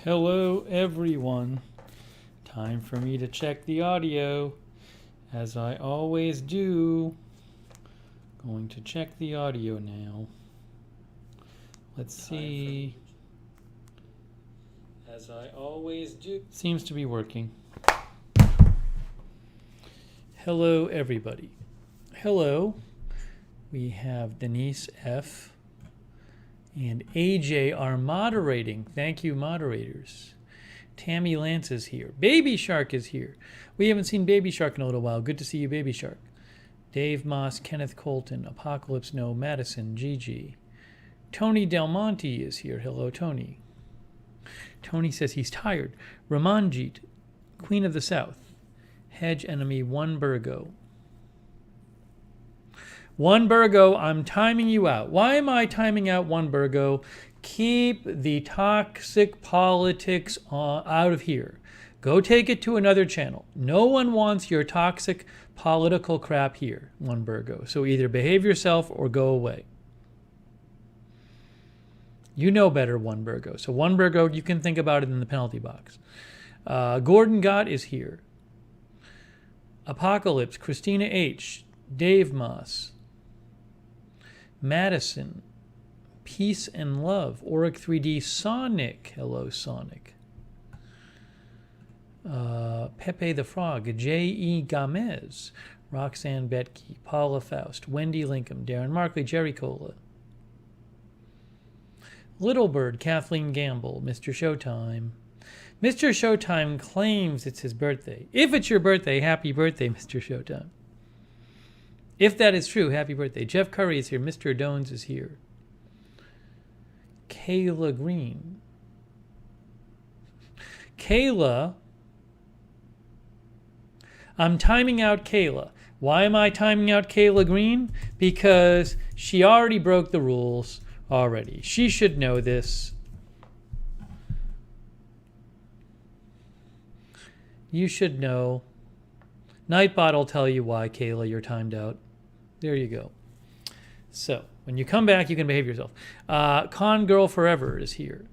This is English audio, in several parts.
Hello everyone. Time for me to check the audio, as I always do. Going to check the audio now. Let's see. As I always do. Seems to be working. Hello everybody. Hello. We have Denise F. and AJ are moderating. Thank you, moderators. Tammy Lance is here. Baby Shark is here. We haven't seen Baby Shark in a little while. Good to see you, Baby Shark. Dave Moss, Kenneth Colton, Apocalypse No, Madison, Gigi. Tony Del Monte is here. Hello, Tony. Tony says he's tired. Ramanjit, Queen of the South. Hedge Enemy, One Burgo. One Burgo, I'm timing you out. Why am I timing out One Burgo? Keep the toxic politics out of here. Go take it to another channel. No one wants your toxic political crap here, One Burgo. So either behave yourself or go away. You know better, One Burgo. So One Burgo, you can think about it in the penalty box. Gordon Gott is here. Apocalypse, Christina H., Dave Moss, Madison, Peace and Love, Auric 3D, Sonic, hello Sonic, Pepe the Frog, J.E. Gamez, Roxanne Betke, Paula Faust, Wendy Lincoln, Darren Markley, Jerry Cola, Little Bird, Kathleen Gamble, Mr. Showtime. Mr. Showtime claims it's his birthday. If it's your birthday, happy birthday, Mr. Showtime. If that is true, happy birthday. Jeff Curry is here. Mr. Dones is here. Kayla Green. Kayla. I'm timing out Kayla. Why am I timing out Kayla Green? Because she already broke the rules already. She should know this. You should know. Nightbot will tell you why, Kayla, you're timed out. There you go. So, when you come back, you can behave yourself. Con Girl Forever is here.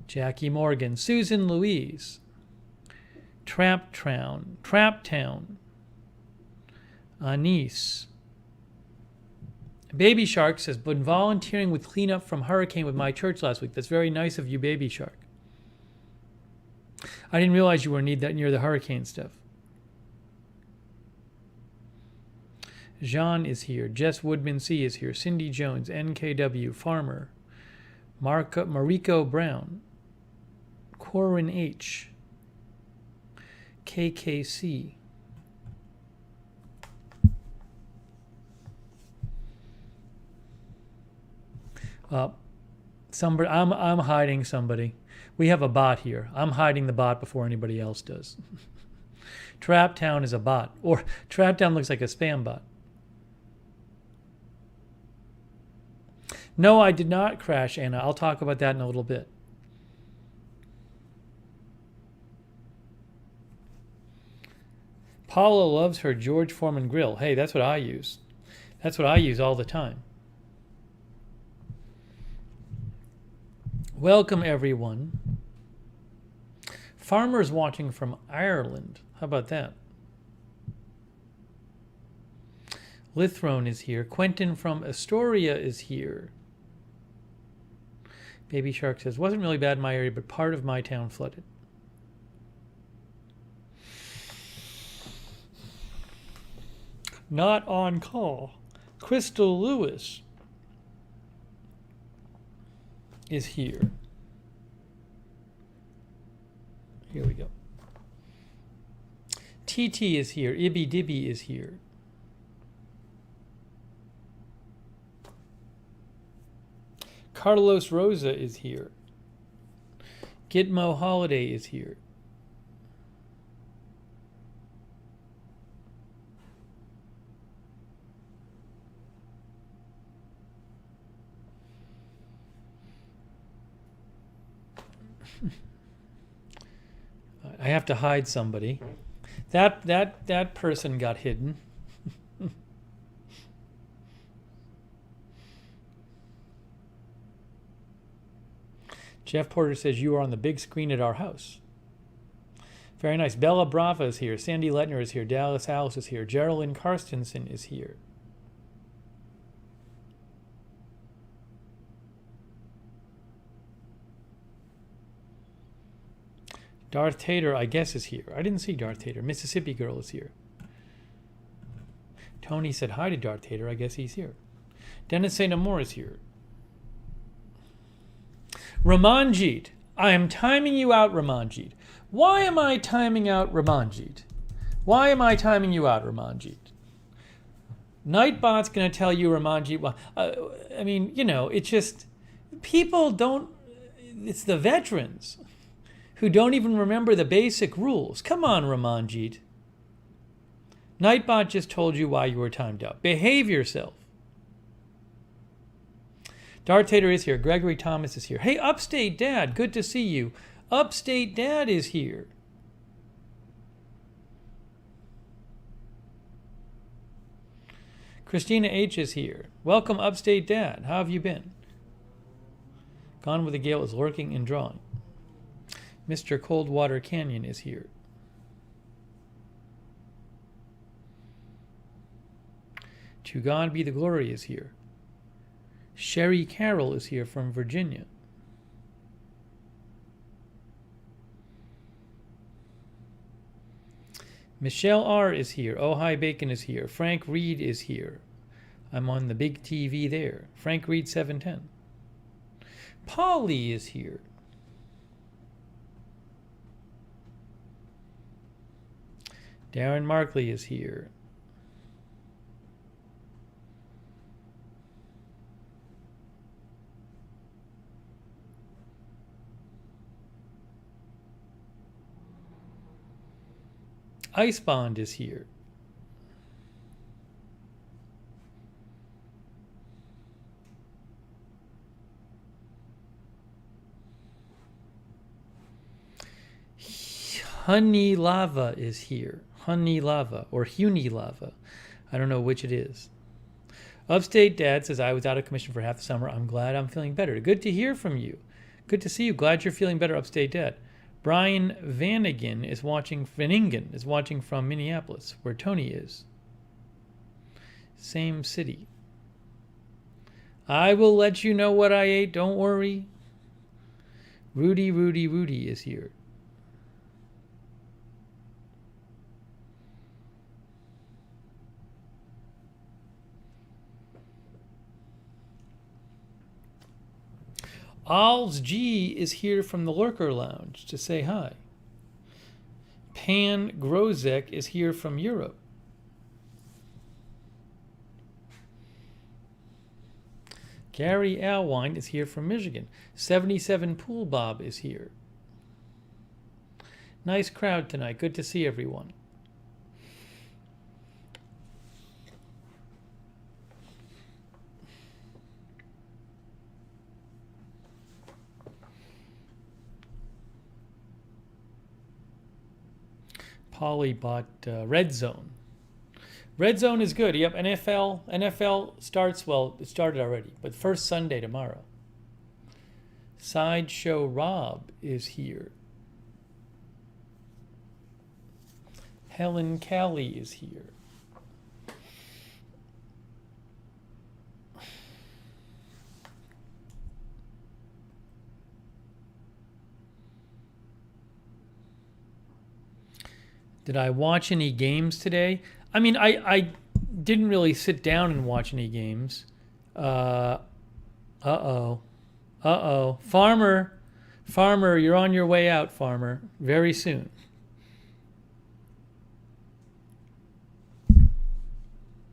Jackie Morgan. Susan Louise. Trap Town. Anise. Baby Shark says, been volunteering with cleanup from hurricane with my church last week. That's very nice of you, Baby Shark. I didn't realize you were near the hurricane stuff. Jean is here. Jess Woodman C is here. Cindy Jones, NKW, Farmer, Mariko Brown, Corin H, KKC. Somebody, I'm hiding somebody. We have a bot here. I'm hiding the bot before anybody else does. Trap Town is a bot, or Trap Town looks like a spam bot. No, I did not crash, Anna. I'll talk about that in a little bit. Paula loves her George Foreman grill. Hey, that's what I use. That's what I use all the time. Welcome, everyone. Farmer's watching from Ireland. How about that? Lithrone is here. Quentin from Astoria is here. Baby Shark says, wasn't really bad in my area, but part of my town flooded. Not on call. Crystal Lewis is here. Here we go. TT is here. Ibby Dibby is here. Carlos Rosa is here. Gitmo Holiday is here. I have to hide somebody. That person got hidden. Jeff Porter says you are on the big screen at our house. Very nice. Bella Brava is here. Sandy Letner is here. Dallas Alice is here. Geraldine Karstensen is here. Darth Tater, I guess, is here. I didn't see Darth Tater. Mississippi Girl is here. Tony said hi to Darth Tater. I guess he's here. Dennis St. Amour is here. Ramanjit. I am timing you out, Ramanjit. Why am I timing out Ramanjit? Why am I timing you out, Ramanjit? Nightbot's going to tell you, Ramanjit. Well, I mean, you know, it's just people don't. It's the veterans who don't even remember the basic rules. Come on, Ramanjit. Nightbot just told you why you were timed out. Behave yourself. Darth Tater is here. Gregory Thomas is here. Hey, Upstate Dad, good to see you. Upstate Dad is here. Christina H. is here. Welcome, Upstate Dad. How have you been? Gone with the Gale is lurking and drawing. Mr. Coldwater Canyon is here. To God be the glory is here. Sherry Carroll is here from Virginia. Michelle R. is here. Oh Hi Bacon is here. Frank Reed is here. I'm on the big TV there. Frank Reed 710. Polly is here. Darren Markley is here. Icebond is here. Honey Lava is here. Honey Lava or Huni Lava. I don't know which it is. Upstate Dad says, I was out of commission for half the summer. I'm glad I'm feeling better. Good to hear from you. Good to see you. Glad you're feeling better, Upstate Dad. Brian Vanningen is watching from Minneapolis, where Tony is. Same city. I will let you know what I ate. Don't worry. Rudy is here. Alls G is here from the Lurker Lounge to say hi. Pan Grozek is here from Europe. Gary Alwine is here from Michigan. 77 Pool Bob is here. Nice crowd tonight. Good to see everyone. Polly bought Red Zone. Red Zone is good. Yep, NFL starts, well, it started already, but first Sunday tomorrow. Sideshow Rob is here. Helen Callie is here. Did I watch any games today? I mean, I didn't really sit down and watch any games. Uh-oh. Farmer, you're on your way out, Farmer. Very soon.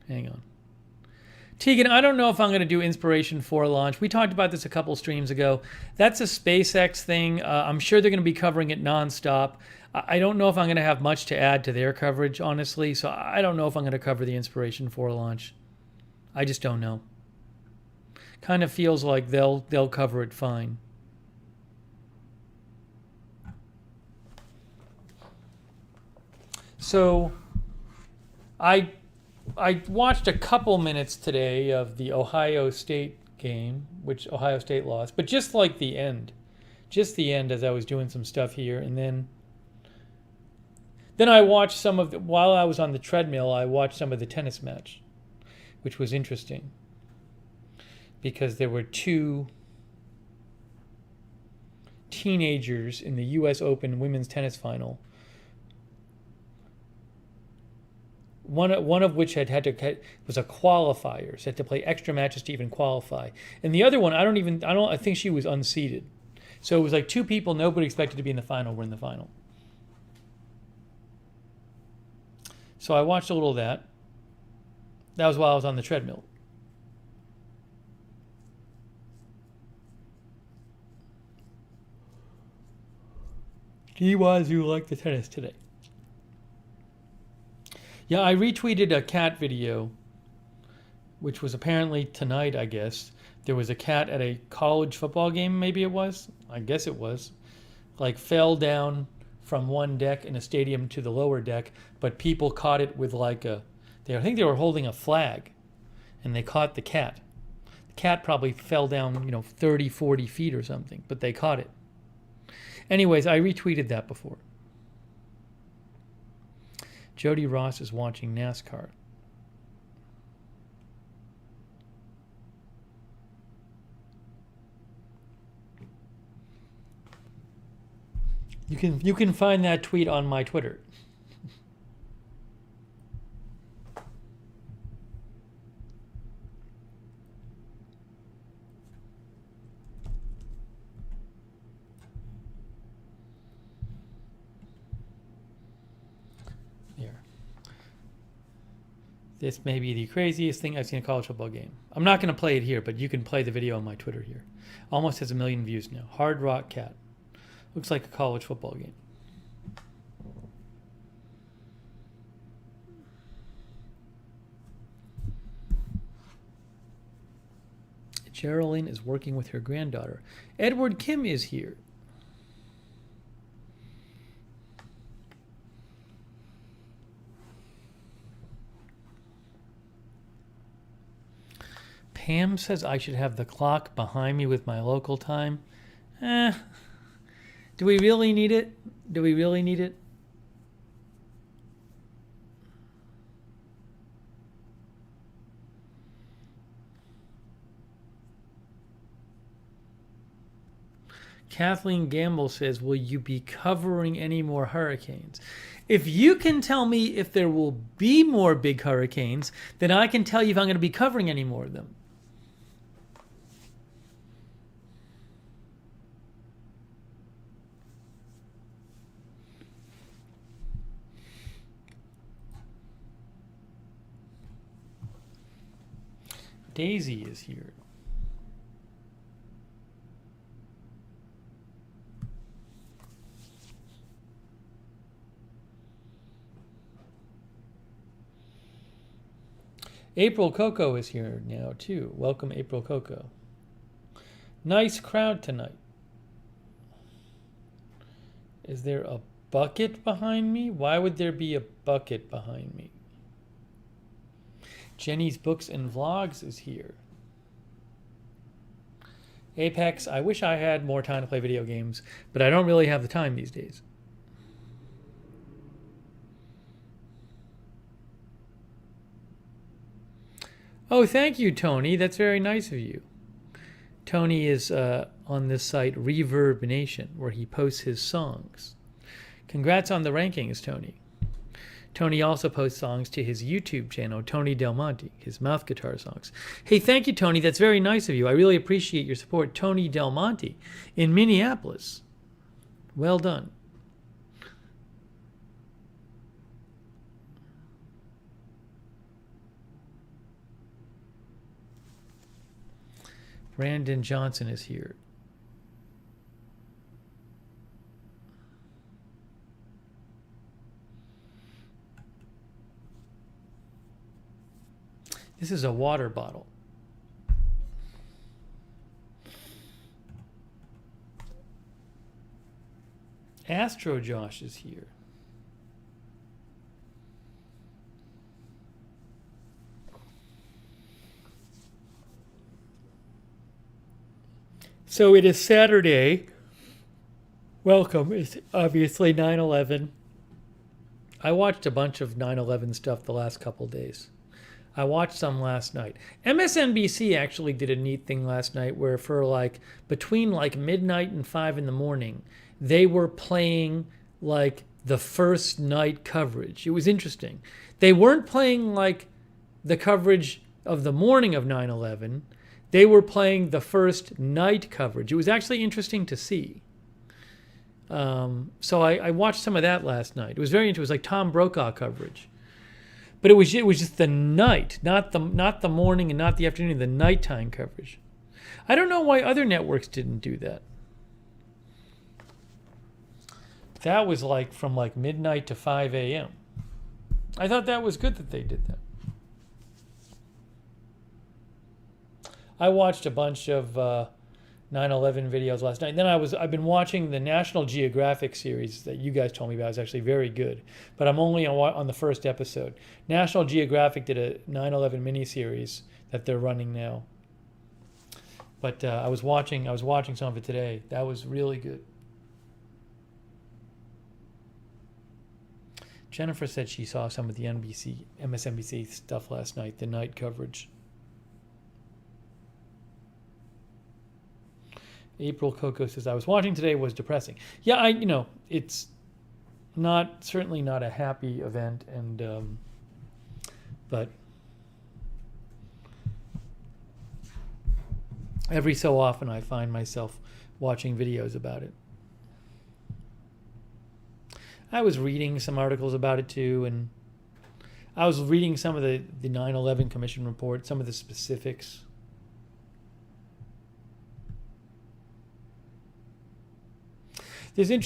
Hang on. Tegan, I don't know if I'm going to do Inspiration 4 launch. We talked about this a couple streams ago. That's a SpaceX thing. I'm sure they're going to be covering it nonstop. I don't know if I'm going to have much to add to their coverage, honestly. So I don't know if I'm going to cover the Inspiration 4 launch. I just don't know. Kind of feels like they'll cover it fine. So I watched a couple minutes today of the Ohio State game, which Ohio State lost, but just like the end. Just the end as I was doing some stuff here, and then I watched some of the, while I was on the treadmill, I watched some of the tennis match, which was interesting because there were two teenagers in the US Open women's tennis final. One of which was a qualifier, so had to play extra matches to even qualify. And the other one, I think she was unseeded. So it was like two people nobody expected to be in the final were in the final. So I watched a little of that. That was while I was on the treadmill. Wazoo liked the tennis today. Yeah, I retweeted a cat video, which was apparently tonight, I guess. There was a cat at a college football game, maybe it was. I guess it was. Like fell down from one deck in a stadium to the lower deck, but people caught it with I think they were holding a flag, and they caught the cat. The cat probably fell down, 30, 40 feet or something, but they caught it. Anyways, I retweeted that before. Jody Ross is watching NASCAR. You can find that tweet on my Twitter. This may be the craziest thing I've seen in a college football game. I'm not going to play it here, but you can play the video on my Twitter here. Almost has 1 million views now. Hard Rock Cat. Looks like a college football game. Geraldine is working with her granddaughter. Edward Kim is here. Pam says I should have the clock behind me with my local time. Do we really need it? Do we really need it? Kathleen Gamble says, will you be covering any more hurricanes? If you can tell me if there will be more big hurricanes, then I can tell you if I'm going to be covering any more of them. Daisy is here. April Coco is here now too. Welcome, April Coco. Nice crowd tonight. Is there a bucket behind me? Why would there be a bucket behind me? Jenny's Books and Vlogs is here. Apex, I wish I had more time to play video games, but I don't really have the time these days. Oh, thank you, Tony. That's very nice of you. Tony is on this site, Reverb Nation, where he posts his songs. Congrats on the rankings, Tony. Tony also posts songs to his YouTube channel, Tony Del Monte, his mouth guitar songs. Hey, thank you, Tony. That's very nice of you. I really appreciate your support. Tony Del Monte in Minneapolis. Well done. Brandon Johnson is here. This is a water bottle. Astro Josh is here. So it is Saturday, Welcome. It's obviously 9/11. I watched a bunch of 9/11 stuff the last couple days. I watched some last night. MSNBC actually did a neat thing last night where for like between like midnight and 5 in the morning, they were playing like the first night coverage. It was interesting. They weren't playing like the coverage of the morning of 9/11. They were playing the first night coverage. It was actually interesting to see. So I watched some of that last night. It was very interesting. It was like Tom Brokaw coverage, but it was just the night, not the morning and not the afternoon, the nighttime coverage. I don't know why other networks didn't do that. That was like from like midnight to 5 a.m. I thought that was good that they did that. I watched a bunch of 9/11 videos last night. And then I've been watching the National Geographic series that you guys told me about. It's actually very good, but I'm only on the first episode. National Geographic did a 9/11 miniseries that they're running now. But I was watching some of it today. That was really good. Jennifer said she saw some of the MSNBC stuff last night, the night coverage. April Coco says, I was watching today, was depressing. Yeah, it's certainly not a happy event, and but every so often I find myself watching videos about it. I was reading some articles about it too, and I was reading some of the 9/11 Commission report, some of the specifics. There's very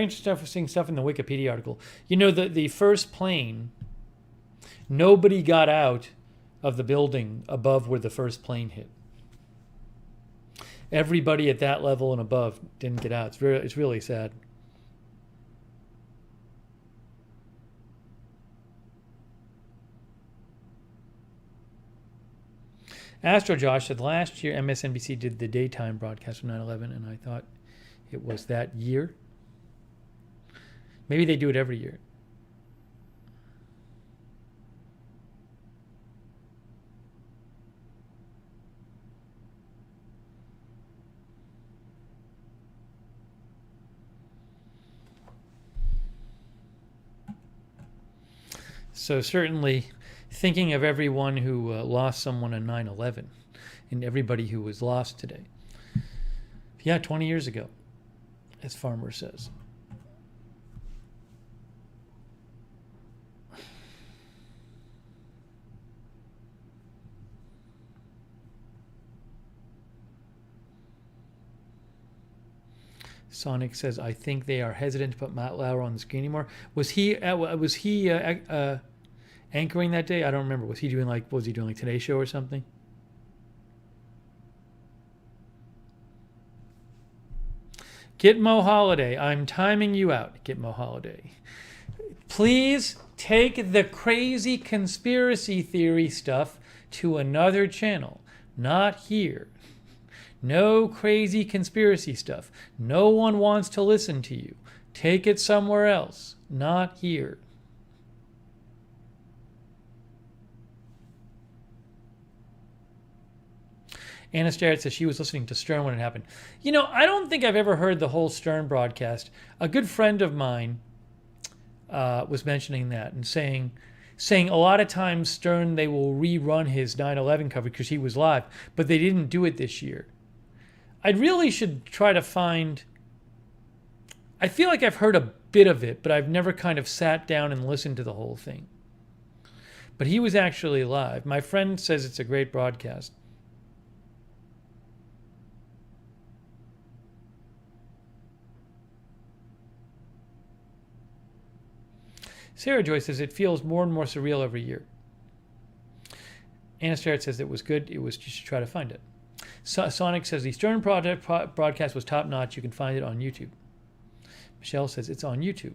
interesting stuff in the Wikipedia article. You know, the first plane, nobody got out of the building above where the first plane hit. Everybody at that level and above didn't get out. It's really sad. Astro Josh said last year MSNBC did the daytime broadcast of 9/11, and I thought it was that year. Maybe they do it every year. So certainly thinking of everyone who lost someone on 9/11 and everybody who was lost today. Yeah, 20 years ago, as Farmer says. Sonic says, I think they are hesitant to put Matt Lauer on the screen anymore. Was he anchoring that day? I don't remember. Was he doing like Today Show or something? Gitmo Holiday, I'm timing you out, Gitmo Holiday. Please take the crazy conspiracy theory stuff to another channel, not here. No crazy conspiracy stuff. No one wants to listen to you. Take it somewhere else, not here. Anna Starrett says she was listening to Stern when it happened. You know, I don't think I've ever heard the whole Stern broadcast. A good friend of mine was mentioning that and saying a lot of times Stern, they will rerun his 9/11 coverage because he was live, but they didn't do it this year. I really should try to find... I feel like I've heard a bit of it, but I've never kind of sat down and listened to the whole thing. But he was actually live. My friend says it's a great broadcast. Sarah Joy says it feels more and more surreal every year. Anna Starrett says it was good. It was just to try to find it. Sonic says the Stern broadcast was top notch. You can find it on YouTube. Michelle says it's on YouTube.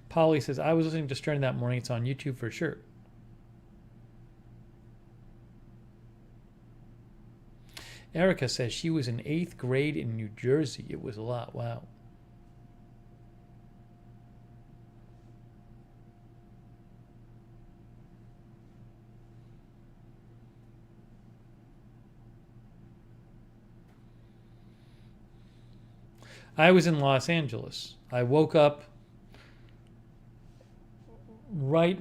Polly says I was listening to Stern that morning. It's on YouTube for sure. Erica says she was in 8th grade in New Jersey. It was a lot. Wow. I was in Los Angeles. I woke up right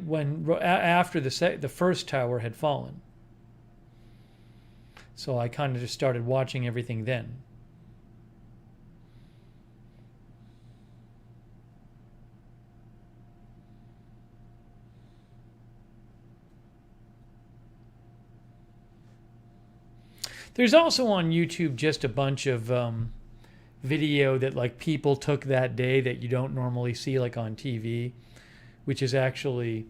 after the first tower had fallen. So I kind of just started watching everything then. There's also on YouTube just a bunch of video that like people took that day that you don't normally see like on TV, which is actually,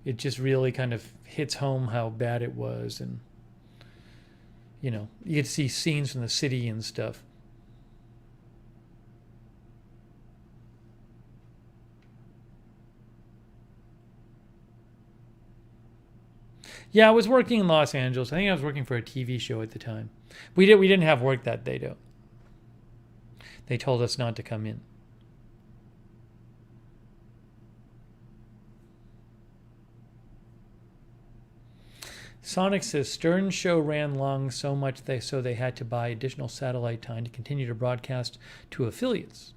it just really kind of hits home how bad it was. And you know, you get to see scenes from the city and stuff. Yeah, I was working in Los Angeles. I think I was working for a TV show at the time. We didn't have work that day though. They told us not to come in. Sonic says Stern's show ran long so much so they had to buy additional satellite time to continue to broadcast to affiliates.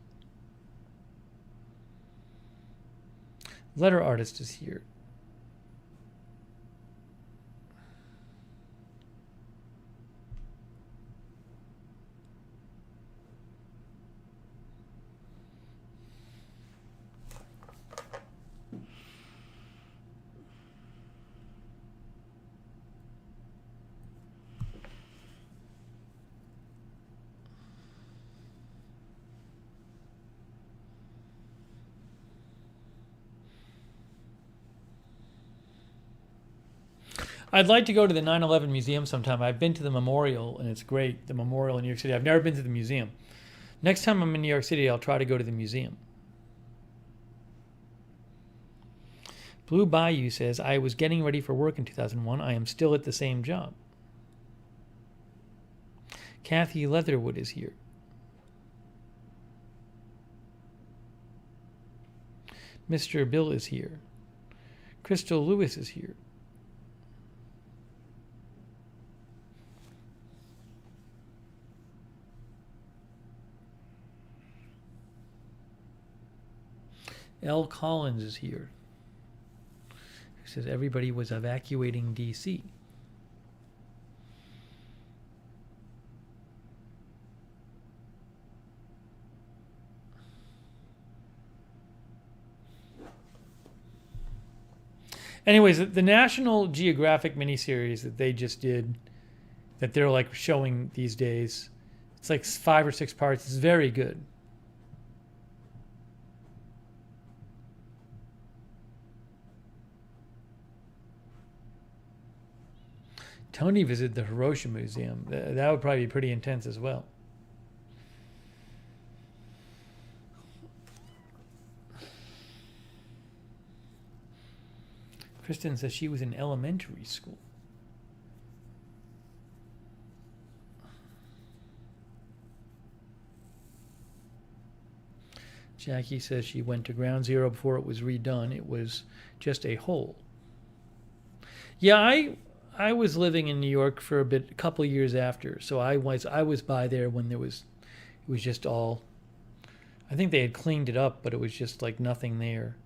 Letter Artist is here. I'd like to go to the 9/11 museum sometime. I've been to the memorial, and it's great, the memorial in New York City. I've never been to the museum. Next time I'm in New York City, I'll try to go to the museum. Blue Bayou says, I was getting ready for work in 2001. I am still at the same job. Kathy Leatherwood is here. Mr. Bill is here. Crystal Lewis is here. L. Collins is here. He says everybody was evacuating D.C. Anyways, the National Geographic miniseries that they just did, that they're like showing these days, it's like 5 or 6 parts. It's very good. Tony visited the Hiroshima Museum. That would probably be pretty intense as well. Kristen says she was in elementary school. Jackie says she went to Ground Zero before it was redone. It was just a hole. Yeah, I was living in New York for a couple of years after, so I was by there when it was just all, I think they had cleaned it up, but it was just like nothing there.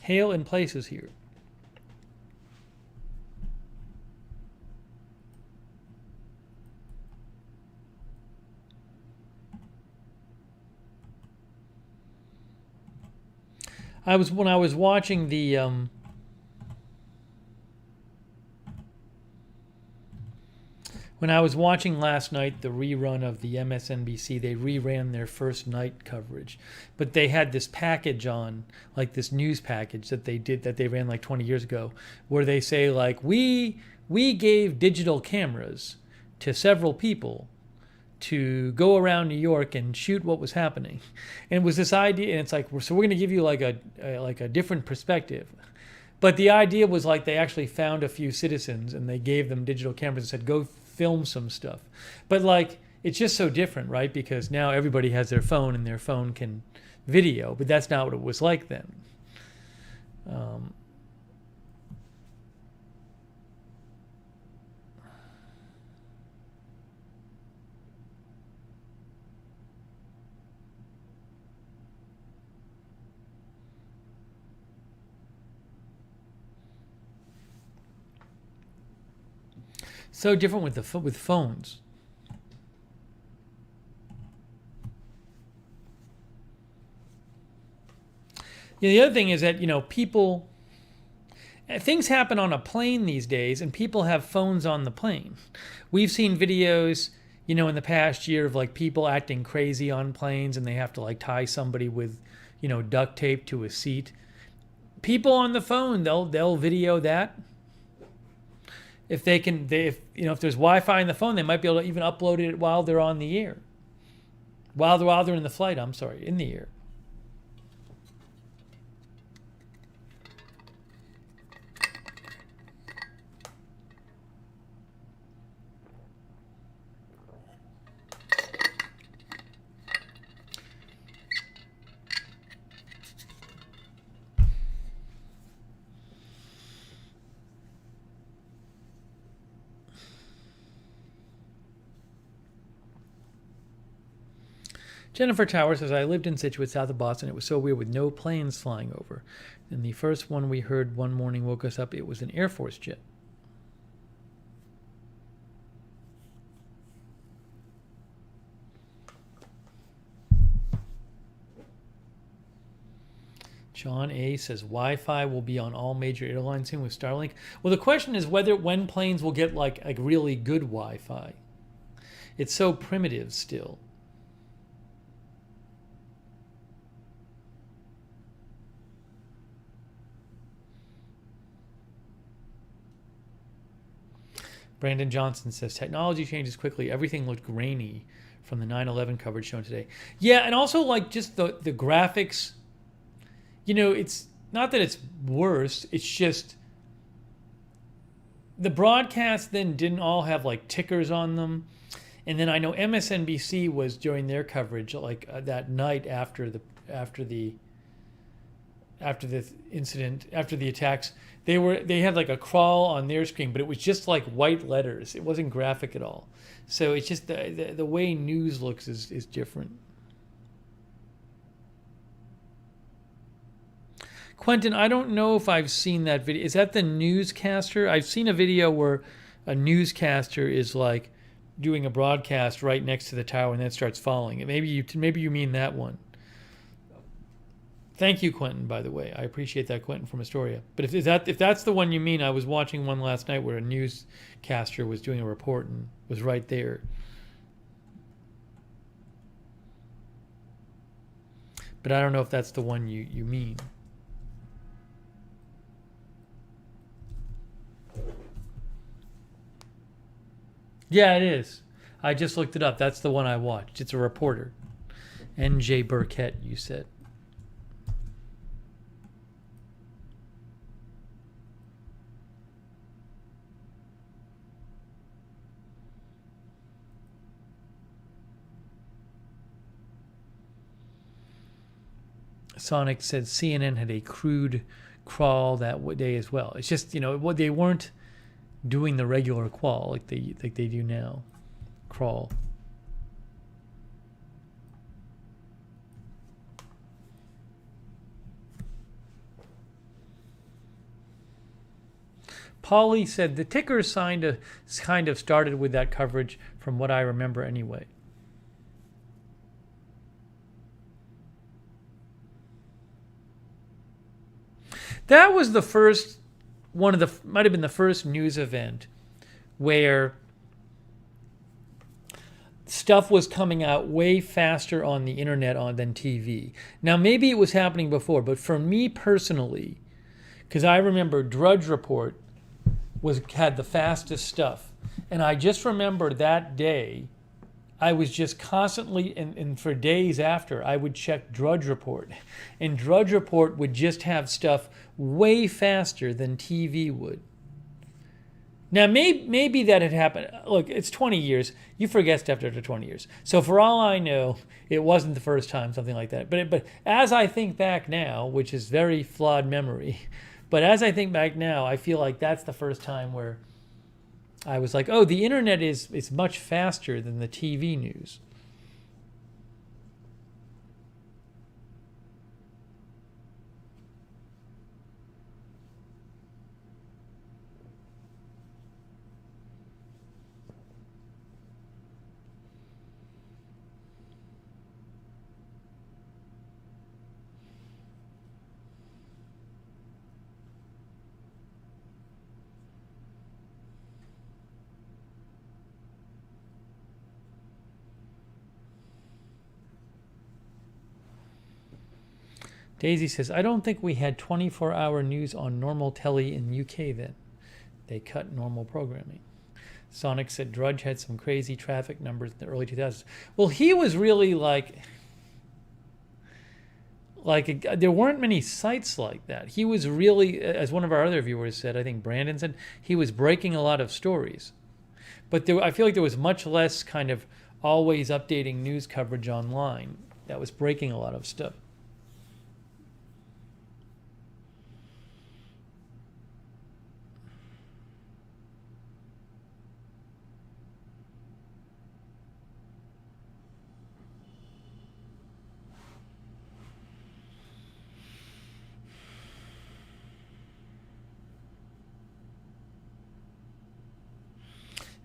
Hale and Place is here. When I was watching the when I was watching last night the rerun of the MSNBC, they reran their first night coverage, but they had this package on, like this news package that they ran like 20 years ago, where they say like we gave digital cameras to several people to go around New York and shoot what was happening. And it was this idea, and it's like, so we're going to give you like a different perspective. But the idea was like they actually found a few citizens and they gave them digital cameras and said, go film some stuff. But like, it's just so different, right? Because now everybody has their phone and their phone can video, but that's not what it was like then. So different with phones. Yeah, the other thing is that, things happen on a plane these days, and people have phones on the plane. We've seen videos, in the past year of like people acting crazy on planes, and they have to like tie somebody with, duct tape to a seat. People on the phone, they'll video that. If if there's Wi-Fi in the phone, they might be able to even upload it while they're on the air. While they're in the flight, in the air. Jennifer Tower says, I lived in Scituate, south of Boston. It was so weird with no planes flying over. And the first one we heard one morning woke us up. It was an Air Force jet. John A. says, Wi-Fi will be on all major airlines soon with Starlink. Well, the question is when planes will get like really good Wi-Fi. It's so primitive still. Brandon Johnson says, technology changes quickly. Everything looked grainy from the 9/11 coverage shown today. Yeah, and also like just the graphics. It's not that it's worse. It's just the broadcasts then didn't all have like tickers on them. And then I know MSNBC was during their coverage like that night after the incident, after the attacks, they had like a crawl on their screen, but it was just like white letters. It wasn't graphic at all. So it's just the way news looks is different. Quentin, I don't know if I've seen that video. Is that the newscaster? I've seen a video where a newscaster is like doing a broadcast right next to the tower and then it starts falling. Maybe you mean that one. Thank you, Quentin, by the way. I appreciate that, Quentin from Astoria. But if that's the one you mean, I was watching one last night where a newscaster was doing a report and was right there. But I don't know if that's the one you mean. Yeah, it is. I just looked it up. That's the one I watched. It's a reporter. N.J. Burkett, you said. Sonic said CNN had a crude crawl that day as well. It's just, they weren't doing the regular crawl like they do now. Crawl. Paulie said the tickers kind of started with that coverage from what I remember anyway. That was the first might have been the first news event where stuff was coming out way faster on the internet than TV. Now, maybe it was happening before, but for me personally, because I remember Drudge Report had the fastest stuff. And I just remember that day, I was just constantly, and for days after, I would check Drudge Report. And Drudge Report would just have stuff way faster than TV would. Now, maybe that had happened. Look, it's 20 years. You forget stuff after 20 years. So for all I know, it wasn't the first time something like that. But as I think back now, which is very flawed memory, but as I think back now, I feel like that's the first time where I was like, oh, the internet is much faster than the TV news. Daisy says, I don't think we had 24-hour news on normal telly in UK then. They cut normal programming. Sonic said Drudge had some crazy traffic numbers in the early 2000s. Well, he was really like there weren't many sites like that. He was really, as one of our other viewers said, I think Brandon said, he was breaking a lot of stories. But I feel like there was much less kind of always updating news coverage online that was breaking a lot of stuff.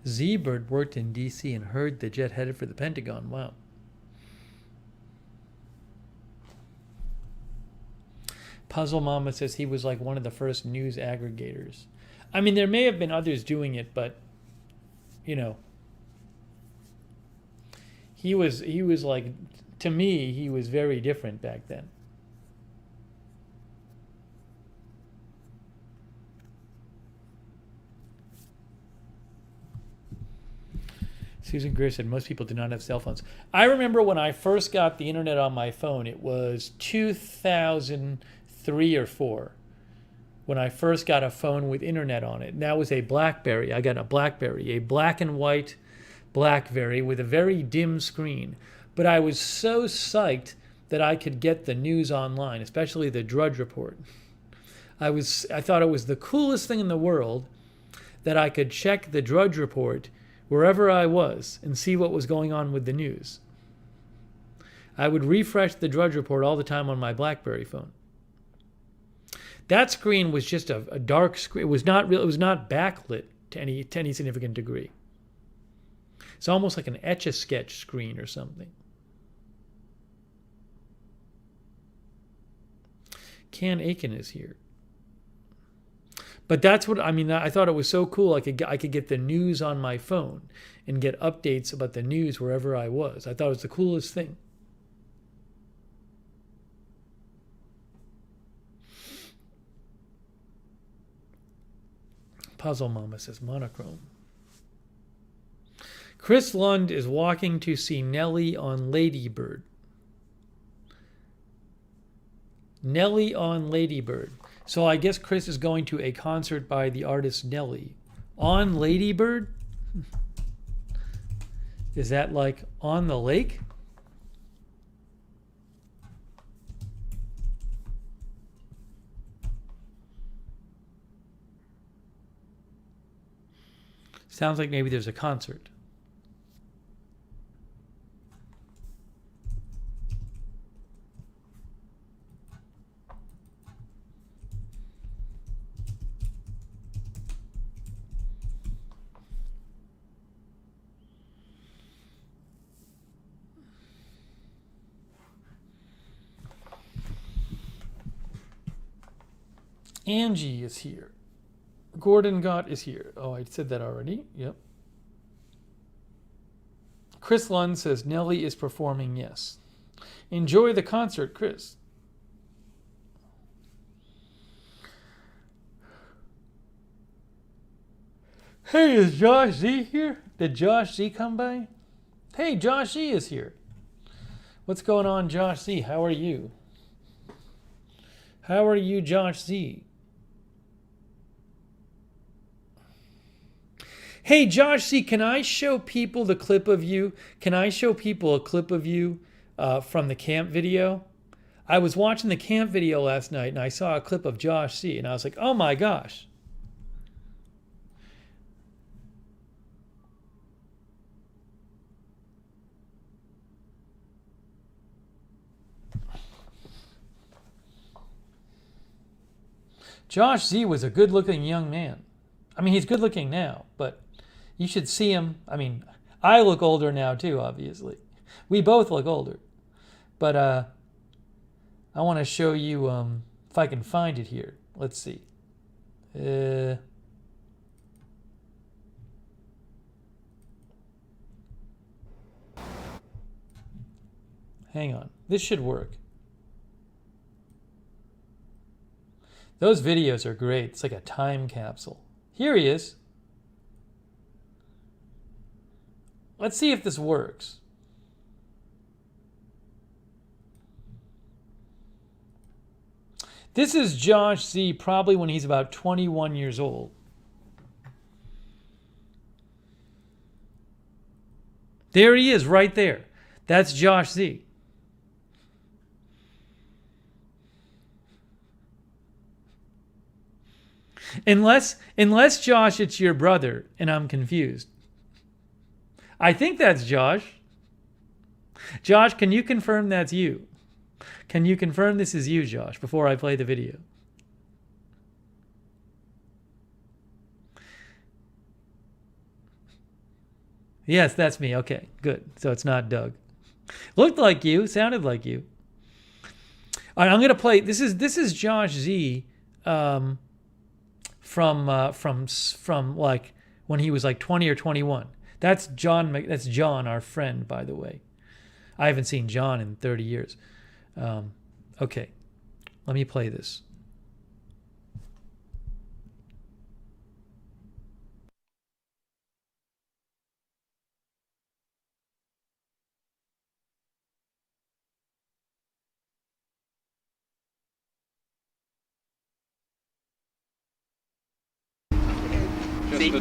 Z-Bird worked in D.C. and heard the jet headed for the Pentagon. Wow. Puzzle Mama says he was like one of the first news aggregators. I mean, there may have been others doing it, but, you know, he was like, to me, he was very different back then. Susan Greer said most people do not have cell phones. I remember when I first got the internet on my phone, it was 2003 or 4 when I first got a phone with internet on it. And that was a BlackBerry. I got a BlackBerry, a black and white BlackBerry with a very dim screen. But I was so psyched that I could get the news online, especially the Drudge Report. I thought it was the coolest thing in the world that I could check the Drudge Report wherever I was and see what was going on with the news. I would refresh the Drudge Report all the time on my BlackBerry phone. That screen was just a dark screen. It was not real. It was not backlit to any significant degree. It's almost like an Etch-a-Sketch screen or something. Can Aiken is here. But that's what I mean. I thought it was so cool. I could get the news on my phone and get updates about the news wherever I was. I thought it was the coolest thing. Puzzle Mama says monochrome. Chris Lund is walking to see Nelly on Ladybird. Nelly on Ladybird. So I guess Chris is going to a concert by the artist Nelly. On Ladybird? Is that like on the lake? Sounds like maybe there's a concert. Angie is here. Gordon Gott is here. Oh, I said that already. Yep. Chris Lund says Nelly is performing. Yes. Enjoy the concert, Chris. Hey, is Josh Z here? Did Josh Z come by? Hey, Josh Z is here. What's going on, Josh Z? How are you? How are you, Josh Z? Hey, Josh Z, can I show people the clip of you? Can I show people a clip of you from the camp video? I was watching the camp video last night and I saw a clip of Josh Z and I was like, oh my gosh. Josh Z was a good-looking young man. I mean, he's good-looking now, but you should see him. I mean, I look older now too, obviously. We both look older. But I want to show you if I can find it here. Let's see. Hang on. This should work. Those videos are great. It's like a time capsule. Here he is. Let's see if this works. This is Josh Z probably when he's about 21 years old. There he is right there. That's Josh Z. Unless Josh, it's your brother, and I'm confused. I think that's Josh. Josh, can you confirm that's you? Can you confirm this is you, Josh, before I play the video? Yes, that's me. Okay, good. So it's not Doug. Looked like you, sounded like you. All right, I'm gonna play. This is Josh Z. From like when he was like 20 or 21. That's John. That's John, our friend, by the way. I haven't seen John in 30 years. Okay, let me play this.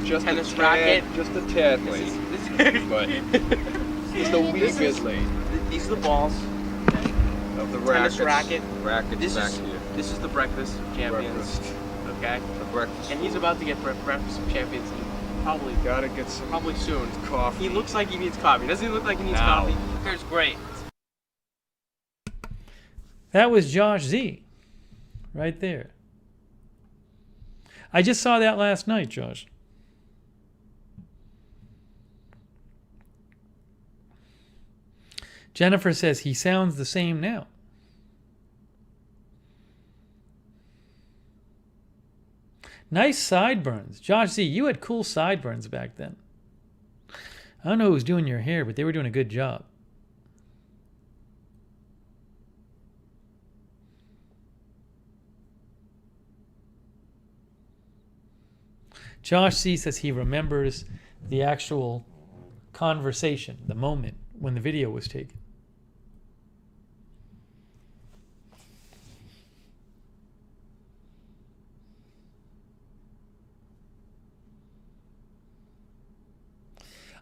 Just tennis racket. Just a tad late. But just a wee bit late. These are the balls. Of the Tennis racket. Rackets back here. This is the breakfast of champions. Breakfast. Okay. The breakfast. And he's about to get breakfast of champions. Probably Gotta get some soon. coffee. He looks like he needs coffee. Doesn't he look like he needs Now. coffee? Here's great. That was Josh Z, right there. I just saw that last night, Josh. Jennifer says he sounds the same now. Nice sideburns. Josh Z, you had cool sideburns back then. I don't know who was doing your hair, but they were doing a good job. Josh C says he remembers the actual conversation, the moment when the video was taken.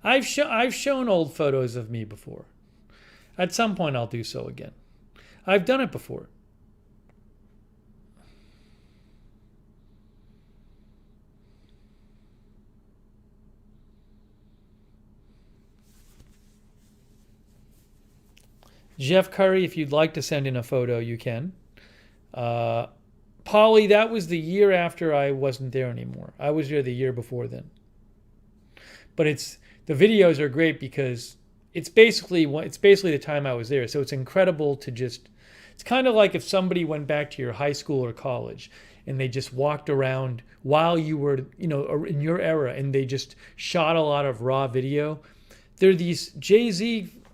I've shown old photos of me before. At some point I'll do so again. I've done it before. Jeff Curry, if you'd like to send in a photo, you can. Polly, that was the year after I wasn't there anymore. I was there the year before then. But the videos are great because it's basically the time I was there. So it's incredible to just, it's kind of like if somebody went back to your high school or college and they just walked around while you were, in your era, and they just shot a lot of raw video. There are these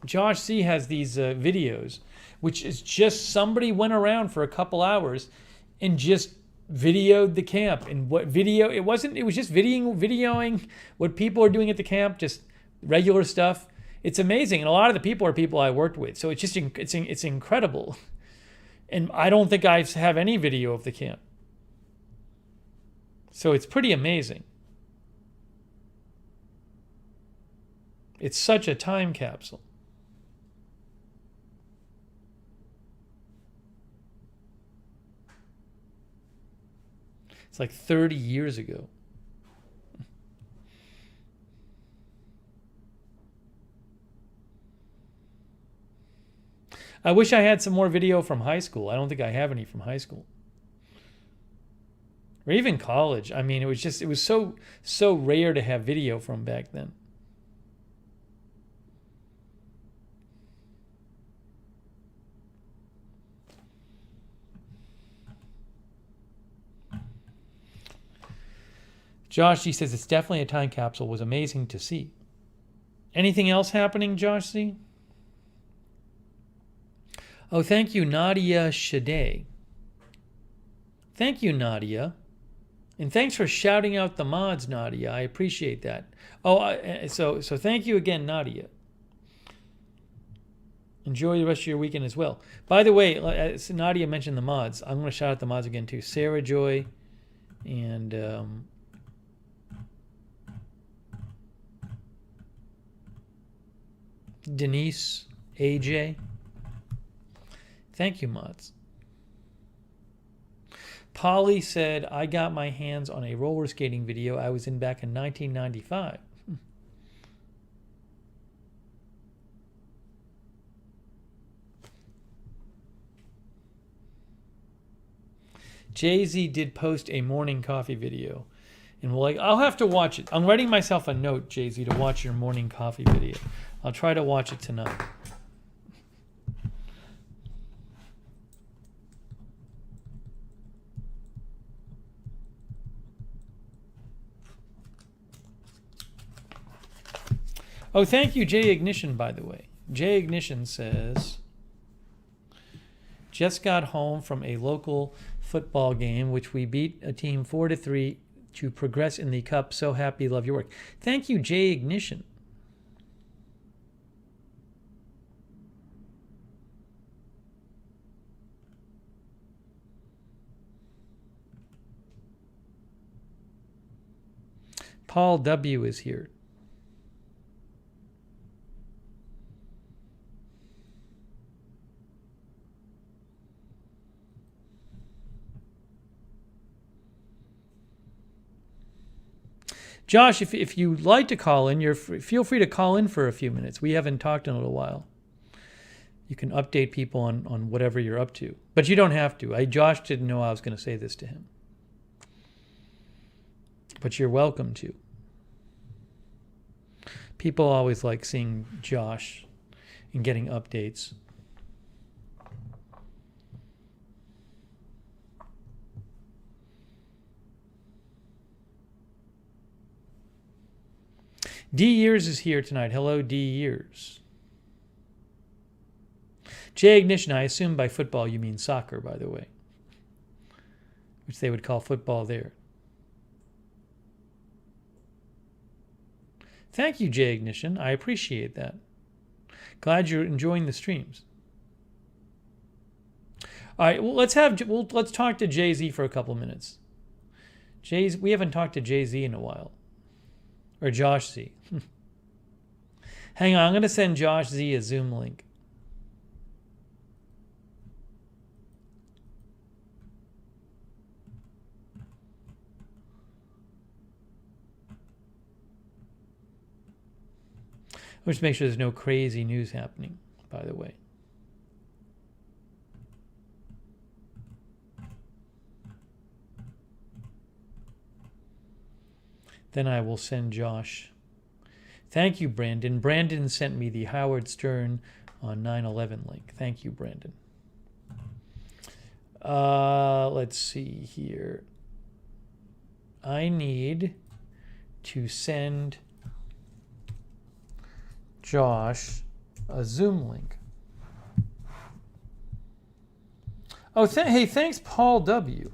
Josh Z has these videos, which is just somebody went around for a couple hours and just videoed the camp. And what video, it was just videoing what people are doing at the camp, just regular stuff. It's amazing, and a lot of the people are people I worked with. So it's just it's incredible. And I don't think I have any video of the camp. So it's pretty amazing. It's such a time capsule. It's like 30 years ago. I wish I had some more video from high school. I don't think I have any from high school. Or even college. I mean, it was so rare to have video from back then. Josh G says it's definitely a time capsule. Was amazing to see. Anything else happening, Josh C? Oh, thank you, Nadia Shade. Thank you, Nadia. And thanks for shouting out the mods, Nadia. I appreciate that. Oh, so thank you again, Nadia. Enjoy the rest of your weekend as well. By the way, as Nadia mentioned the mods. I'm going to shout out the mods again too. Sarah Joy and Denise, AJ. Thank you, mods. Polly said, I got my hands on a roller skating video I was in back in 1995. Jay-Z did post a morning coffee video. And I'll have to watch it. I'm writing myself a note, Jay-Z, to watch your morning coffee video. I'll try to watch it tonight. Oh, thank you, Jay Ignition, by the way. Jay Ignition says, just got home from a local football game, which we beat a team 4-3 to progress in the cup. So happy, love your work. Thank you, Jay Ignition. Paul W. is here. Josh, if you'd like to call in, feel free to call in for a few minutes. We haven't talked in a little while. You can update people on whatever you're up to. But you don't have to. Josh didn't know I was going to say this to him. But you're welcome to. People always like seeing Josh and getting updates. D Years is here tonight. Hello, D Years. J Ignition, I assume by football you mean soccer, by the way, which they would call football there. Thank you, J Ignition. I appreciate that. Glad you're enjoying the streams. All right, well, let's talk to Jay-Z for a couple minutes. We haven't talked to Jay-Z in a while. Or Josh Z. Hang on, I'm going to send Josh Z a Zoom link. Let's make sure there's no crazy news happening, by the way. Then I will send Josh. Thank you, Brandon. Brandon sent me the Howard Stern on 9/11 link. Thank you, Brandon. Let's see here. I need to send Josh a Zoom link. Oh, hey, thanks, Paul W.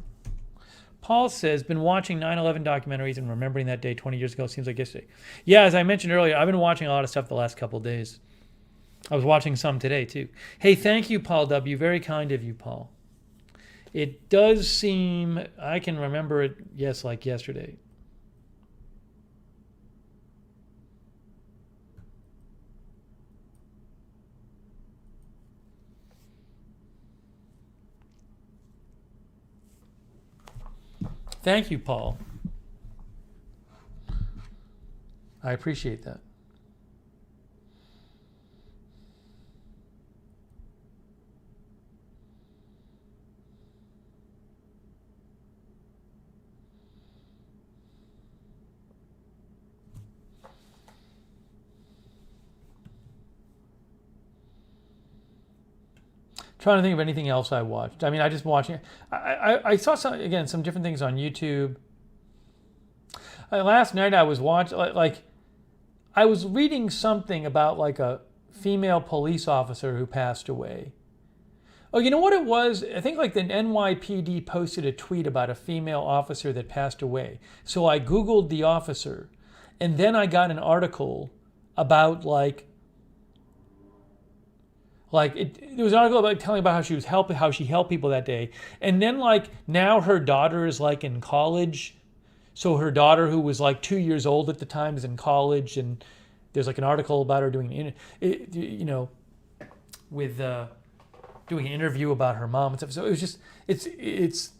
Paul says, been watching 9/11 documentaries and remembering that day 20 years ago. Seems like yesterday. Yeah, as I mentioned earlier, I've been watching a lot of stuff the last couple of days. I was watching some today, too. Hey, thank you, Paul W. Very kind of you, Paul. It does seem, I can remember it, yes, like yesterday. Thank you, Paul. I appreciate that. Trying to think of anything else I watched. I mean, I just watching. I saw some different things on YouTube. Last night I was watching I was reading something about like a female police officer who passed away. Oh, you know what it was? I think like the NYPD posted a tweet about a female officer that passed away. So I Googled the officer, and then I got an article about there was an article about telling about how she helped people that day, and then now her daughter is in college, so her daughter who was 2 years old at the time is in college, and there's an article about her doing doing an interview about her mom and stuff. So it was just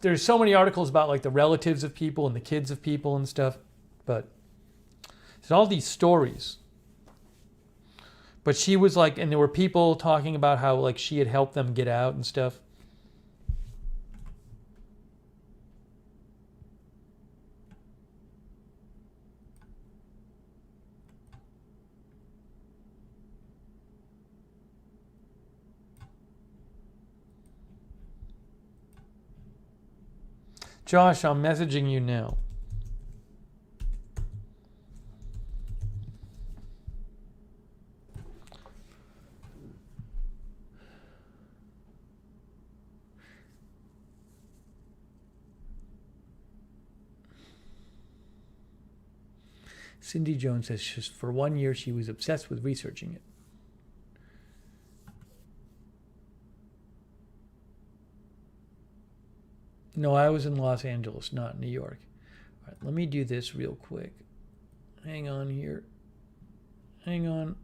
there's so many articles about the relatives of people and the kids of people and stuff, but there's all these stories. But she was and there were people talking about how she had helped them get out and stuff. Josh, I'm messaging you now. Cindy Jones says for 1 year she was obsessed with researching it. No, I was in Los Angeles, not New York. All right, let me do this real quick. Hang on here. Hang on.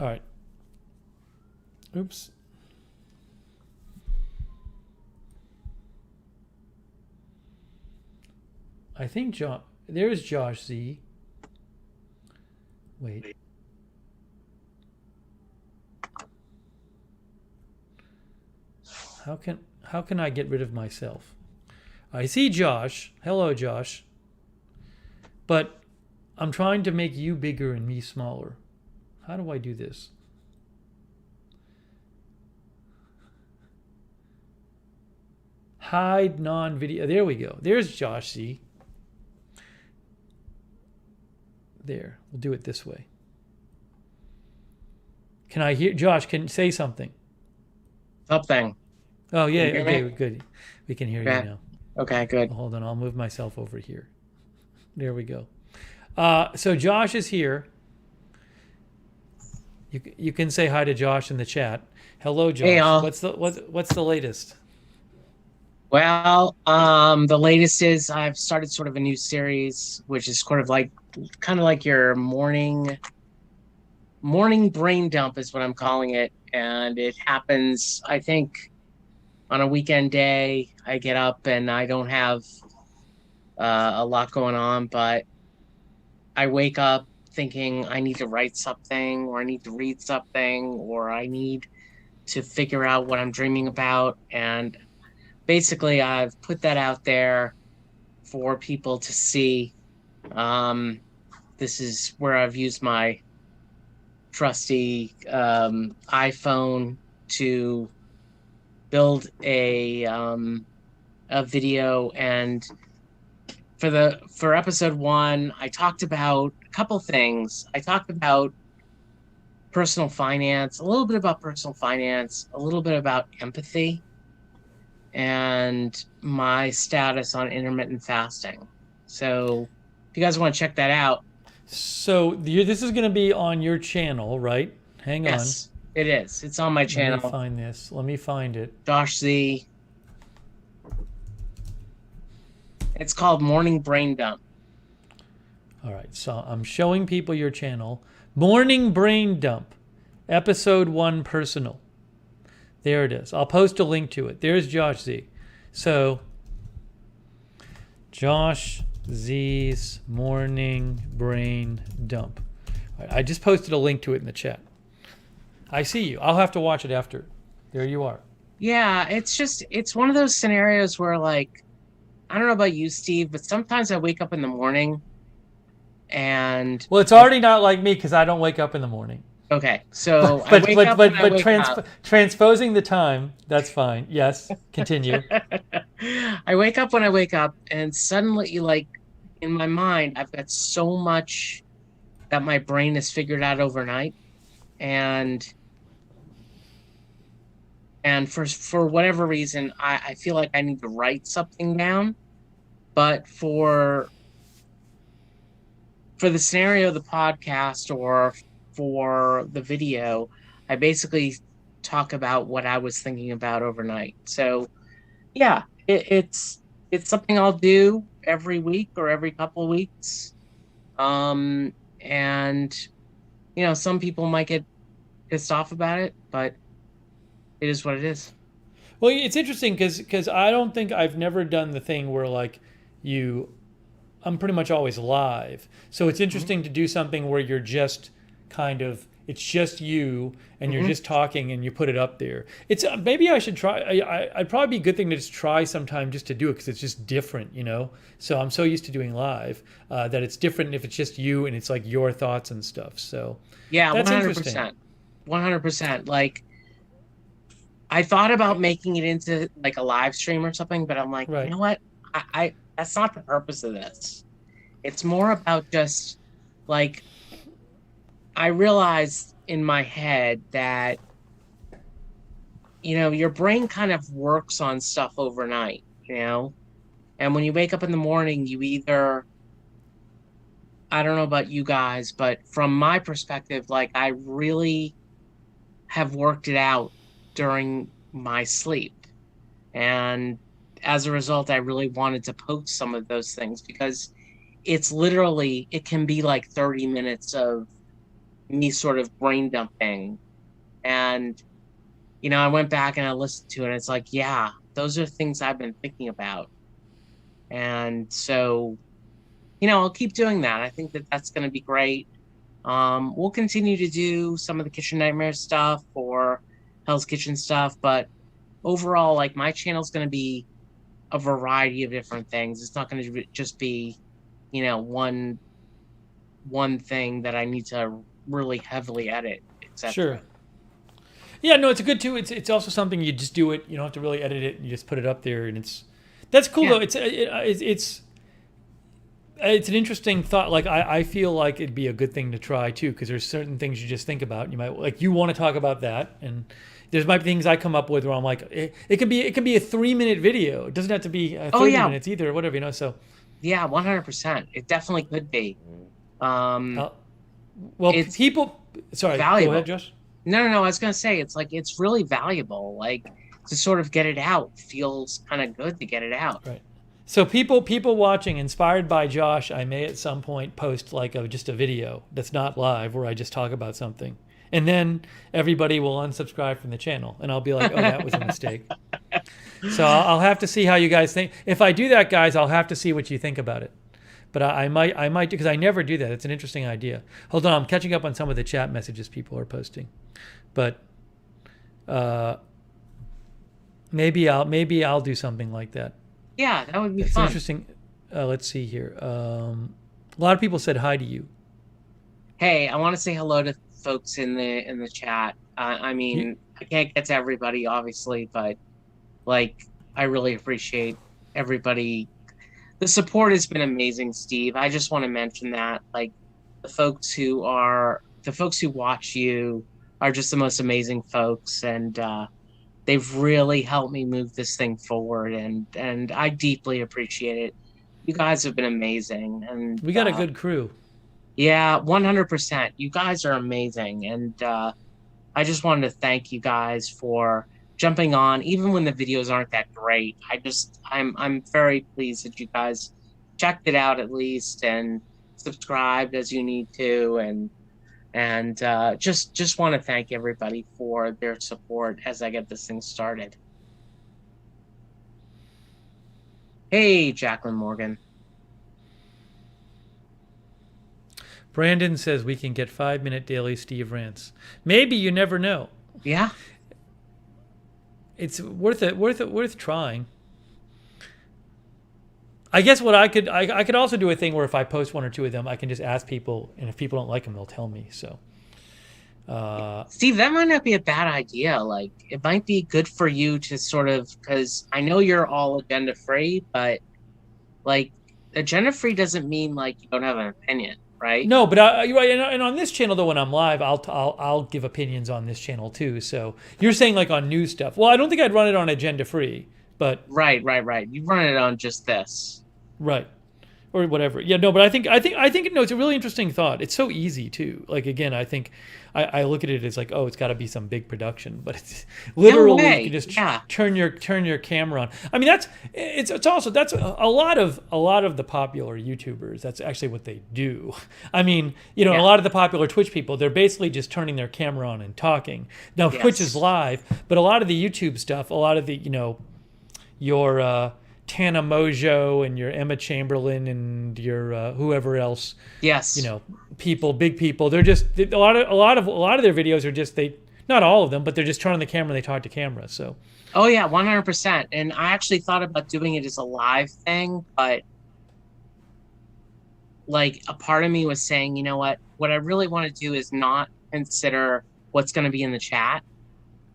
All right. Oops. I think there's Josh Z. Wait. How can I get rid of myself? I see Josh. Hello, Josh. But I'm trying to make you bigger and me smaller. How do I do this? Hide non-video. There we go. There's Josh Z. There. We'll do it this way. Can I hear? Josh, can say something. Something. Oh, yeah. Okay, good. We can hear you now. Okay, good. Hold on. I'll move myself over here. There we go. So Josh is here. You can say hi to Josh in the chat. Hello, Josh. Hey, all. What's the latest? Well, the latest is I've started sort of a new series, which is kind of like your morning brain dump is what I'm calling it, and it happens, I think, on a weekend day. I get up and I don't have a lot going on, but I wake up thinking I need to write something, or I need to read something, or I need to figure out what I'm dreaming about. And basically I've put that out there for people to see. this is where I've used my trusty iPhone to build a video. And for episode 1, I talked about a couple things. I talked about personal finance, a little bit about personal finance, a little bit about empathy, and my status on intermittent fasting. So if you guys want to check that out. So this is going to be on your channel, right? Hang on. Yes, it is. It's on my channel. Let me find this. Let me find it. Josh Z. It's called Morning Brain Dump. All right. So I'm showing people your channel. Morning Brain Dump, episode 1 personal. There it is. I'll post a link to it. There's Josh Z. So Josh Z's Morning Brain Dump. All right, I just posted a link to it in the chat. I see you. I'll have to watch it after. There you are. Yeah, it's one of those scenarios where, like, I don't know about you, Steve, but sometimes I wake up in the morning and... Well, it's already not like me because I don't wake up in the morning. Okay, so but transposing the time, that's fine. Yes, continue. I wake up when I wake up, and suddenly, like, in my mind, I've got so much that my brain has figured out overnight, and for whatever reason, I feel like I need to write something down. But for the scenario of the podcast or for the video, I basically talk about what I was thinking about overnight. So yeah, it's something I'll do every week or every couple of weeks. And you know, some people might get pissed off about it, but it is what it is. Well, it's interesting because I don't think I've never done the thing where, like, I'm pretty much always live. So it's interesting to do something where you're just kind of, it's just you and you're just talking and you put it up there. It's maybe I should try. I'd probably be a good thing to just try sometime just to do it because it's just different, you know. So I'm so used to doing live that it's different if it's just you and it's like your thoughts and stuff. So yeah, that's 100%. 100%. Like, I thought about making it into like a live stream or something, but I'm like, you know what? I that's not the purpose of this. It's more about just, like, I realized in my head that, you know, your brain kind of works on stuff overnight, you know? And when you wake up in the morning, you either, I don't know about you guys, but from my perspective, like, I really have worked it out during my sleep. And as a result, I really wanted to post some of those things because it's literally, it can be like 30 minutes of me sort of brain dumping. And, you know, I went back and I listened to it and it's like, yeah, those are things I've been thinking about. And so, you know, I'll keep doing that. I think that that's going to be great. We'll continue to do some of the Kitchen Nightmare stuff or Hell's Kitchen stuff, but overall, like, my channel's going to be a variety of different things. It's not going to just be, you know, one thing that I need to really heavily edit, etc. Sure. Yeah, no, it's a good too. It's also something you just do it. You don't have to really edit it. You just put it up there, and that's cool though. It's an interesting thought. Like I feel like it'd be a good thing to try too, because there's certain things you just think about. You might like you want to talk about that, and there's might be things I come up with where I'm like, it could be a 3-minute video. It doesn't have to be 30 minutes either, or whatever, you know. So yeah, 100%. It definitely could be. Well, it's people. Sorry, valuable. Go ahead, Josh. No. I was gonna say it's like it's really valuable. Like to sort of get it out feels kind of good to get it out. Right. So people watching, inspired by Josh, I may at some point post like just a video that's not live where I just talk about something, and then everybody will unsubscribe from the channel, and I'll be like, oh, that was a mistake. So I'll have to see how you guys think. If I do that, guys, I'll have to see what you think about it. But I might because I never do that. It's an interesting idea. Hold on, I'm catching up on some of the chat messages people are posting, but maybe I'll do something like that. Yeah, that would be fun. It's fun. Interesting. Let's see here. A lot of people said hi to you. Hey, I want to say hello to folks in the chat. I mean, I can't get to everybody, obviously, but like, I really appreciate everybody. The support has been amazing, Steve. I just want to mention that, like, the folks who watch you are just the most amazing folks, and they've really helped me move this thing forward, and I deeply appreciate it. You guys have been amazing, and We got a good crew. yeah, 100%. You guys are amazing, and I just wanted to thank you guys for jumping on, even when the videos aren't that great. I'm very pleased that you guys checked it out at least and subscribed as you need to, and just want to thank everybody for their support as I get this thing started. Hey, Jacqueline Morgan. Brandon says we can get 5-minute daily Steve rants. Maybe, you never know. Yeah. It's worth trying. I guess what I could also do a thing where if I post one or two of them, I can just ask people, and if people don't like them, they'll tell me. So, Steve, that might not be a bad idea. Like, it might be good for you to sort of, because I know you're all agenda free, but like, agenda free doesn't mean like you don't have an opinion, right? no, but you're right. And on this channel, though, when I'm live, I'll give opinions on this channel too. So you're saying like on news stuff. Well, I don't think I'd run it on agenda free, but Right. You run it on just this. right. Or whatever. Yeah, no, but I think no, it's a really interesting thought. It's so easy too. Like again, I think I look at it as like, oh, it's got to be some big production, but it's literally way. you can just Yeah. turn your camera on. I mean, that's a lot of the popular YouTubers. That's actually what they do. I mean, you know, Yeah. a lot of the popular Twitch people, they're basically just turning their camera on and talking. Now, Yes. Twitch is live, but a lot of the YouTube stuff, a lot of the, you know, your Tana Mojo and your Emma Chamberlain and your whoever else, Yes. you know, big people. They're just a lot of their videos are just not all of them, but they're just turning the camera and they talk to camera. So Oh yeah, 100%. And I actually thought about doing it as a live thing, but like a part of me was saying, you know what I really want to do is not consider what's going to be in the chat.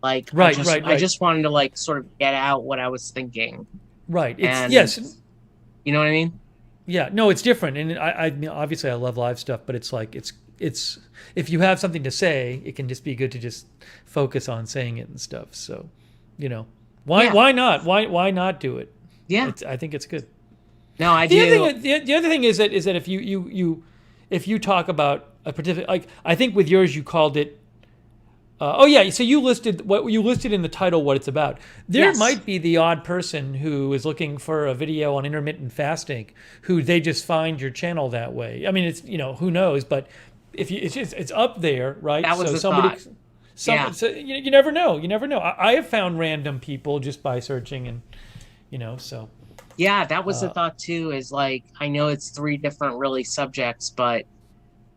Like, Right. I just wanted to like sort of get out what I was thinking. right, it's And yes, you know what I mean? yeah, no, it's different, and I mean, obviously I love live stuff, but it's like it's if you have something to say, it can just be good to just focus on saying it and stuff. So, you know, why not do it? Yeah. I think it's good. No, I The do. other thing is that if you talk about a particular, like I think with yours you called it. Oh yeah, so you listed in the title what it's about. There Yes. might be the odd person who is looking for a video on intermittent fasting, who they just find your channel that way. I mean, it's, you know, who knows, but if you it's up there, right? That was so the somebody, thought. some, Yeah. so you never know. You never know. I have found random people just by searching, and you know, so. Yeah, that was the thought too, is like, I know it's 3 different really subjects, but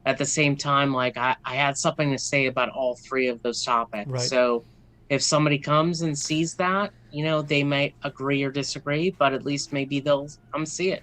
at the same time, like I had something to say about all 3 of those topics. Right. So if somebody comes and sees that, you know, they might agree or disagree, but at least maybe they'll come see it.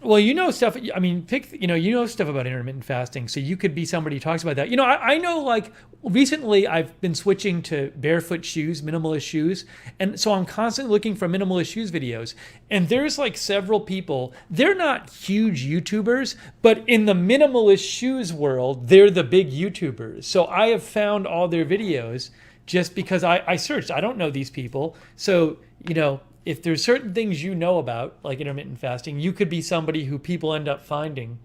Well, you know stuff. I mean, you know stuff about intermittent fasting, so you could be somebody who talks about that. You know, I know, like recently I've been switching to barefoot shoes, minimalist shoes, and so I'm constantly looking for minimalist shoes videos. And there's like several people. They're not huge YouTubers, but in the minimalist shoes world, they're the big YouTubers. So I have found all their videos just because I searched. I don't know these people, so you know. If there's certain things you know about, like intermittent fasting, you could be somebody who people end up finding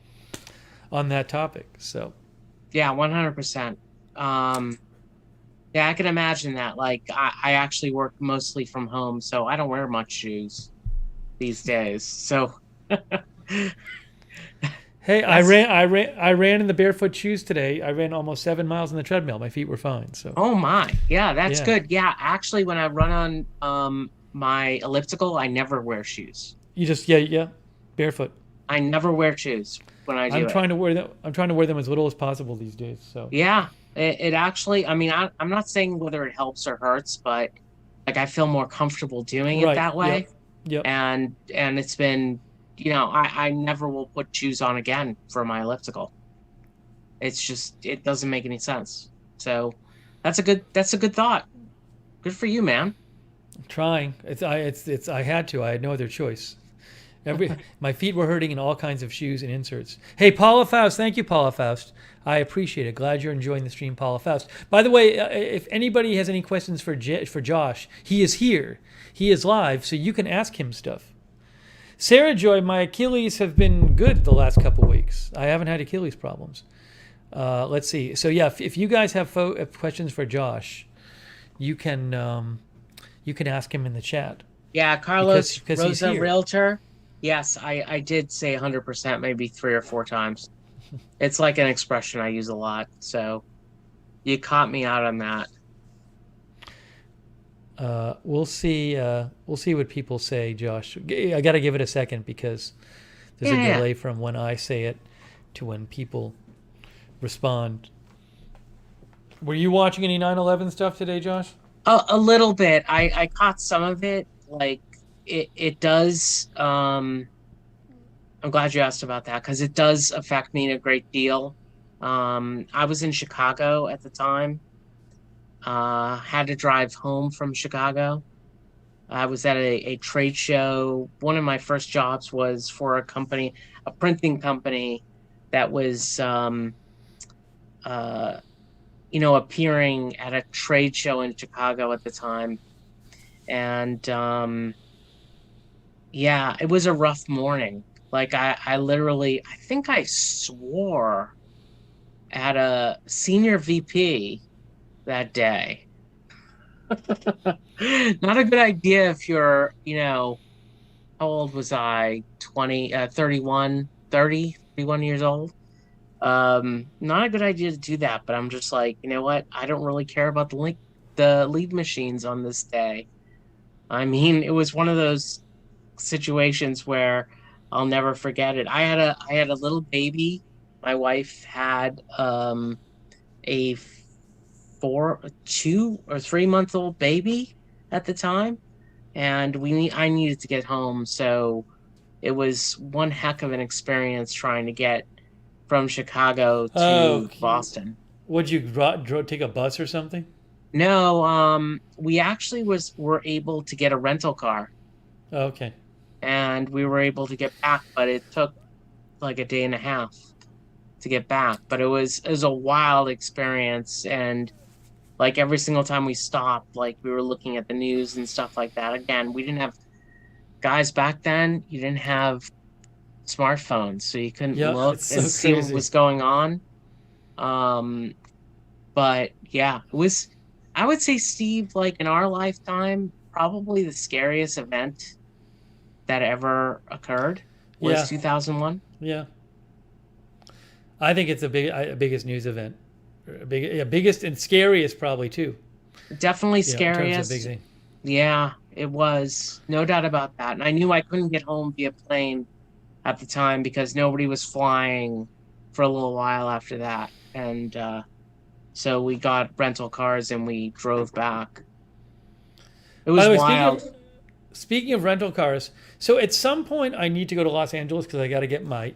on that topic. So, Yeah, 100%. Yeah, I can imagine that. Like, I actually work mostly from home, so I don't wear much shoes these days. So, hey, I ran in the barefoot shoes today. I ran almost 7 miles on the treadmill. My feet were fine. So, oh my, yeah, that's Yeah. good. Yeah, actually, when I run on my elliptical, I never wear shoes. you just barefoot. I never wear shoes when I do I'm it. trying to wear them. I'm trying to wear them as little as possible these days. So, Yeah, it actually, I mean, I'm not saying whether it helps or hurts, but like I feel more comfortable doing it Right, that way. yep. And it's been, you know, I never will put shoes on again for my elliptical. It's just, it doesn't make any sense. So that's a good thought. Good for you, man. I'm trying. I had to. I had no other choice. My feet were hurting in all kinds of shoes and inserts. Hey, Paula Faust, thank you, Paula Faust. I appreciate it. Glad you're enjoying the stream, Paula Faust. By the way, if anybody has any questions for Josh, he is here. He is live, so you can ask him stuff. Sarah Joy, my Achilles have been good the last couple weeks. I haven't had Achilles problems. Let's see. So yeah, if you guys have questions for Josh, you can ask him in the chat. Yeah, Carlos because Rosa he's here. Realtor. Yes, I did say 100% maybe 3 or 4 times. It's like an expression I use a lot, so you caught me out on that. We'll see what people say, Josh. I got to give it a second because there's a delay from when I say it to when people respond. Were you watching any 9/11 stuff today, Josh? A little bit. I caught some of it. Like it does. I'm glad you asked about that because it does affect me a great deal. I was in Chicago at the time. Had to drive home from Chicago. I was at a trade show. One of my first jobs was for a printing company that was, appearing at a trade show in Chicago at the time. And, it was a rough morning. Like I literally, I think I swore at a senior VP that day. Not a good idea if you're, how old was I? 31 years old. Not a good idea to do that, but I'm just like, you know what? I don't really care about the lead machines on this day. I mean, it was one of those situations where I'll never forget it. I had a little baby. My wife had a 2 or 3 month old baby at the time, and I needed to get home, so it was one heck of an experience trying to get from Chicago to Boston. Would you take a bus or something? No, we actually were able to get a rental car. Okay. And we were able to get back, but it took like a day and a half to get back. But it was a wild experience, and like every single time we stopped, like we were looking at the news and stuff like that. Again, we didn't have guys back then. You didn't have smartphones, so you couldn't look and see what was going on. But yeah, it was. I would say, Steve, like in our lifetime, probably the scariest event that ever occurred was 2001. Yeah, I think it's the biggest news event. Biggest and scariest probably too. Definitely scariest. In terms of big thing. Yeah, it was. No doubt about that. And I knew I couldn't get home via plane at the time because nobody was flying for a little while after that. And so we got rental cars and we drove back. It was wild. Speaking of rental cars, so at some point I need to go to Los Angeles because I got to get my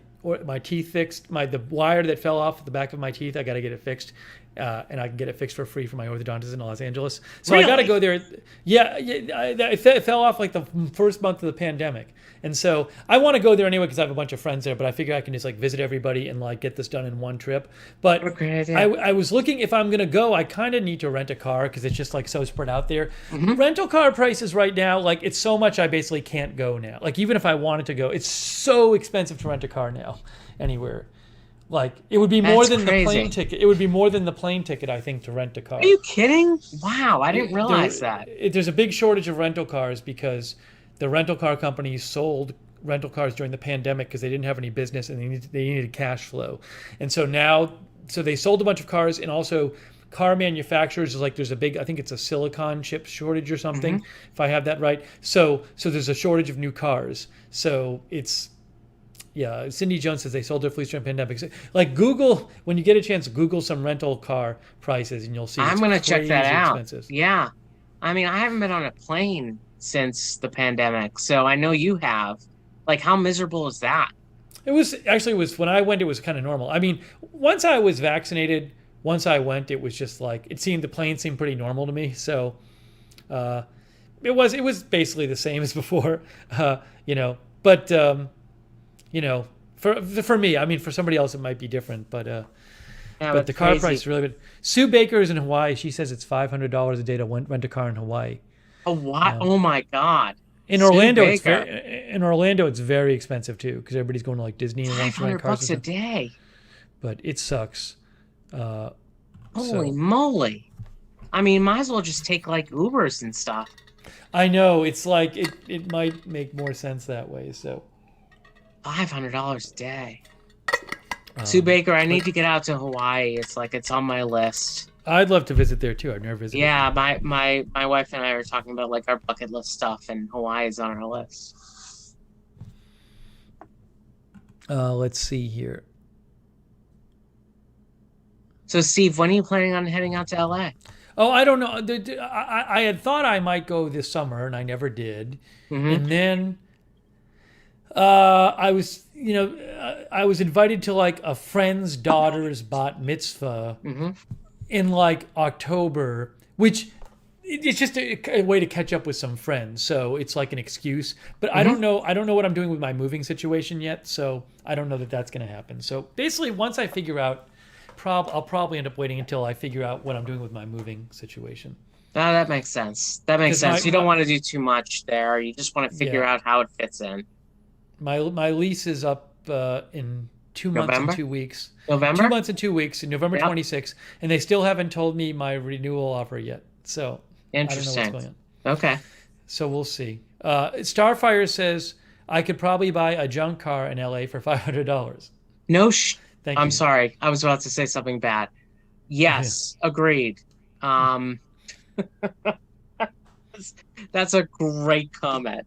teeth fixed. The wire that fell off the back of my teeth, I got to get it fixed, and I can get it fixed for free from my orthodontist in Los Angeles. So really? I got to go there. It fell off like the first month of the pandemic, and so I want to go there anyway because I have a bunch of friends there. But I figure I can just like visit everybody and like get this done in one trip. But I was looking, if I'm gonna go, I kind of need to rent a car because it's just like so spread out there. Mm-hmm. Rental car prices right now, like it's so much I basically can't go now. Like even if I wanted to go, it's so expensive to rent a car now anywhere. Like it would be more than the plane ticket. It would be more than the plane ticket, I think, to rent a car. Are you kidding? Wow, I didn't realize that. There's a big shortage of rental cars because the rental car companies sold rental cars during the pandemic because they didn't have any business and they needed cash flow. And so now, they sold a bunch of cars, and also car manufacturers is like there's a big, I think it's a silicon chip shortage or something, if I have that right. So there's a shortage of new cars. So it's, yeah, Cindy Jones says they sold their fleets during the pandemic. Like Google, when you get a chance, Google some rental car prices and you'll see. I'm going to check that out. Expensive. Yeah. I mean, I haven't been on a plane since the pandemic, so I know you have. Like, how miserable is that? It was when I went, it was kind of normal. I mean, once I was vaccinated, once I went, it was just like the plane seemed pretty normal to me. So uh, it was basically the same as before, But for me, I mean, for somebody else it might be different, Yeah, but that's the car crazy. price is really good. Sue Baker is in Hawaii. She says it's $500 a day to rent a car in Hawaii. Oh, what? Um, Oh my God. In Sue Orlando, Baker. it's very expensive too because everybody's going to like Disney and wants to rent cars $500 and a stuff. day. But it sucks. Uh, Holy so moly. I mean, might as well just take like Ubers and stuff. I know it's like it might make more sense that way. So $500 a day. Sue Baker, I need to get out to Hawaii. It's on my list. I'd love to visit there too. I've never visited. Yeah, my wife and I are talking about like our bucket list stuff, and Hawaii is on our list. Let's see here. So, Steve, when are you planning on heading out to LA? Oh, I don't know. I had thought I might go this summer, and I never did. Mm-hmm. And then I was invited to like a friend's daughter's bat mitzvah Mm-hmm. in like October, which it's just a way to catch up with some friends. So it's like an excuse. But I don't know. I don't know what I'm doing with my moving situation yet. So I don't know that that's going to happen. So basically, once I figure out, I'll probably end up waiting until I figure out what I'm doing with my moving situation. That makes sense. That makes 'Cause sense. You don't want to do too much there. You just want to figure out how it fits in. My lease is up in 2 months November? and 2 weeks. November? 2 months and 2 weeks, in November Yep. 26th, and they still haven't told me my renewal offer yet. So I don't know what's Interesting. going on. Okay. So we'll see. Starfire says I could probably buy a junk car in LA for $500. No, Thank you. I'm sorry. I was about to say something bad. Yes, agreed. That's a great comment.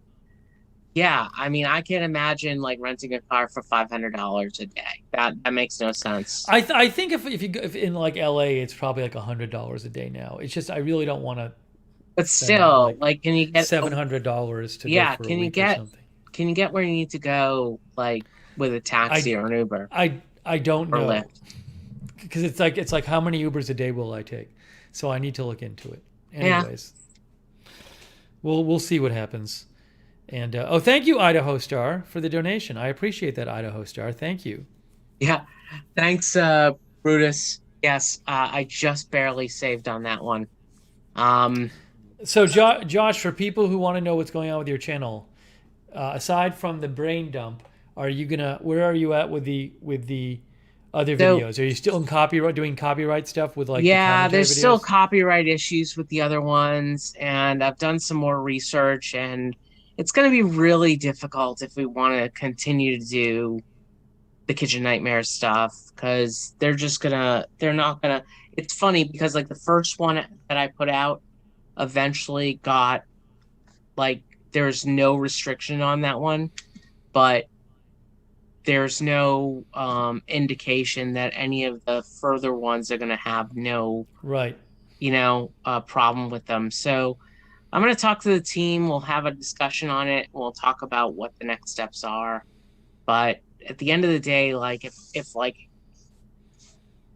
Yeah, I mean, I can't imagine like renting a car for $500 a day. That makes no sense. I think if in like LA, it's probably like $100 a day now. It's just I really don't want to But spend still, like, can you get $700 to Yeah, go for can a you week or get- something. Can you get where you need to go, like with a taxi or an Uber I don't or know Lyft? because it's like how many Ubers a day will I take? So I need to look into it. Yeah. Anyways, we'll see what happens. And thank you, Idaho Star, for the donation. I appreciate that, Idaho Star. Thank you. Yeah, thanks, Brutus. Yes, I just barely saved on that one. So, Josh, for people who want to know what's going on with your channel, aside from the brain dump, where are you at with the other videos? Are you still doing copyright stuff with like? Yeah, the there's commentary still videos? copyright issues with the other ones, and I've done some more research, and it's going to be really difficult if we want to continue to do the Kitchen Nightmare stuff because they're not gonna. It's funny because like the first one that I put out eventually got like there's no restriction on that one, but there's no indication that any of the further ones are going to have no Right. problem with them. So I'm going to talk to the team. We'll have a discussion on it. We'll talk about what the next steps are. But at the end of the day, like if like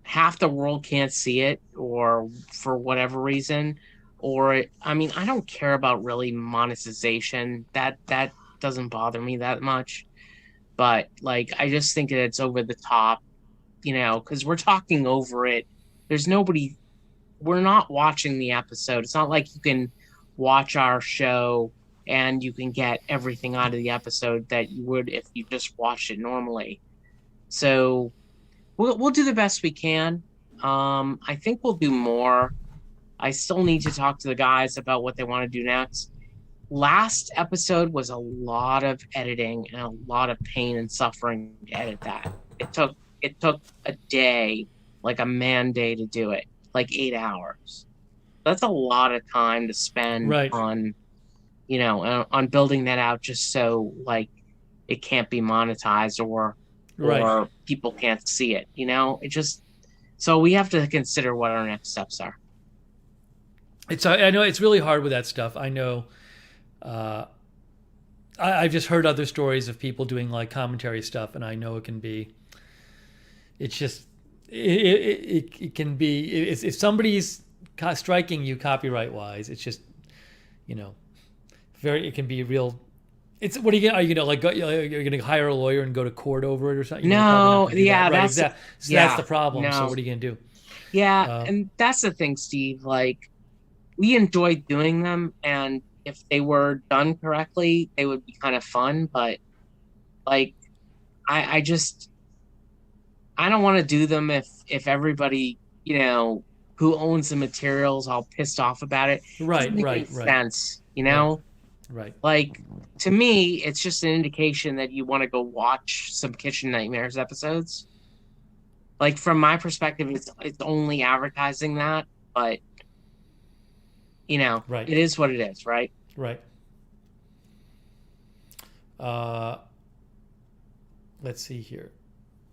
half the world can't see it or for whatever reason, or I mean, I don't care about really monetization. That doesn't bother me that much. But like, I just think that it's over the top, because we're talking over it. There's nobody, we're not watching the episode. It's not like you can watch our show and you can get everything out of the episode that you would if you just watched it normally. So we'll do the best we can. I think we'll do more. I still need to talk to the guys about what they want to do next. Last episode was a lot of editing and a lot of pain and suffering to edit that. It took a day, like a man day to do it, like 8 hours. That's a lot of time to spend on, on building that out just so like it can't be monetized or people can't see it, It just, so we have to consider what our next steps are. I know it's really hard with that stuff. I know I've just heard other stories of people doing like commentary stuff, and I know it can be. It's just it can be if somebody's striking you copyright wise, it's just very it can be real. It's what are you gonna like? You're gonna hire a lawyer and go to court over it or something? No, yeah, that's the problem. No. So what are you gonna do? Yeah, and that's the thing, Steve. Like, we enjoy doing them, and if they were done correctly, they would be kind of fun. But like, I don't want to do them if everybody who owns the materials all pissed off about it. Right. Sense, Right. Like, to me, it's just an indication that you want to go watch some Kitchen Nightmares episodes. Like, from my perspective, it's only advertising that, but Right. it is what it is, right? Right. Let's see here.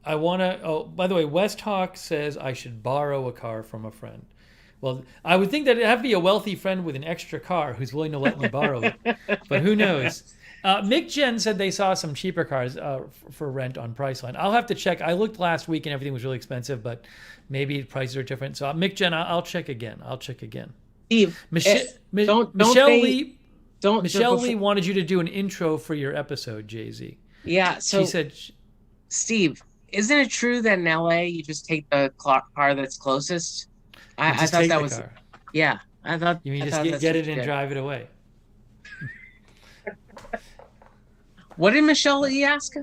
I want to. Oh, by the way, West Hawk says I should borrow a car from a friend. Well, I would think that it'd have to be a wealthy friend with an extra car who's willing to let me borrow it. But who knows? Mick Jen said they saw some cheaper cars for rent on Priceline. I'll have to check. I looked last week and everything was really expensive, but maybe prices are different. So Mick Jen, I'll check again. Steve, Michelle Lee wanted you to do an intro for your episode, Jay-Z. Yeah, so she said, Steve, isn't it true that in LA you just take the car that's closest? I thought that was car. Yeah, I thought you mean just get it and drive it away. What did Michelle Lee ask?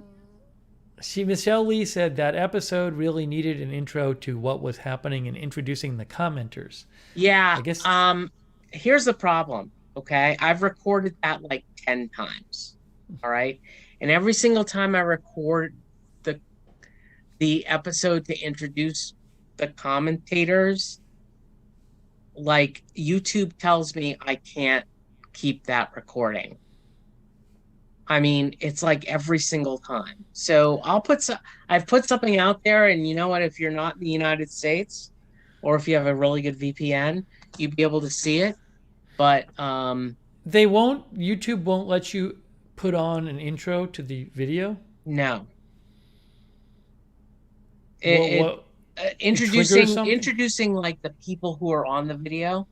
Michelle Lee said that episode really needed an intro to what was happening and introducing the commenters. Yeah, I guess. Here's the problem. Okay, I've recorded that like 10 times. All right, and every single time I record the episode to introduce the commentators, like, YouTube tells me I can't keep that recording. I mean, it's like every single time. So I've put something out there, and you know what? If you're not in the United States, or if you have a really good VPN, you'd be able to see it. But YouTube won't let you put on an intro to the video? No. Introducing like the people who are on the video,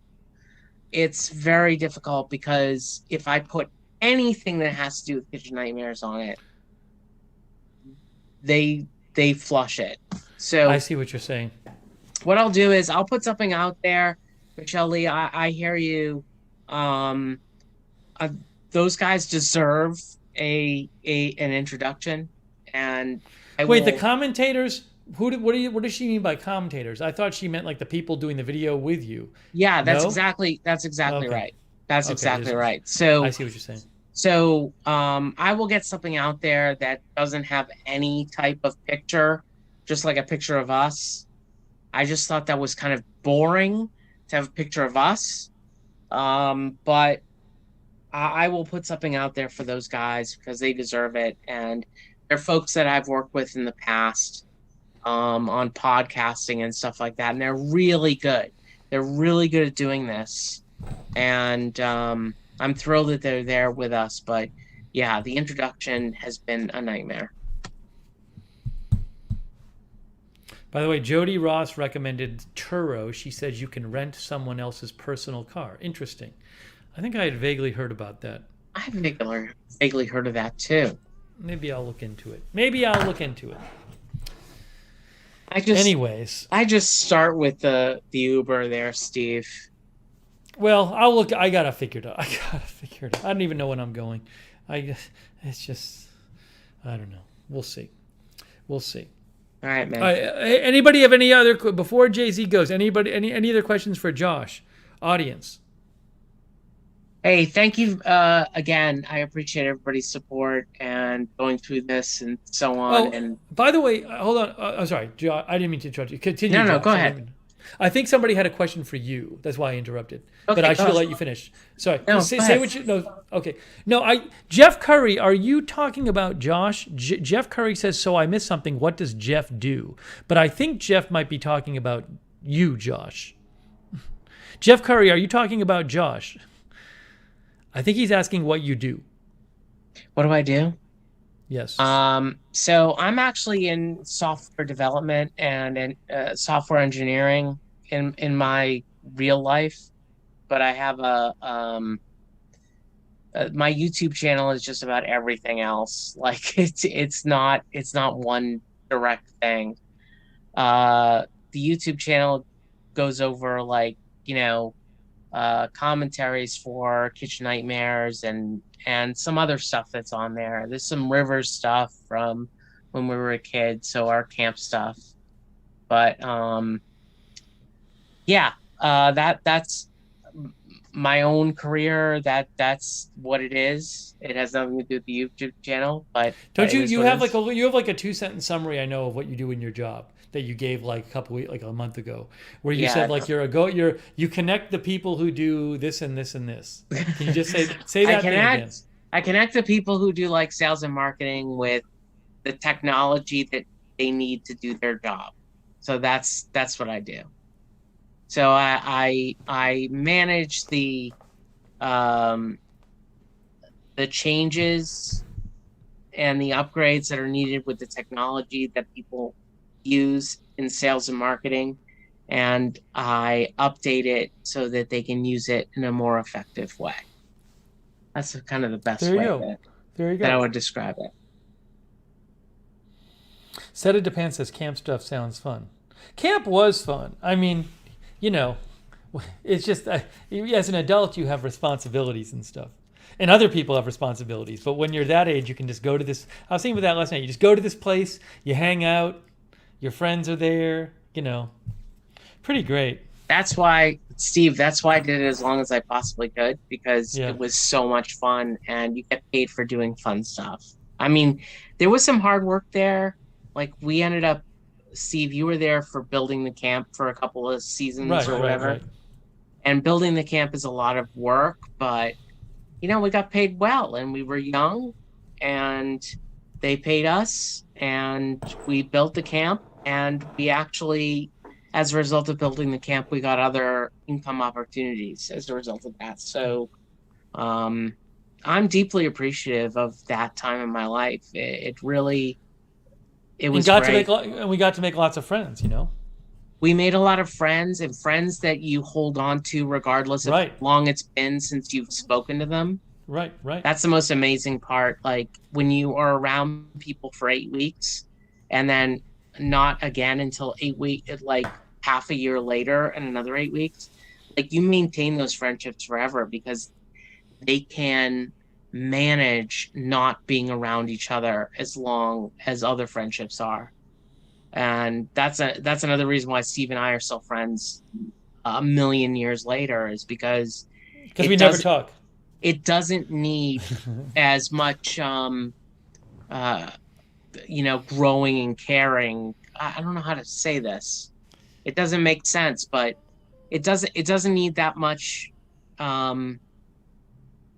it's very difficult, because if I put anything that has to do with Kitchen Nightmares on it, they flush it. So I see what you're saying. What I'll do is I'll put something out there. Michelle Lee, I hear you. Those guys deserve an introduction, and the commentators. What does she mean by commentators? I thought she meant like the people doing the video with you. Yeah, that's exactly okay. right. That's exactly right. So I see what you're saying. So I will get something out there that doesn't have any type of picture, just like a picture of us. I just thought that was kind of boring to have a picture of us. But I will put something out there for those guys, because they deserve it. And they're folks that I've worked with in the past on podcasting and stuff like that. And they're really good. They're really good at doing this. And I'm thrilled that they're there with us. But yeah, the introduction has been a nightmare. By the way, Jody Ross recommended Turo. She says you can rent someone else's personal car. Interesting. I think I had vaguely heard about that. I have vaguely heard of that too. Maybe I'll look into it. Anyways, I just start with the Uber there, Steve. Well, I'll look. I gotta figure it out. I don't even know when I'm going. It's just, I don't know. We'll see. All right, man. Anybody have any other, before Jay-Z goes, any other questions for Josh? Audience. Hey, thank you again. I appreciate everybody's support and going through this and so on. And by the way, hold on. I'm sorry, Josh, I didn't mean to interrupt you. Continue. No, Josh. Go ahead. I think somebody had a question for you. That's why I interrupted. Okay, but I should have let you finish. Sorry. No, say what you. No. Okay. No. Jeff Curry. Are you talking about Josh? Jeff Curry says, "So I missed something. What does Jeff do?" But I think Jeff might be talking about you, Josh. Jeff Curry. Are you talking about Josh? I think he's asking what you do. What do I do? Yes. So I'm actually in software development and in software engineering in my real life, but I have my YouTube channel is just about everything else. Like it's not one direct thing. The YouTube channel goes over like, commentaries for Kitchen Nightmares and some other stuff that's on there. There's some Rivers stuff from when we were a kid, so our camp stuff. But yeah, that's my own career. That's what it is. It has nothing to do with the YouTube channel, but Don't it you is you what it have is. you have like a 2 sentence summary I know of what you do in your job that you gave like a couple weeks like a month ago where you Yeah, said like you connect the people who do this and this and this. Can you just say I that thing again? connect I connect the people who do like sales and marketing with the technology that they need to do their job. So that's what I do. So I manage um, the changes and the upgrades that are needed with the technology that people use in sales and marketing, and I update it so that they can use it in a more effective way. That's kind of the best There you way go. There you that I go. would describe it. Set of Depends says camp stuff sounds fun. Camp was fun. I mean, you know, it's just as an adult you have responsibilities and stuff, and other people have responsibilities. But when you're that age, you can just go to this. I was thinking about that last night. You just go to this place, you hang out, your friends are there. Pretty great. That's why, Steve, that's why I did it as long as I possibly could, because Yeah. it was so much fun and you get paid for doing fun stuff. I mean, there was some hard work there. Like we ended up, Steve, you were there for building the camp for a couple of seasons Right. or Right. whatever. Right. And building the camp is a lot of work, but we got paid well and we were young and they paid us and we built the camp and we actually, as a result of building the camp, we got other income opportunities as a result of that. So um, I'm deeply appreciative of that time in my life. It really, it And was got to make great. and we got to make lots of friends. We made a lot of friends and friends that you hold on to regardless of how Right. long it's been since you've spoken to them. Right. Right. That's the most amazing part. Like when you are around people for 8 weeks and then not again until 8 weeks, like half a year later and another 8 weeks, like you maintain those friendships forever because they can manage not being around each other as long as other friendships are. And that's another reason why Steve and I are still friends a million years later is because Because we it never does talk. it doesn't need as much uh growing and caring. I don't know how to say this. It doesn't make sense, but it doesn't need that much um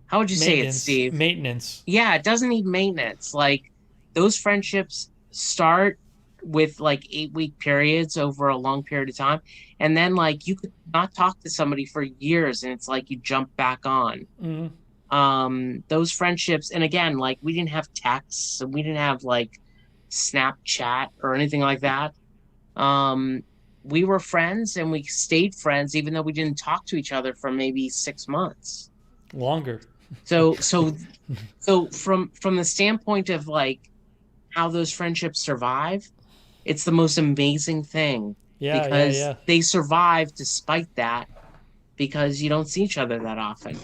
how would you say it, Maintenance. Steve? Maintenance. Yeah, it doesn't need maintenance. Like those friendships start with like 8 week periods over a long period of time. And then like you could not talk to somebody for years and it's like you jump back on. Mm. Those friendships, and again, like we didn't have texts and we didn't have like Snapchat or anything like that. Um, we were friends and we stayed friends even though we didn't talk to each other for maybe 6 months. Longer. So so so from the standpoint of like how those friendships survive, it's the most amazing thing Yeah. Yeah. because Yeah. they survive despite that because you don't see each other that often.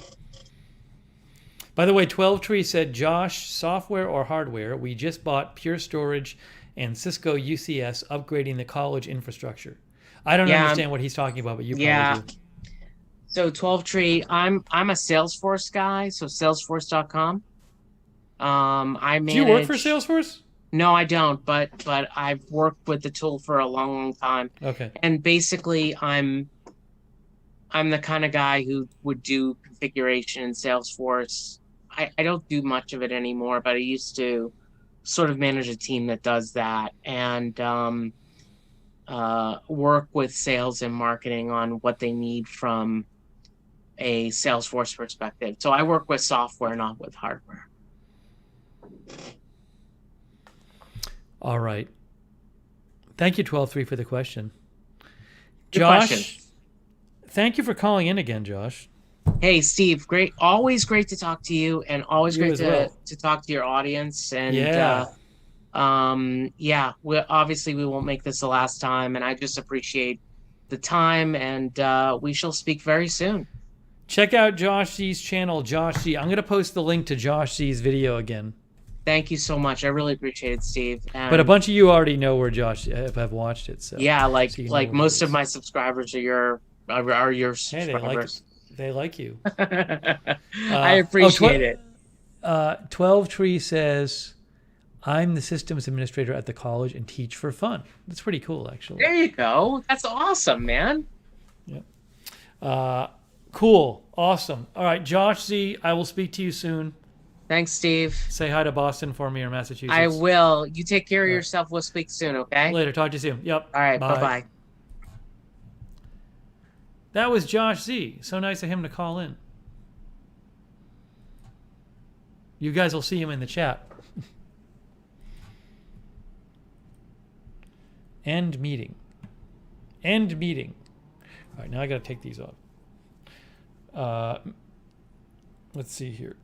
By the way, 12 Tree said, Josh, software or hardware? We just bought Pure Storage and Cisco UCS upgrading the college infrastructure. I don't Yeah, understand what he's talking about, but you probably yeah. do. So 12 Tree, I'm a Salesforce guy, so salesforce.com. I Do you work for manage Salesforce? No, I don't, but I've worked with the tool for a long, long time. Okay. And basically I'm the kind of guy who would do configuration in Salesforce. I don't do much of it anymore, but I used to sort of manage a team that does that and work with sales and marketing on what they need from a Salesforce perspective. So I work with software, not with hardware. All right. Thank you, 12-3, for the question. Good Josh, question. thank you for calling in again, Josh. Hey, Steve, great. Always great to talk to you, and always You great as well. to talk to your audience. And Yeah. yeah, we won't make this the last time, and I just appreciate the time, and we shall speak very soon. Check out Josh Z's channel, Josh Z. I'm going to post the link to Josh Z's video again. Thank you so much. I really appreciate it, Steve. And But a bunch of you already know where Josh have watched it. So yeah, like so you know like where it most of is. my subscribers are your Hey, subscribers. they like you. I appreciate it. 12 Tree says, I'm the systems administrator at the college and teach for fun. That's pretty cool, actually. There you go. That's awesome, man. Yep. Cool. Awesome. All right, Josh Z, I will speak to you soon. Thanks, Steve. Say hi to Boston for me or Massachusetts. I will. You take care of yourself. We'll speak soon, okay? Later. Talk to you soon. Yep. All right. Bye-bye. That was Josh Z. So nice of him to call in. You guys will see him in the chat. End meeting. End meeting. All right, now I got to take these off. Let's see here.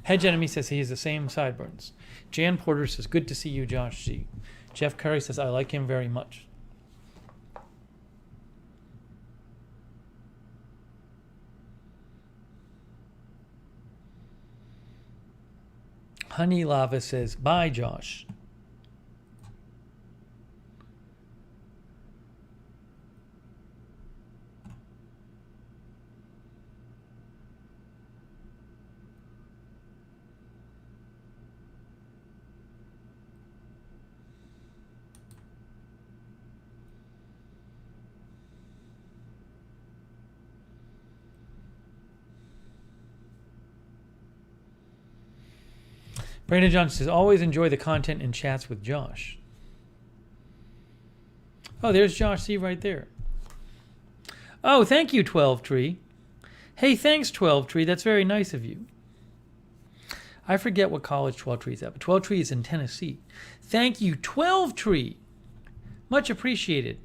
Hedge Enemy says he has the same sideburns. Jan Porter says, good to see you, Josh Z. Jeff Curry says, I like him very much. Honey Lava says, bye, Josh. Brandon Johnson says, always enjoy the content and chats with Josh. Oh, there's Josh C right there. Oh, thank you, 12 Tree. Hey, thanks, 12 Tree. That's very nice of you. I forget what college 12 Tree is at, but 12 Tree is in Tennessee. Thank you, 12 Tree. Much appreciated.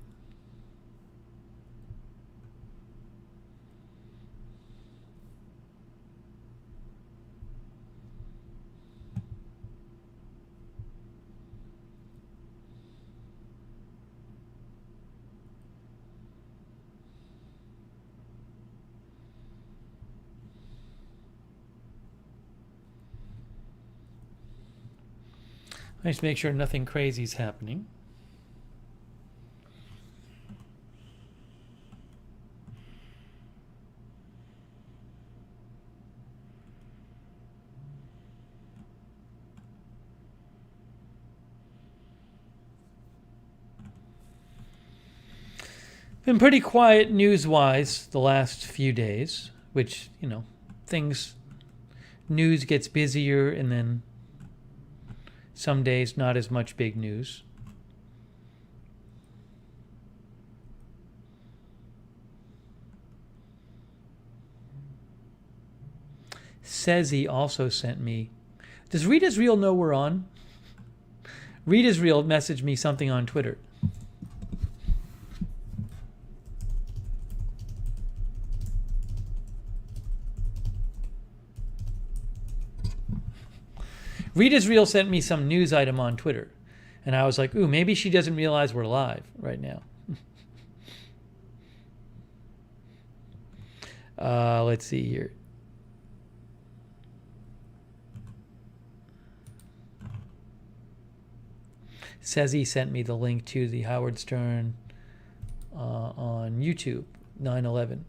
I just make sure nothing crazy is happening. Been pretty quiet news-wise the last few days, which, you know, news gets busier and then some days not as much big news. Says he also sent me. Does Read Is Real know we're on? Read Is Real messaged me something on Twitter. Read Is Real sent me some news item on Twitter. And I was like, ooh, maybe she doesn't realize we're live right now. Let's see here. Says he sent me the link to the Howard Stern on YouTube, 9/11.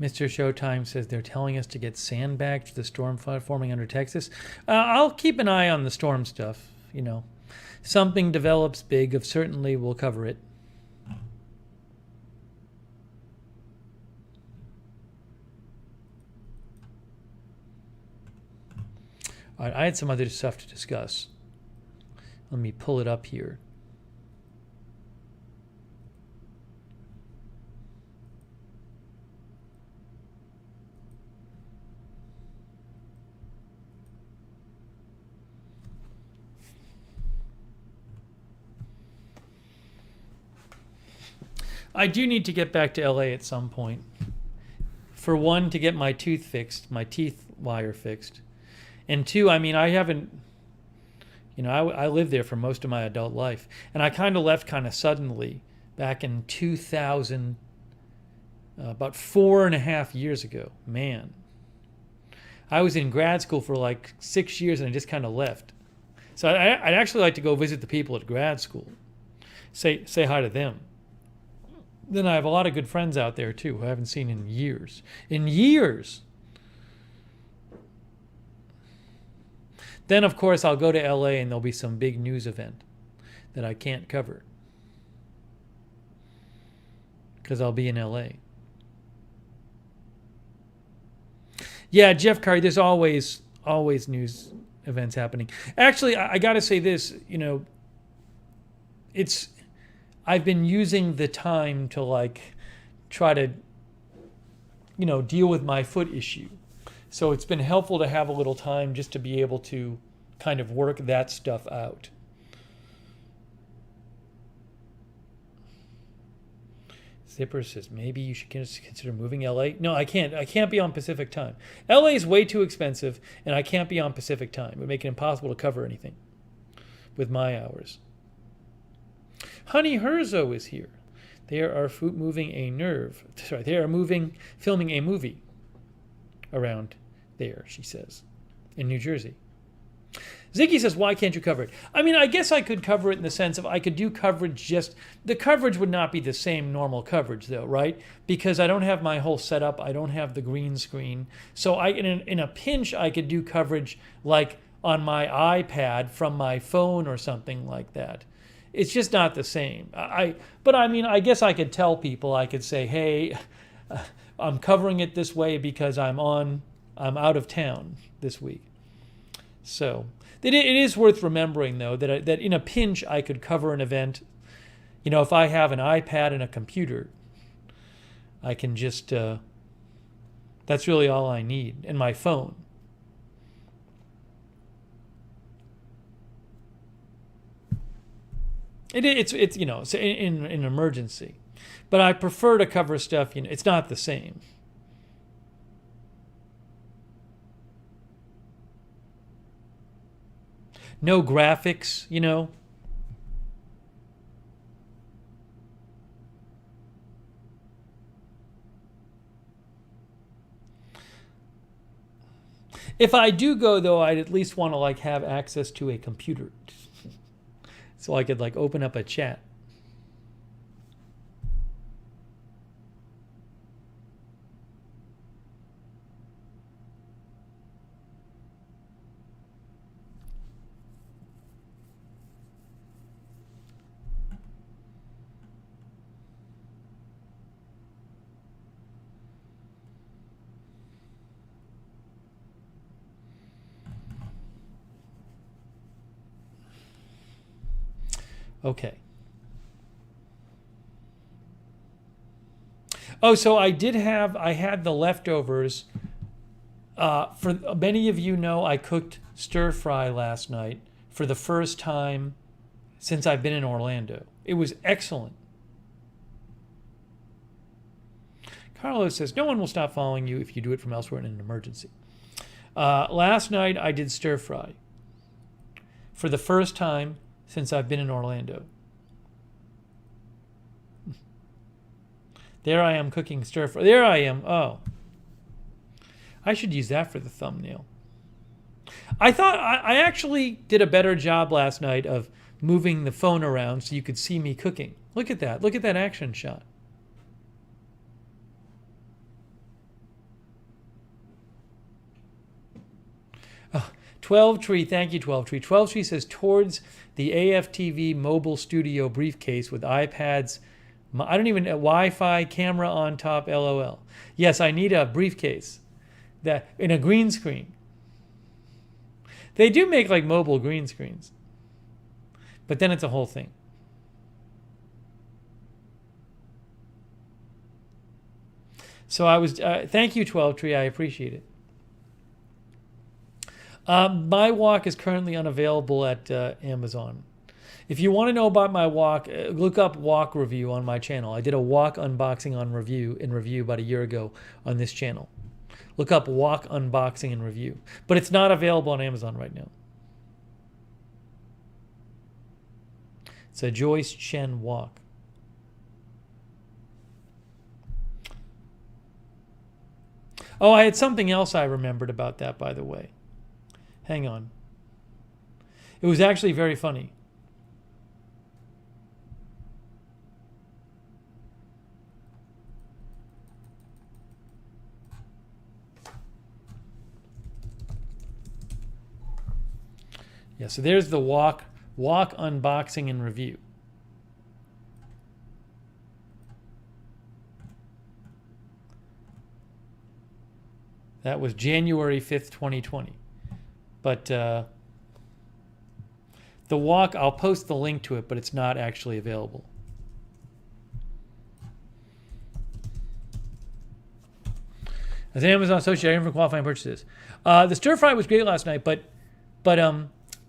Mr. Showtime says they're telling us to get sandbagged for the storm forming under Texas. I'll keep an eye on the storm stuff. You know, something develops big, certainly we'll cover it. All right, I had some other stuff to discuss. Let me pull it up here. I do need to get back to LA at some point. For one, to get my tooth fixed, my teeth wire fixed. And two, I mean, I haven't, I lived there for most of my adult life. And I kind of left kind of suddenly back in 2000, about 4.5 years ago. Man. I was in grad school for like 6 years and I just kind of left. So I'd actually like to go visit the people at grad school. Say hi to them. Then I have a lot of good friends out there too who I haven't seen in years. In years! Then, of course, I'll go to LA and there'll be some big news event that I can't cover. Because I'll be in LA. Yeah, Jeff Curry, there's always news events happening. Actually, I got to say this, I've been using the time to like try to, deal with my foot issue. So it's been helpful to have a little time just to be able to kind of work that stuff out. Zipper says, maybe you should consider moving LA. No, I can't. I can't be on Pacific time. LA is way too expensive, and I can't be on Pacific time. It would make it impossible to cover anything with my hours. Honey Herzo is here. They are moving a nerve. Sorry, they are filming a movie around there, she says, in New Jersey. Ziggy says, why can't you cover it? I mean, I guess I could cover it in the sense of I could do coverage the coverage would not be the same normal coverage though, right? Because I don't have my whole setup. I don't have the green screen. So in a pinch, I could do coverage like on my iPad from my phone or something like that. It's just not the same. But I mean, I guess I could tell people, I could say, hey, I'm covering it this way because I'm out of town this week. So it is worth remembering, though, that in a pinch I could cover an event. If I have an iPad and a computer, I can just, that's really all I need, and my phone. It's in an emergency. But I prefer to cover stuff, it's not the same. No graphics, If I do go, though, I'd at least want to have access to a computer. So I could open up a chat. Okay. Oh, so I had the leftovers. For many of you know, I cooked stir fry last night for the first time since I've been in Orlando. It was excellent. Carlos says, no one will stop following you if you do it from elsewhere in an emergency. Last night I did stir fry for the first time since I've been in Orlando. There I am cooking stir fry. There I am. Oh. I should use that for the thumbnail. I thought I actually did a better job last night of moving the phone around so you could see me cooking. Look at that. Look at that action shot. Oh, 12 Tree, thank you, 12 Tree. 12 Tree says, towards the AFTV mobile studio briefcase with iPads, I don't even know, Wi-Fi, camera on top, LOL. Yes, I need a briefcase that in a green screen. They do make like mobile green screens, but then it's a whole thing. So I was, thank you 12 Tree, I appreciate it. My wok is currently unavailable at Amazon. If you want to know about my wok, look up wok review on my channel. I did a wok unboxing in review about a year ago on this channel. Look up wok unboxing and review. But it's not available on Amazon right now. It's a Joyce Chen wok. Oh, I had something else I remembered about that, by the way. Hang on. It was actually very funny. Yeah, so there's the wok unboxing and review. That was January 5th, 2020. But the wok, I'll post the link to it, but it's not actually available. As Amazon associate for qualifying purchases. The stir fry was great last night, but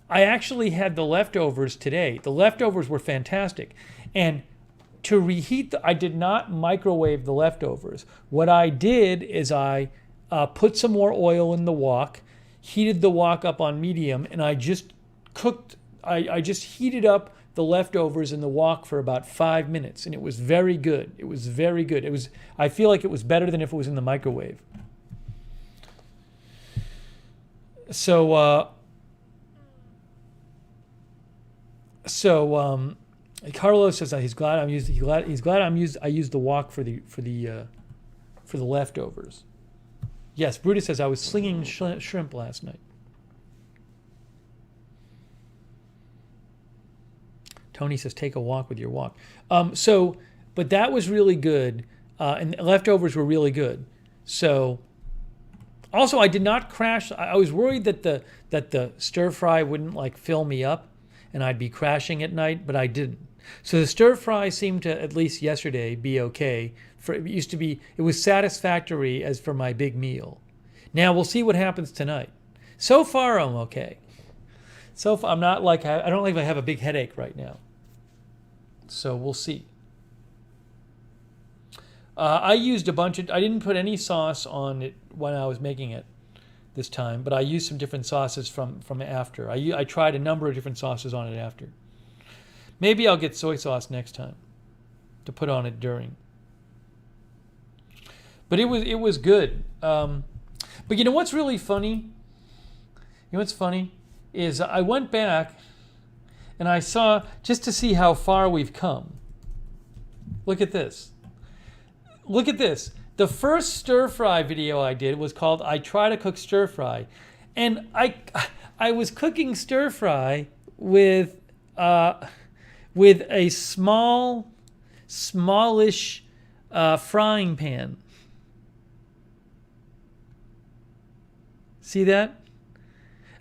I actually had the leftovers today. The leftovers were fantastic. And to reheat, I did not microwave the leftovers. What I did is I put some more oil in the wok, heated the wok up on medium, and I just cooked, I just heated up the leftovers in the wok for about 5 minutes, and it was very good. It was very good. I feel like it was better than if it was in the microwave. So Carlos says that he's glad I used the wok for the leftovers. Yes, Brutus says I was slinging shrimp last night. Tony says take a walk with your wok. But that was really good, and the leftovers were really good. So, also I did not crash. I was worried that the stir fry wouldn't like fill me up, and I'd be crashing at night, but I didn't. So the stir fry seemed to, at least yesterday, be okay. It was satisfactory as for my big meal. Now we'll see what happens tonight. So far I'm okay. So far I'm not like, I don't think I have a big headache right now. So we'll see. I used I didn't put any sauce on it when I was making it this time, but I used some different sauces from after. I tried a number of different sauces on it after. Maybe I'll get soy sauce next time to put on it during. But it was good. But you know what's really funny? You know what's funny is I went back and I saw, just to see how far we've come. Look at this. Look at this. The first stir fry video I did was called I Try to Cook Stir Fry. And I was cooking stir fry with a smallish frying pan. See that?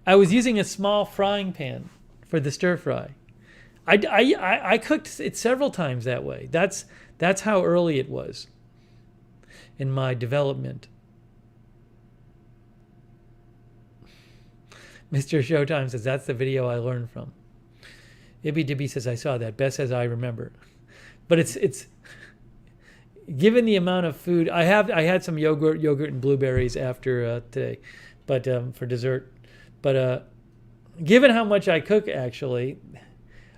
I was using a small frying pan for the stir fry. I cooked it several times that way. That's how early it was in my development. Mr. Showtime says that's the video I learned from. Ibby Dibby says I saw that. Beth says I remember. But it's given the amount of food I had some yogurt and blueberries after today, but for dessert. But given how much I cook, actually,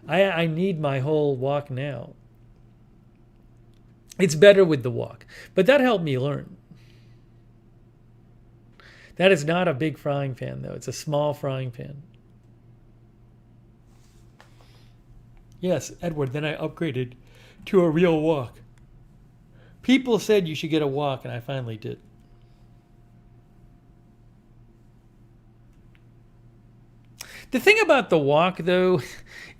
I need my whole wok now. It's better with the wok, but that helped me learn. That is not a big frying pan, though. It's a small frying pan. Yes, Edward, then I upgraded to a real wok. People said you should get a wok, and I finally did. The thing about the wok, though,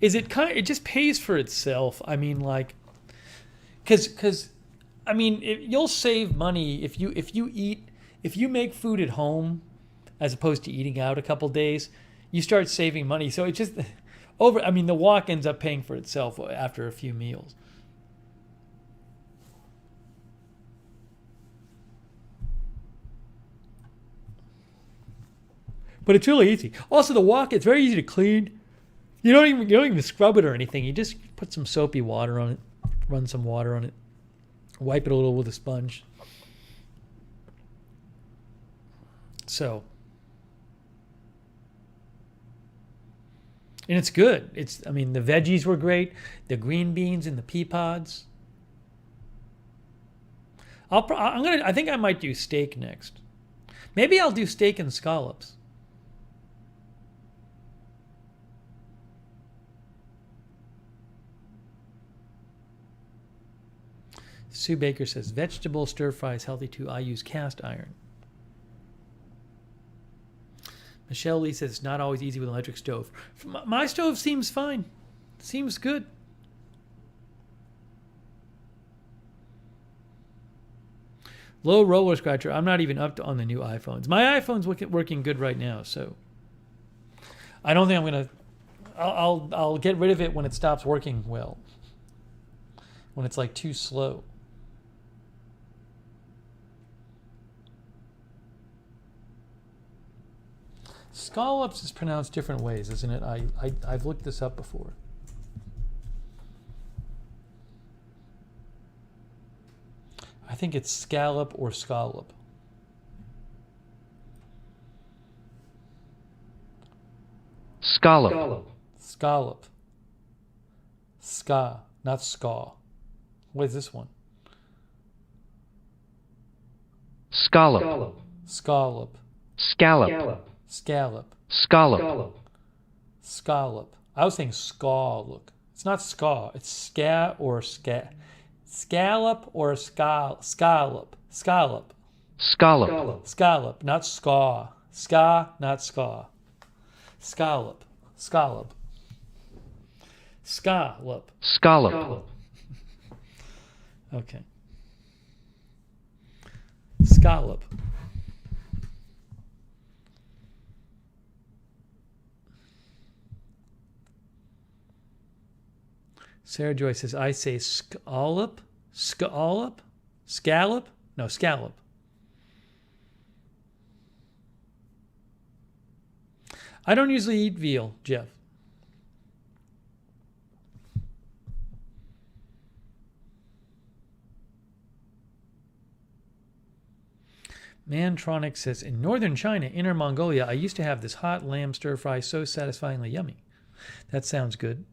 is it just pays for itself. I mean, like, because I mean, you'll save money if you make food at home as opposed to eating out a couple days. you start saving money. So it's just over. I mean, the walk ends up paying for itself after a few meals. But it's really easy. Also, the wok, it's very easy to clean. You don't even scrub it or anything. You just put some soapy water on it, run some water on it, wipe it a little with a sponge. So, and it's good. I mean, the veggies were great. The green beans and the pea pods. I think I might do steak next. Maybe I'll do steak and scallops. Sue Baker says, vegetable stir fry is healthy too. I use cast iron. Michelle Lee says, it's not always easy with an electric stove. My stove seems fine. Seems good. Low roller scratcher. I'm not even up on the new iPhones. My iPhone's working good right now, so I don't think I'm going to... I'll get rid of it when it stops working well. When it's like too slow. Scallops is pronounced different ways, isn't it? I've looked this up before. I think it's scallop or scallop. Scallop. Scallop. Ska, not ska. What is this one? Scallop. Scallop. Scallop. Scallop. Scallop. Scallop. I was saying scallop. It's not ska. It's ska or ska. Scallop or scallop. Scallop. Scallop. Scallop. Not ska. Ska, not ska. Scallop. Scallop. Scallop. Scallop. Okay. Scallop. Sarah Joy says, I say scallop? Scallop? Scallop? No, scallop. I don't usually eat veal, Jeff. Mantronic says, in northern China, Inner Mongolia, I used to have this hot lamb stir fry so satisfyingly yummy. That sounds good.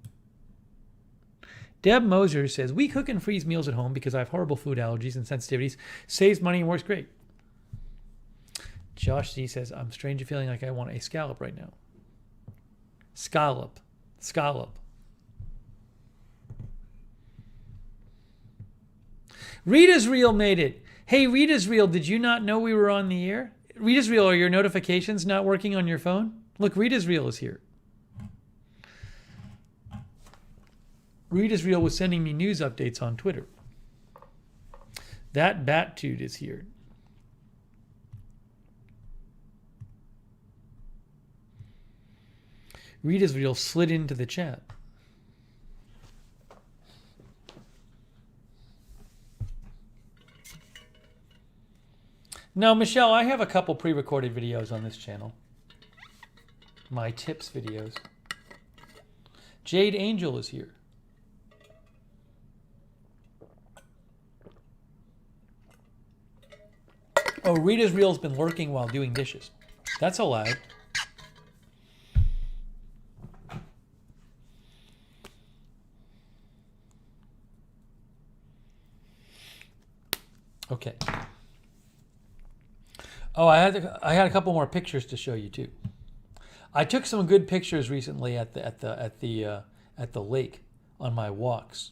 Deb Moser says, we cook and freeze meals at home because I have horrible food allergies and sensitivities. Saves money and works great. Josh Z says, I'm strangely feeling like I want a scallop right now. Scallop. Scallop. Rita's Reel made it. Hey, Rita's Reel, did you not know we were on the air? Rita's Reel, are your notifications not working on your phone? Look, Rita's Reel is here. Rita's Reel was sending me news updates on Twitter. That Battude is here. Rita's Reel slid into the chat. Now, Michelle, I have a couple pre-recorded videos on this channel. My tips videos. Jade Angel is here. Oh, Rita's Reel's been lurking while doing dishes. That's allowed. Okay. Oh, I had a couple more pictures to show you too. I took some good pictures recently at the lake on my walks.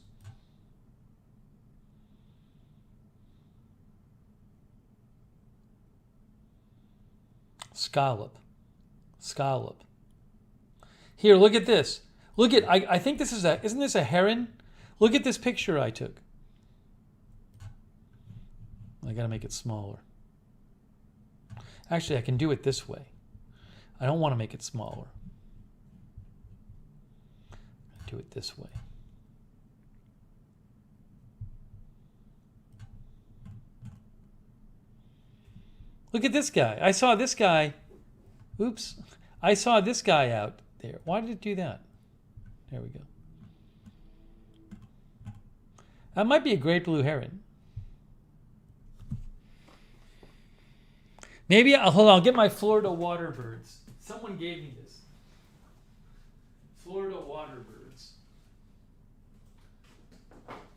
Scallop. Scallop. Here, look at this. Look at, I think this is isn't this a heron? Look at this picture I took. I gotta make it smaller. Actually, I can do it this way. I don't want to make it smaller. Do it this way. Look at this guy. I saw this guy. Oops. I saw this guy out there. Why did it do that? There we go. That might be a great blue heron. Maybe, hold on, I'll get my Florida water birds. Someone gave me this. Florida water birds.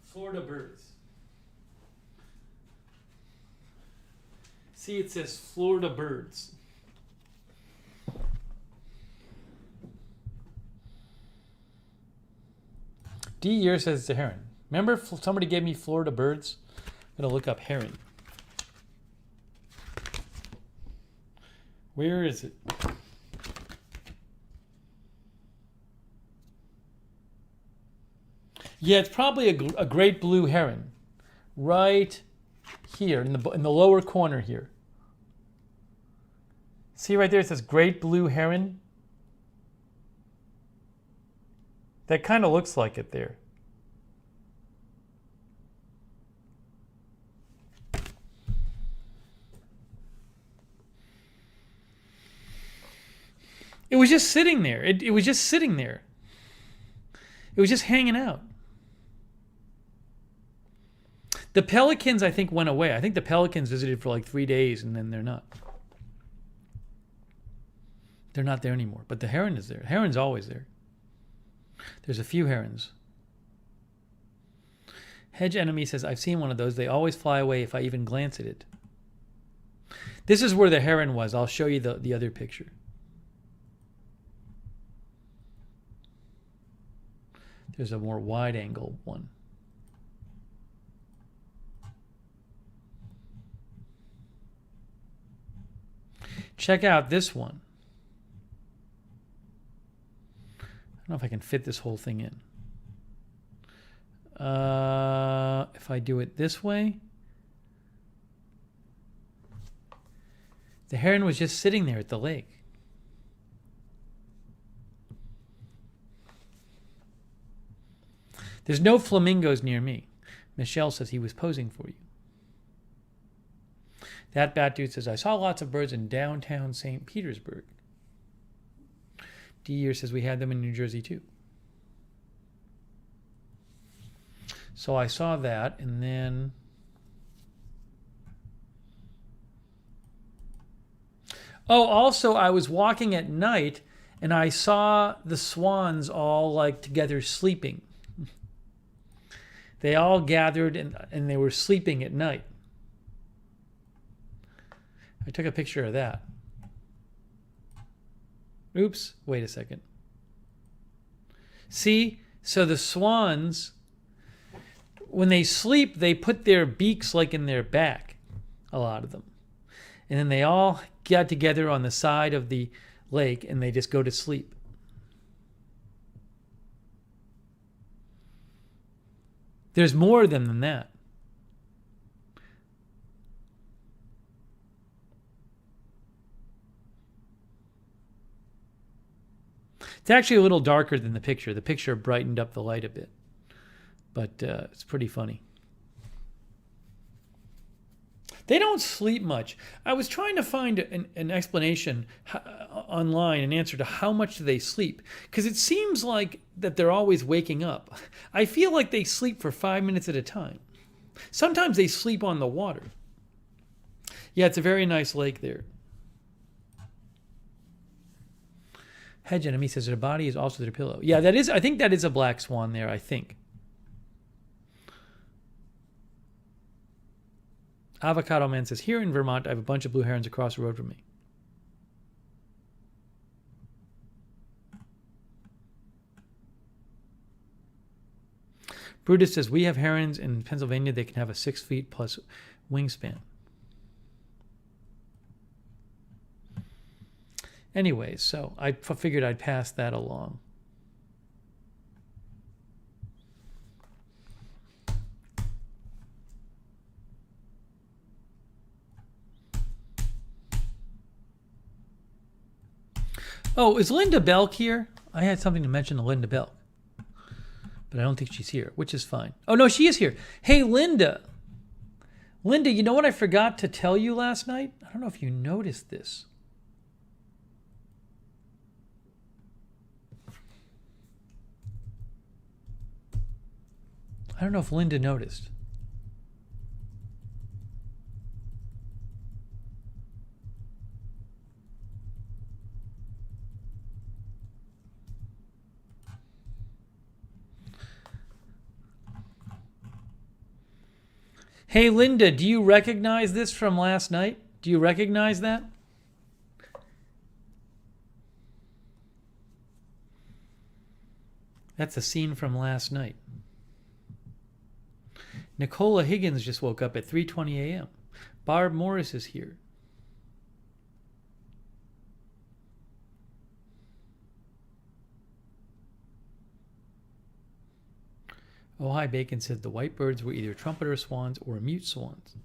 Florida birds. See, it says Florida birds. D year says it's a heron. Remember somebody gave me Florida birds? I'm going to look up heron. Where is it? Yeah, it's probably a great blue heron. Right here in the lower corner here. See right there, it says great blue heron. That kind of looks like it there. It was just sitting there. It was just sitting there. It was just hanging out. The pelicans, I think, went away. I think the pelicans visited for like 3 days and then they're not. They're not there anymore. But the heron is there. The heron's always there. There's a few herons. Hedge Enemy says, I've seen one of those. They always fly away if I even glance at it. This is where the heron was. I'll show you the other picture. There's a more wide angle one. Check out this one. I don't know if I can fit this whole thing in. If I do it this way, the heron was just sitting there at the lake. There's no flamingos near me. Michelle says he was posing for you. That bat dude says, I saw lots of birds in downtown St. Petersburg. D year says we had them in New Jersey too. So I saw that, and then also I was walking at night and I saw the swans all like together sleeping. They all gathered and they were sleeping at night. I took a picture of that. Oops, wait a second. See, so the swans, when they sleep, they put their beaks like in their back, a lot of them. And then they all got together on the side of the lake and they just go to sleep. There's more of them than that. It's actually a little darker than the picture. The picture brightened up the light a bit. But it's pretty funny. They don't sleep much. I was trying to find an explanation online, an answer to how much do they sleep. Because it seems like that they're always waking up. I feel like they sleep for 5 minutes at a time. Sometimes they sleep on the water. Yeah, it's a very nice lake there. Hedge Enemy says their body is also their pillow. Yeah, that is. I think that is a black swan there, I think. Avocado Man says, here in Vermont, I have a bunch of blue herons across the road from me. Brutus says, we have herons in Pennsylvania. They can have a 6 feet plus wingspan. Anyways, so I figured I'd pass that along. Oh, is Linda Belk here? I had something to mention to Linda Belk. But I don't think she's here, which is fine. Oh, no, she is here. Hey, Linda. Linda, you know what I forgot to tell you last night? I don't know if you noticed this. I don't know if Linda noticed. Hey, Linda, do you recognize this from last night? Do you recognize that? That's a scene from last night. Nicola Higgins just woke up at 3:20 a.m. Barb Morris is here. Oh, hi, Bacon said the white birds were either trumpeter swans or mute swans.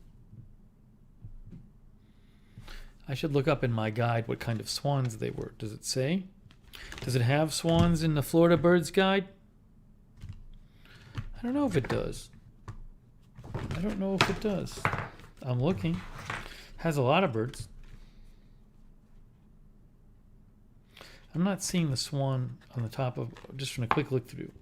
I should look up in my guide what kind of swans they were. Does it say? Does it have swans in the Florida Birds Guide? I don't know if it does. I don't know if it does. I'm looking. Has a lot of birds. I'm not seeing the swan on the top of, just from a quick look through.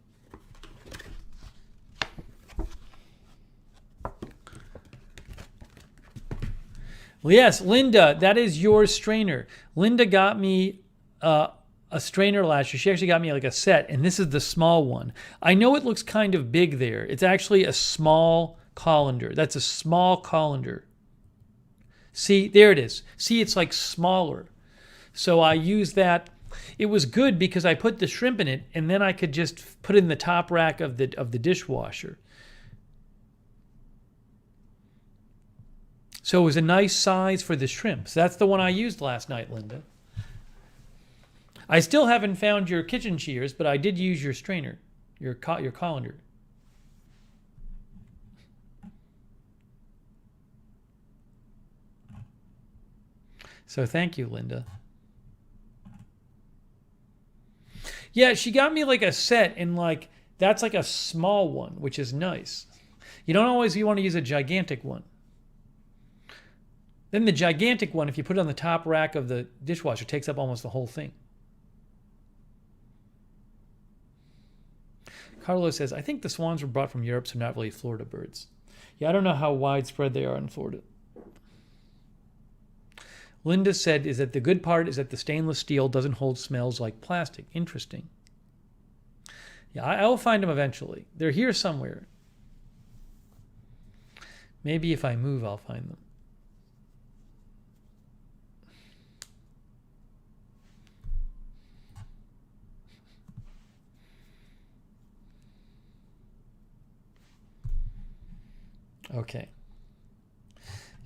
Well, yes, Linda, that is your strainer. Linda got me a strainer last year. She actually got me like a set, and this is the small one. I know it looks kind of big there. It's actually a small colander. That's a small colander. See, there it is. See, it's like smaller. So I use that. It was good because I put the shrimp in it, and then I could just put it in the top rack of the dishwasher. So it was a nice size for the shrimp. So that's the one I used last night, Linda. I still haven't found your kitchen shears, but I did use your strainer, your colander. So thank you, Linda. Yeah, she got me like a set, and like that's like a small one, which is nice. You don't always want to use a gigantic one. Then the gigantic one, if you put it on the top rack of the dishwasher, takes up almost the whole thing. Carlos says, I think the swans were brought from Europe, so not really Florida birds. Yeah, I don't know how widespread they are in Florida. Linda said, is that the good part is that the stainless steel doesn't hold smells like plastic. Interesting. Yeah, I will find them eventually. They're here somewhere. Maybe if I move, I'll find them. Okay.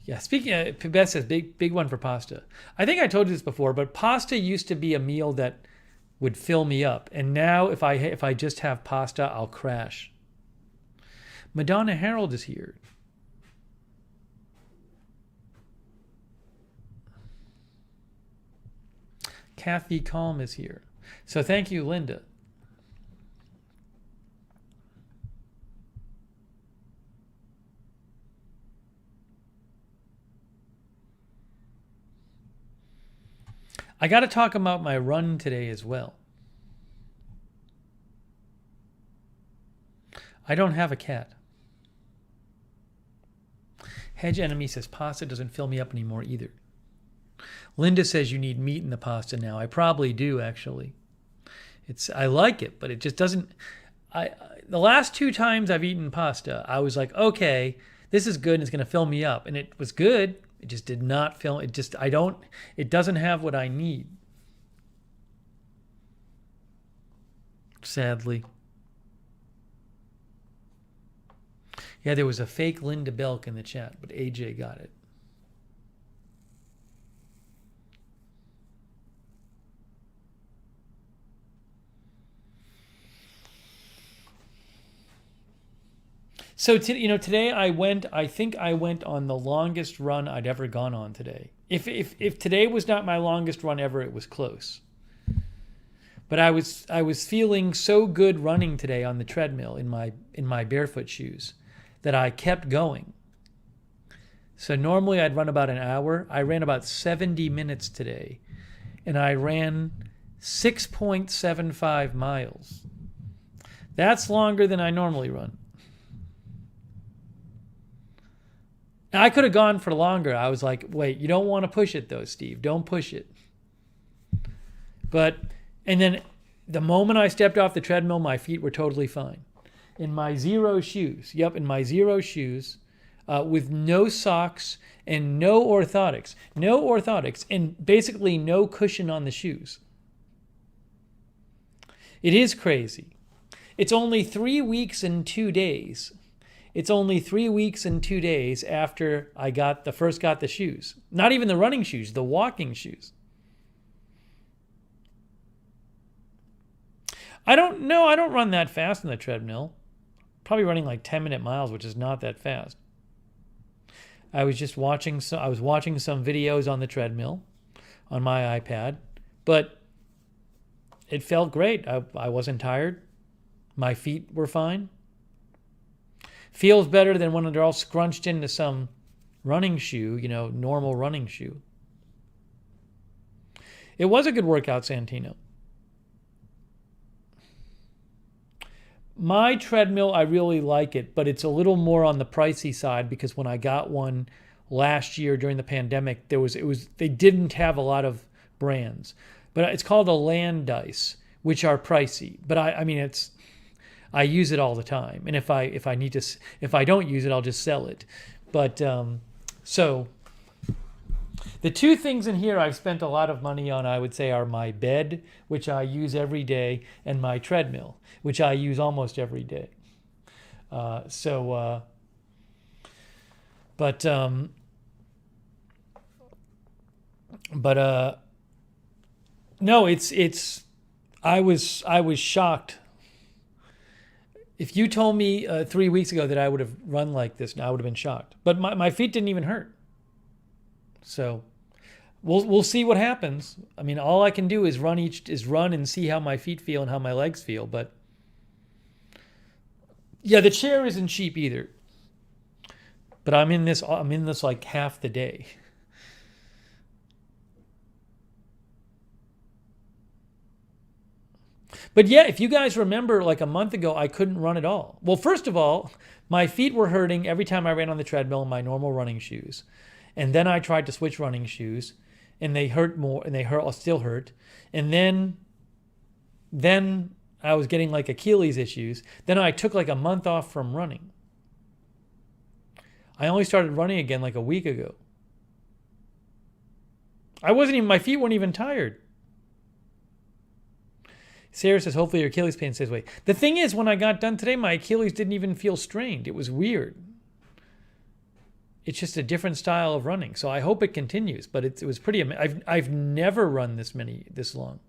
Yeah, speaking of, Beth says, big one for pasta. I think I told you this before, but pasta used to be a meal that would fill me up. And now if I just have pasta, I'll crash. Madonna Harold is here. Kathy Calm is here. So thank you, Linda. I got to talk about my run today as well. I don't have a cat. Hedge Enemy says pasta doesn't fill me up anymore either. Linda says you need meat in the pasta now. I probably do, actually. I like it, but it just doesn't. The last 2 times I've eaten pasta, I was like, okay, this is good and it's going to fill me up, and it was good. It just did not fill. It doesn't have what I need. Sadly. Yeah, there was a fake Linda Belk in the chat, but AJ got it. So today I think I went on the longest run I'd ever gone on today. If today was not my longest run ever, it was close. But I was feeling so good running today on the treadmill in my barefoot shoes that I kept going. So normally I'd run about an hour. I ran about 70 minutes today, and I ran 6.75 miles. That's longer than I normally run. Now, I could have gone for longer. I was like, wait, you don't want to push it though, Steve. Don't push it. And then the moment I stepped off the treadmill, my feet were totally fine. In my zero shoes. Yep, in my zero shoes. With no socks and no orthotics. No orthotics and basically no cushion on the shoes. It is crazy. It's only 3 weeks and 2 days. It's only 3 weeks and 2 days after I got the shoes. Not even the running shoes, the walking shoes. I don't run that fast on the treadmill. Probably running like 10-minute miles, which is not that fast. I was watching some videos on the treadmill on my iPad, but it felt great. I wasn't tired. My feet were fine. Feels better than when they're all scrunched into some running shoe, normal running shoe. It was a good workout, Santino. My treadmill, I really like it, but it's a little more on the pricey side because when I got one last year during the pandemic, they didn't have a lot of brands. But it's called a Landis, which are pricey. But I use it all the time. And if I don't use it, I'll just sell it. But so the two things in here I've spent a lot of money on, I would say, are my bed, which I use every day, and my treadmill, which I use almost every day. No, I was shocked. If you told me 3 weeks ago that I would have run like this, I would have been shocked. But my feet didn't even hurt. So we'll see what happens. I mean, all I can do is run and see how my feet feel and how my legs feel. But yeah, the chair isn't cheap either. But I'm in this like half the day. But yeah, if you guys remember, like a month ago, I couldn't run at all. Well, first of all, my feet were hurting every time I ran on the treadmill in my normal running shoes. And then I tried to switch running shoes, and they hurt more, and still hurt. And then I was getting like Achilles issues. Then I took like a month off from running. I only started running again like a week ago. My feet weren't even tired. Sarah says, hopefully your Achilles pain stays away. The thing is, when I got done today, my Achilles didn't even feel strained. It was weird. It's just a different style of running. So I hope it continues, but it was pretty amazing. I've never run this long.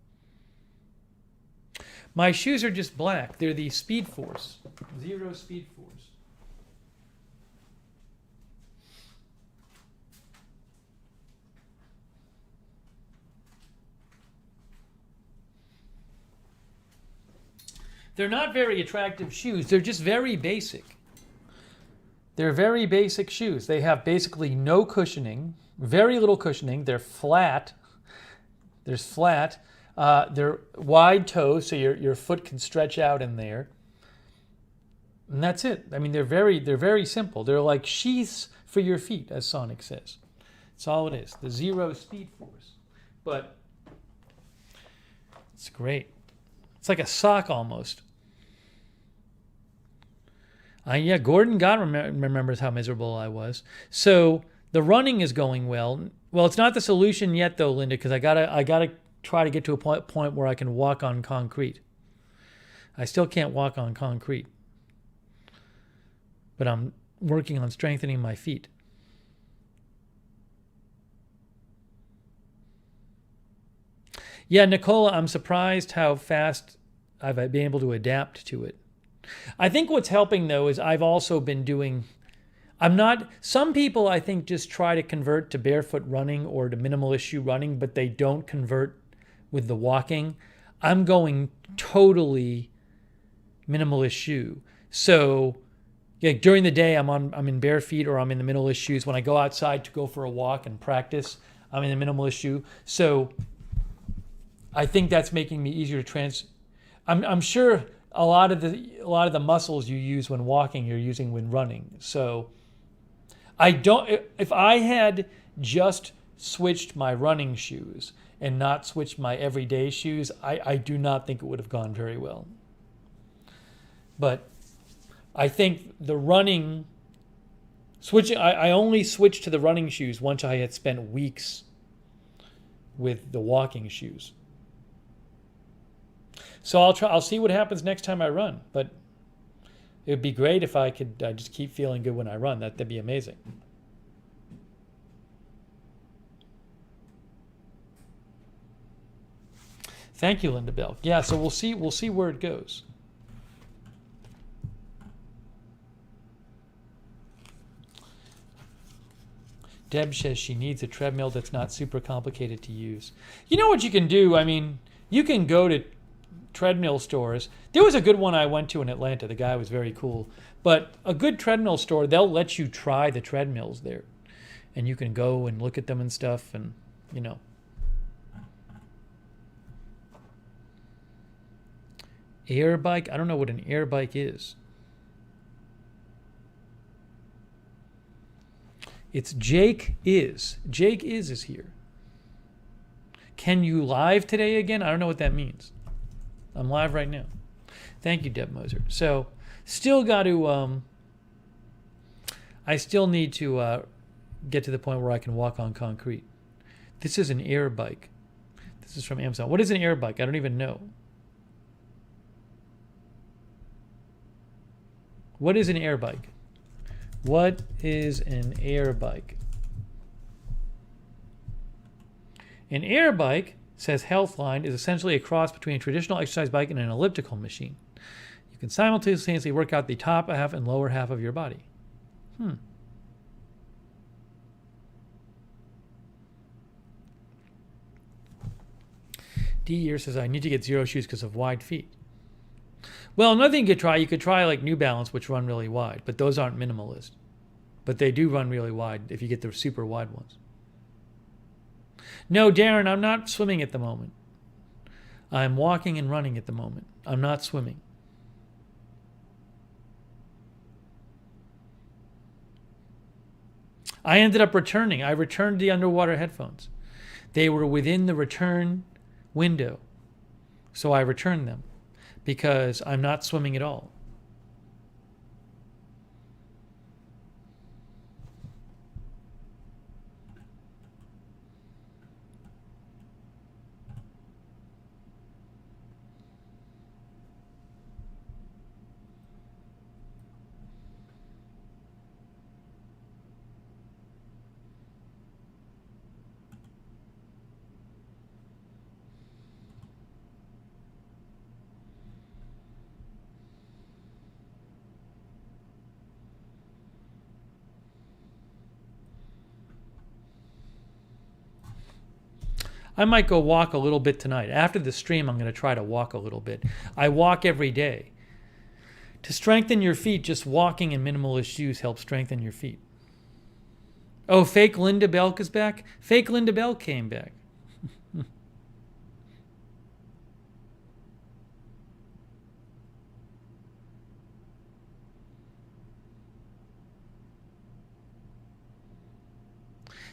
My shoes are just black. They're the Speed Force. Zero Speed Force. They're not very attractive shoes. They're just very basic. They're very basic shoes. They have basically no cushioning, very little cushioning. They're flat. There's flat. They're wide toes, so your foot can stretch out in there. And that's it. I mean, they're very simple. They're like sheaths for your feet, as Sonic says. That's all it is. The Zero Speed Force. But it's great. It's like a sock almost. Yeah, Gordon God remembers how miserable I was. So the running is going well. Well, it's not the solution yet, though, Linda, because I gotta try to get to a point where I can walk on concrete. I still can't walk on concrete, but I'm working on strengthening my feet. Yeah, Nicola, I'm surprised how fast I've been able to adapt to it. I think what's helping, though, is I've also been doing... Some people, I think, just try to convert to barefoot running or to minimalist shoe running, but they don't convert with the walking. I'm going totally minimalist shoe. So yeah, during the day I'm in bare feet or I'm in the minimalist shoes. When I go outside to go for a walk and practice, I'm in the minimalist shoe. So I think that's making me easier to I'm sure a lot of the muscles you use when walking you're using when running. So if I had just switched my running shoes and not switched my everyday shoes, I do not think it would have gone very well. But I think the running switching, I only switched to the running shoes once I had spent weeks with the walking shoes. So I'll see what happens next time I run. But it would be great if I could just keep feeling good when I run. That'd be amazing. Thank you, Linda Bell. Yeah, so we'll see where it goes. Deb says she needs a treadmill that's not super complicated to use. You know what you can do? I mean, you can go to treadmill stores. There was a good one I went to in Atlanta. The guy was very cool. But a good treadmill store, they'll let you try the treadmills there. And you can go and look at them and stuff and, you know. Air bike? I don't know what an air bike is. It's Jake is. Jake is here. Can you live today again? I don't know what that means. I'm live right now. Thank you, Deb Moser. So, still got to, I still need to get to the point where I can walk on concrete. This is an air bike. This is from Amazon. What is an air bike? I don't even know. What is an air bike? What is an air bike? An air bike, says Healthline, is essentially a cross between a traditional exercise bike and an elliptical machine. You can simultaneously work out the top half and lower half of your body. D Year says, I need to get zero shoes because of wide feet. Well, another thing you could try like New Balance, which run really wide, but those aren't minimalist. But they do run really wide if you get the super wide ones. No, Darren, I'm not swimming at the moment. I'm walking and running at the moment. I'm not swimming. I ended up returning. I returned the underwater headphones. They were within the return window. So I returned them because I'm not swimming at all. I might go walk a little bit tonight. After the stream, I'm going to try to walk a little bit. I walk every day. To strengthen your feet, just walking in minimalist shoes helps strengthen your feet. Oh, fake Linda Belk is back? Fake Linda Belk came back.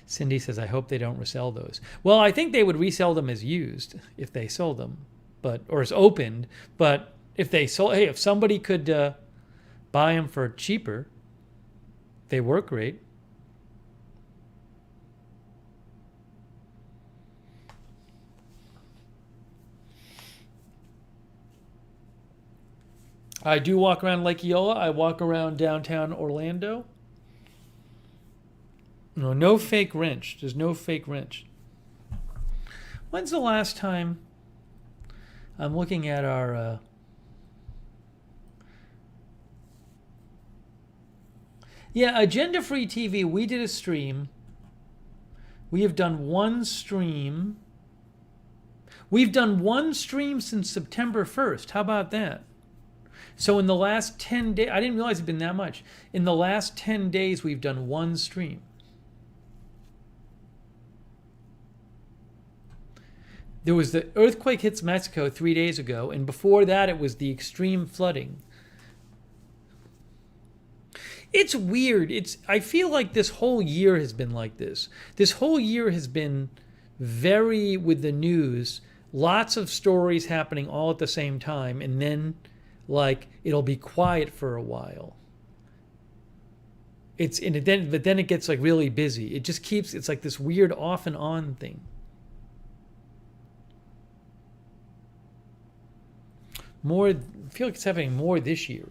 Cindy says, I hope they don't resell those. Well, I think they would resell them as used if they sold them, or as opened. But if they sold, hey, if somebody could buy them for cheaper, they work great. I do walk around Lake Eola. I walk around downtown Orlando. No fake wrench. There's no fake wrench. When's the last time I'm looking at our Agenda Free TV, we did a stream. We have done one stream. We've done one stream since September 1st. How about that? So in the last 10 days, I didn't realize it'd been that much. In the last 10 days, we've done one stream. There was the earthquake hits Mexico 3 days ago, and before that, it was the extreme flooding. It's weird. I feel like this whole year has been like this. This whole year has been very, with the news, lots of stories happening all at the same time, and then like it'll be quiet for a while. But then it gets like really busy. It just keeps, it's like this weird off and on thing. I feel like it's happening more this year.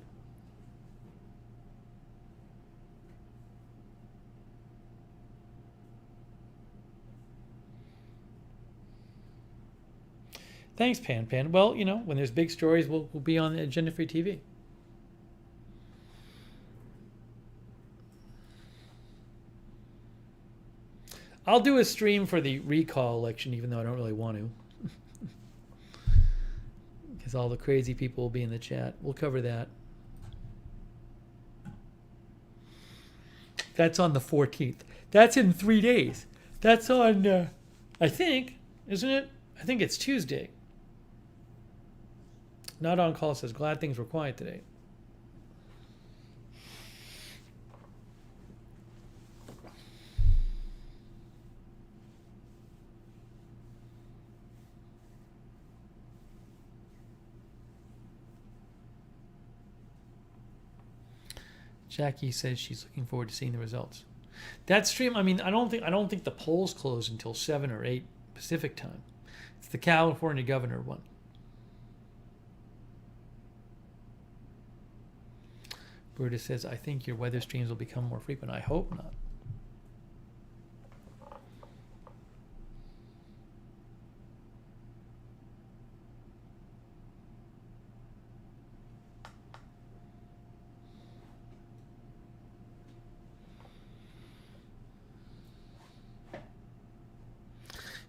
Thanks, Pan. Well, when there's big stories, we'll be on the Agenda Free TV. I'll do a stream for the recall election, even though I don't really want to. Because all the crazy people will be in the chat. We'll cover that. That's on the 14th. That's in 3 days. That's on, I think, isn't it? I think it's Tuesday. Not on call says, glad things were quiet today. Jackie says she's looking forward to seeing the results. That stream, I don't think the polls close until 7 or 8 Pacific time. It's the California governor one. Brutus says, I think your weather streams will become more frequent. I hope not.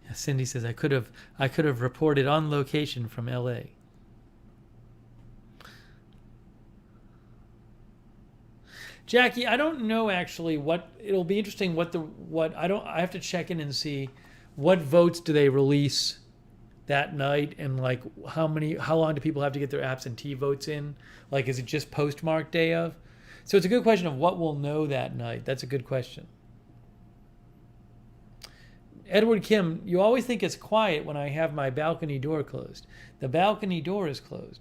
Yeah, Cindy says, I could have reported on location from LA. Jackie, I don't know actually it'll be interesting I have to check in and see what votes do they release that night, and like how long do people have to get their absentee votes in? Like, is it just postmark day of? So it's a good question of what we'll know that night. That's a good question. Edward Kim, you always think it's quiet when I have my balcony door closed. The balcony door is closed.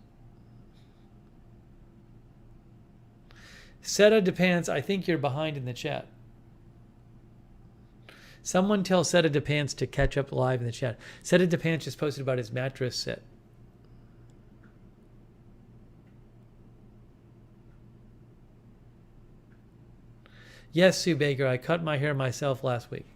Seta Depants, I think you're behind in the chat. Someone tell Seta Depants to catch up live in the chat. Seta Depants just posted about his mattress set. Yes, Sue Baker, I cut my hair myself last week.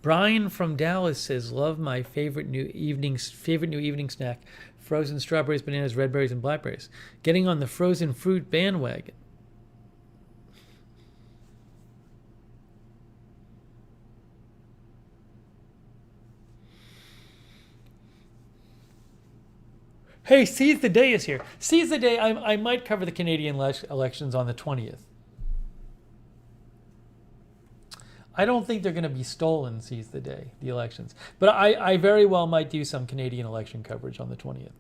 Brian from Dallas says, love my favorite new evening snack, frozen strawberries, bananas, red berries, and blackberries. Getting on the frozen fruit bandwagon. Hey, Seize the Day is here. Seize the Day, I might cover the Canadian elections on the 20th. I don't think they're going to be stolen, Seize the Day, the elections. But I very well might do some Canadian election coverage on the 20th.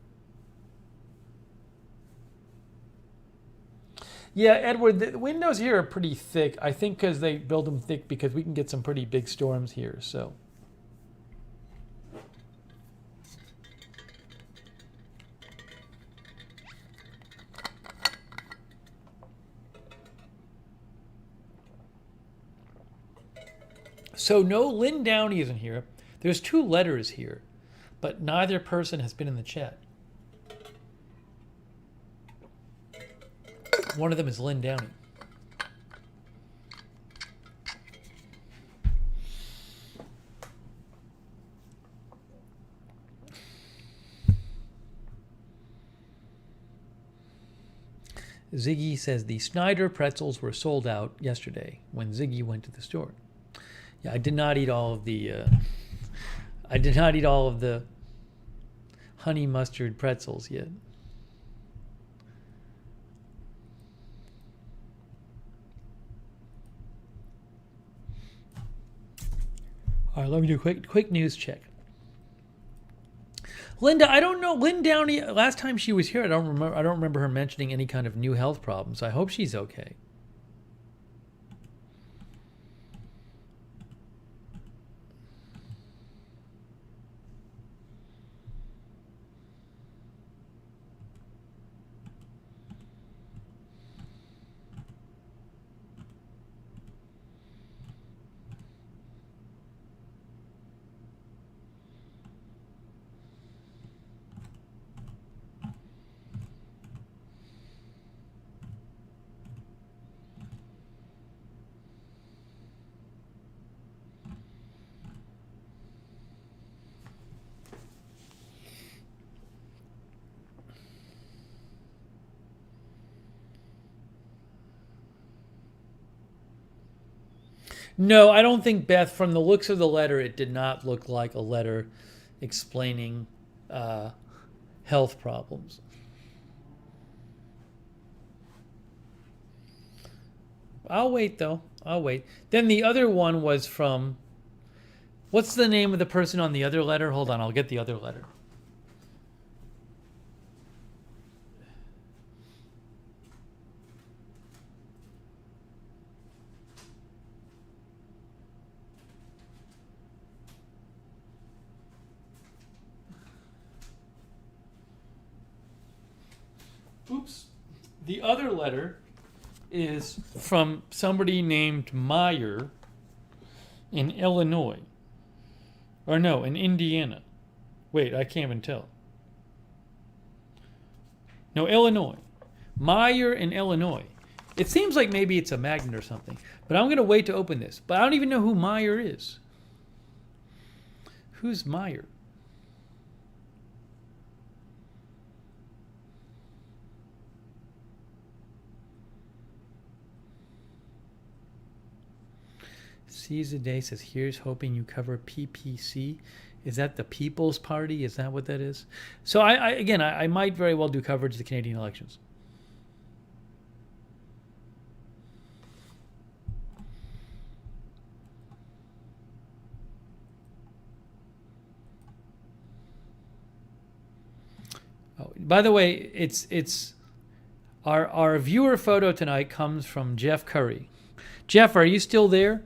Yeah, Edward, the windows here are pretty thick. I think because they build them thick because we can get some pretty big storms here, so. So no, Lynn Downey isn't here. There's 2 letters here, but neither person has been in the chat. One of them is Lynn Downey. Ziggy says the Snyder pretzels were sold out yesterday when Ziggy went to the store. Yeah, I did not eat all of the. I did not eat all of the honey mustard pretzels yet. All right, let me do a quick news check. Linda, I don't know. Lynn Downey, last time she was here, I don't remember her mentioning any kind of new health problems. I hope she's okay. No, I don't think, Beth, from the looks of the letter, it did not look like a letter explaining health problems. I'll wait, though. I'll wait. Then the other one was from... What's the name of the person on the other letter? Hold on, I'll get the other letter. Oops. The other letter is from somebody named Meyer in Illinois. Or no, in Indiana. Wait, I can't even tell. No, Illinois. Meyer in Illinois. It seems like maybe it's a magnet or something. But I'm going to wait to open this. But I don't even know who Meyer is. Who's Meyer? Seize the Day says, here's hoping you cover PPC. Is that the People's Party? Is that what that is? So I might very well do coverage of the Canadian elections. Oh, by the way, it's our viewer photo tonight comes from Jeff Curry. Jeff, are you still there?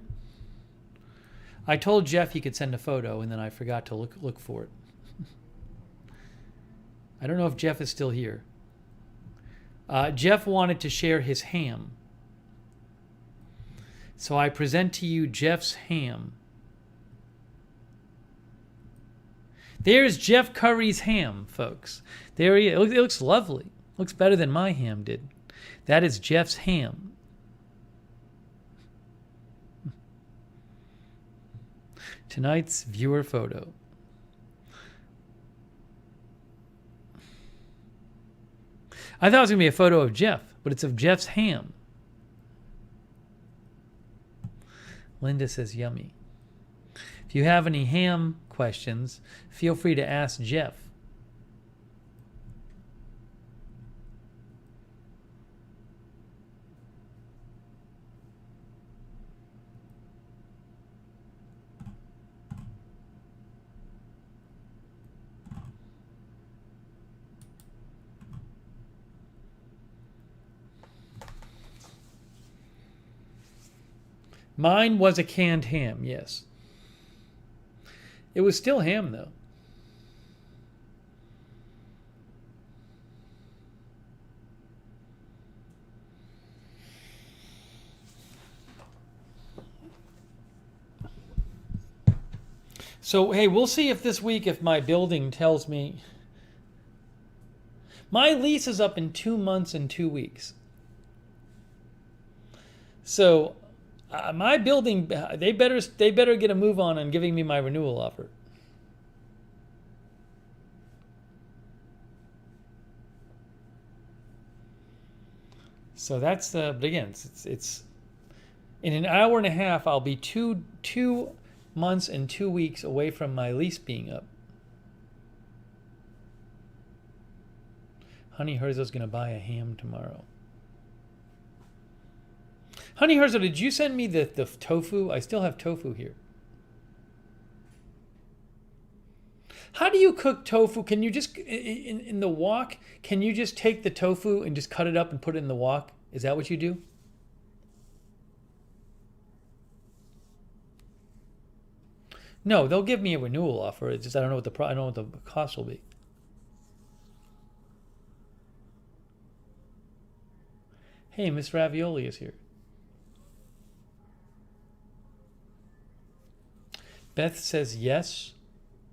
I told Jeff he could send a photo, and then I forgot to look for it. I don't know if Jeff is still here. Jeff wanted to share his ham. So I present to you Jeff's ham. There's Jeff Curry's ham, folks. There he is. It looks lovely. Looks better than my ham did. That is Jeff's ham. Tonight's viewer photo. I thought it was going to be a photo of Jeff, but it's of Jeff's ham. Linda says, yummy. If you have any ham questions, feel free to ask Jeff. Mine was a canned ham, yes. It was still ham, though. So, hey, we'll see if this week, if my building tells me. My lease is up in 2 months and 2 weeks. So... my building, they better get a move on giving me my renewal offer. So that's but again, it's in an hour and a half. I'll be two months and 2 weeks away from my lease being up. Honey Herzo's gonna buy a ham tomorrow. Honey Herzo, did you send me the tofu? I still have tofu here. How do you cook tofu? Can you just, in the wok, can you just take the tofu and just cut it up and put it in the wok? Is that what you do? No, they'll give me a renewal offer. It's just I don't know what I don't know what the cost will be. Hey, Miss Ravioli is here. Beth says yes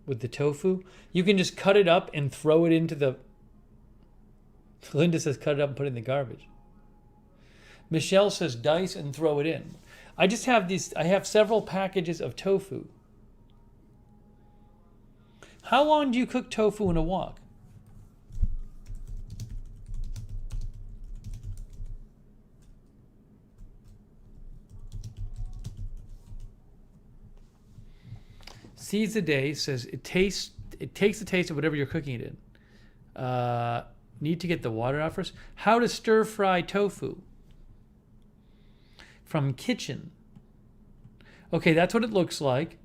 with the tofu. You can just cut it up and throw it into the... Linda says cut it up and put it in the garbage. Michelle says dice and throw it in. I just have these... I have several packages of tofu. How long do you cook tofu in a wok? Seeds a Day says it takes the taste of whatever you're cooking it in. Need to get the water out first. How to stir fry tofu. From Kitchen. Okay, that's what it looks like.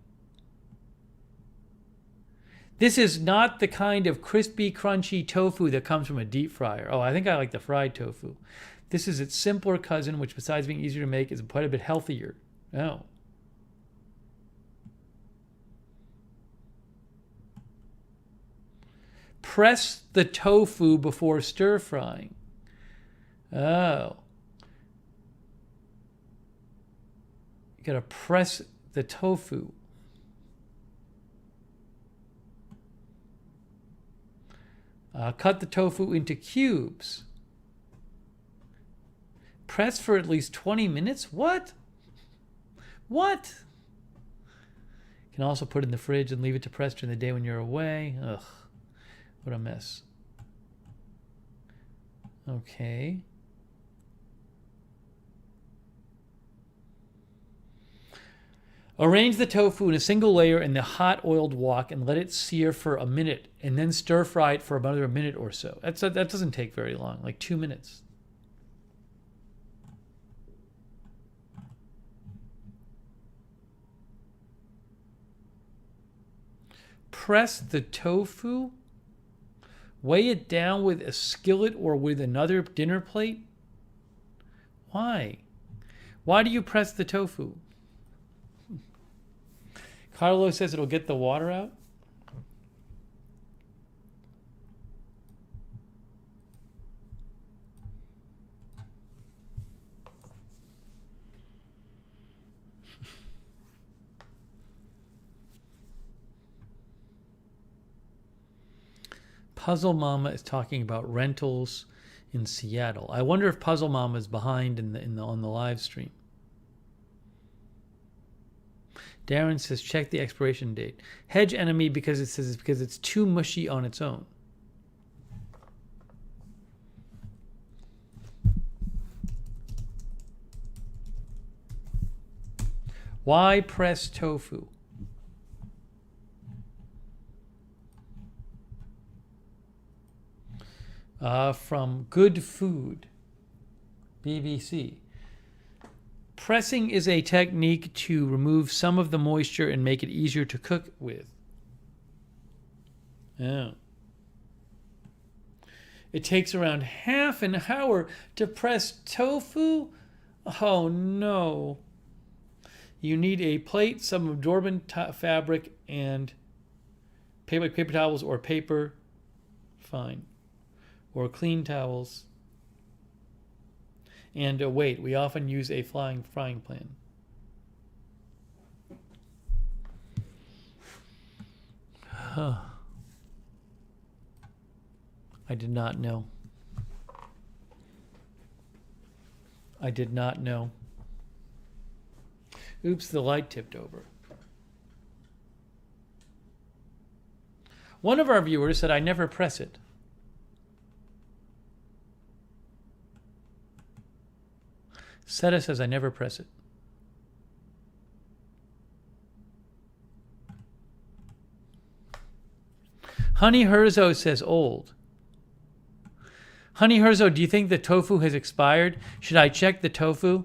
This is not the kind of crispy, crunchy tofu that comes from a deep fryer. Oh, I think I like the fried tofu. This is its simpler cousin, which besides being easier to make, is quite a bit healthier. Oh. Press the tofu before stir frying. Oh. You gotta press the tofu. Cut the tofu into cubes. Press for at least 20 minutes? What? What? You can also put it in the fridge and leave it to press during the day when you're away. Ugh. What a mess. Okay. Arrange the tofu in a single layer in the hot oiled wok and let it sear for a minute, and then stir fry it for another minute or so. That doesn't take very long, like 2 minutes. Press the tofu. Weigh it down with a skillet or with another dinner plate. Why? Why do you press the tofu? Carlo says it'll get the water out. Puzzle Mama is talking about rentals in Seattle. I wonder if Puzzle Mama is behind on the live stream. Darren says check the expiration date. Hedge enemy because it's too mushy on its own. Why press tofu? From Good Food, BBC. Pressing is a technique to remove some of the moisture and make it easier to cook with. Oh. It takes around half an hour to press tofu? Oh no. You need a plate, some absorbent fabric, and paper towels or paper. Fine. Or clean towels. And wait, we often use a frying pan. Huh. I did not know. I did not know. Oops, the light tipped over. One of our viewers said, I never press it. Seta says I never press it. Honey Herzo says old. Honey Herzo, do you think the tofu has expired? Should I check the tofu?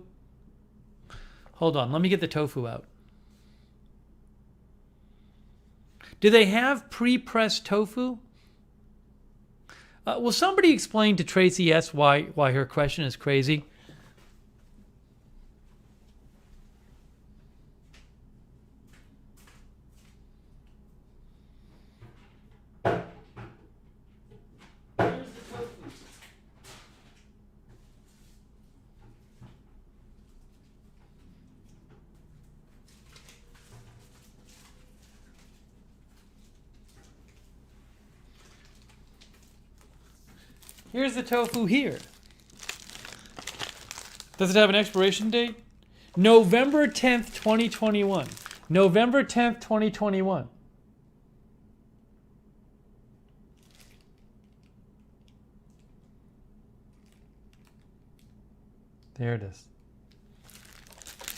Hold on, let me get the tofu out. Do they have pre-pressed tofu? Will somebody explain to Tracy S. why her question is crazy? Here's the tofu here. Does it have an expiration date? November 10th, 2021. November 10th, 2021. There it is.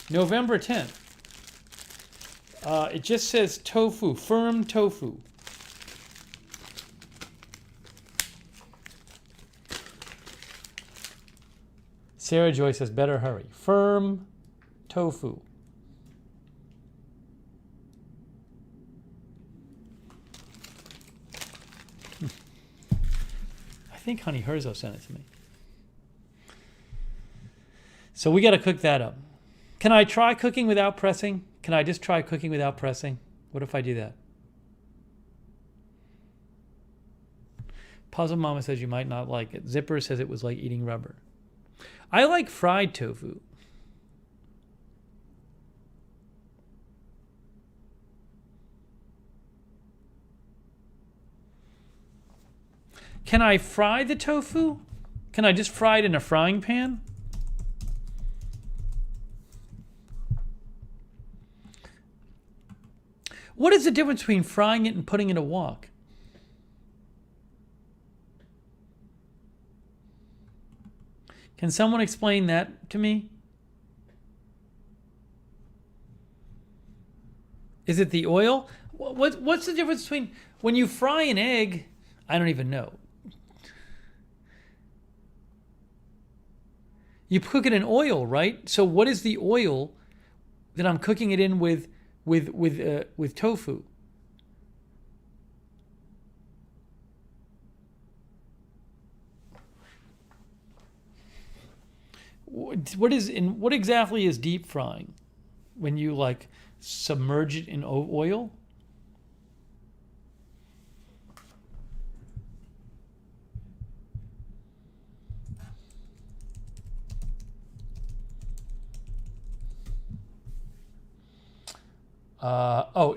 November 10th. It just says tofu, firm tofu. Sarah Joy says, better hurry. Firm tofu. I think Honey Herzo sent it to me. So we got to cook that up. Can I try cooking without pressing? Can I just try cooking without pressing? What if I do that? Puzzle Mama says you might not like it. Zipper says it was like eating rubber. I like fried tofu. Can I fry the tofu? Can I just fry it in a frying pan? What is the difference between frying it and putting it in a wok? Can someone explain that to me? Is it the oil? What's the difference between when you fry an egg? I don't even know. You cook it in oil, right? So what is the oil that I'm cooking it in with tofu? What exactly is deep frying? When you like submerge it in oil?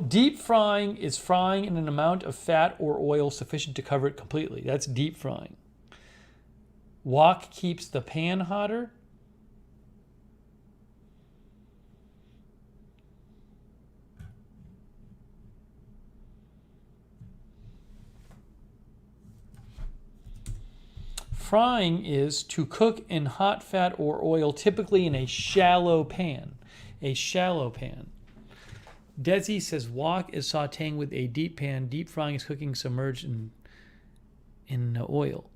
Deep frying is frying in an amount of fat or oil sufficient to cover it completely. That's deep frying. Wok keeps the pan hotter. Frying is to cook in hot fat or oil, typically in a shallow pan. A shallow pan. Desi says wok is sauteing with a deep pan. Deep frying is cooking submerged in oil.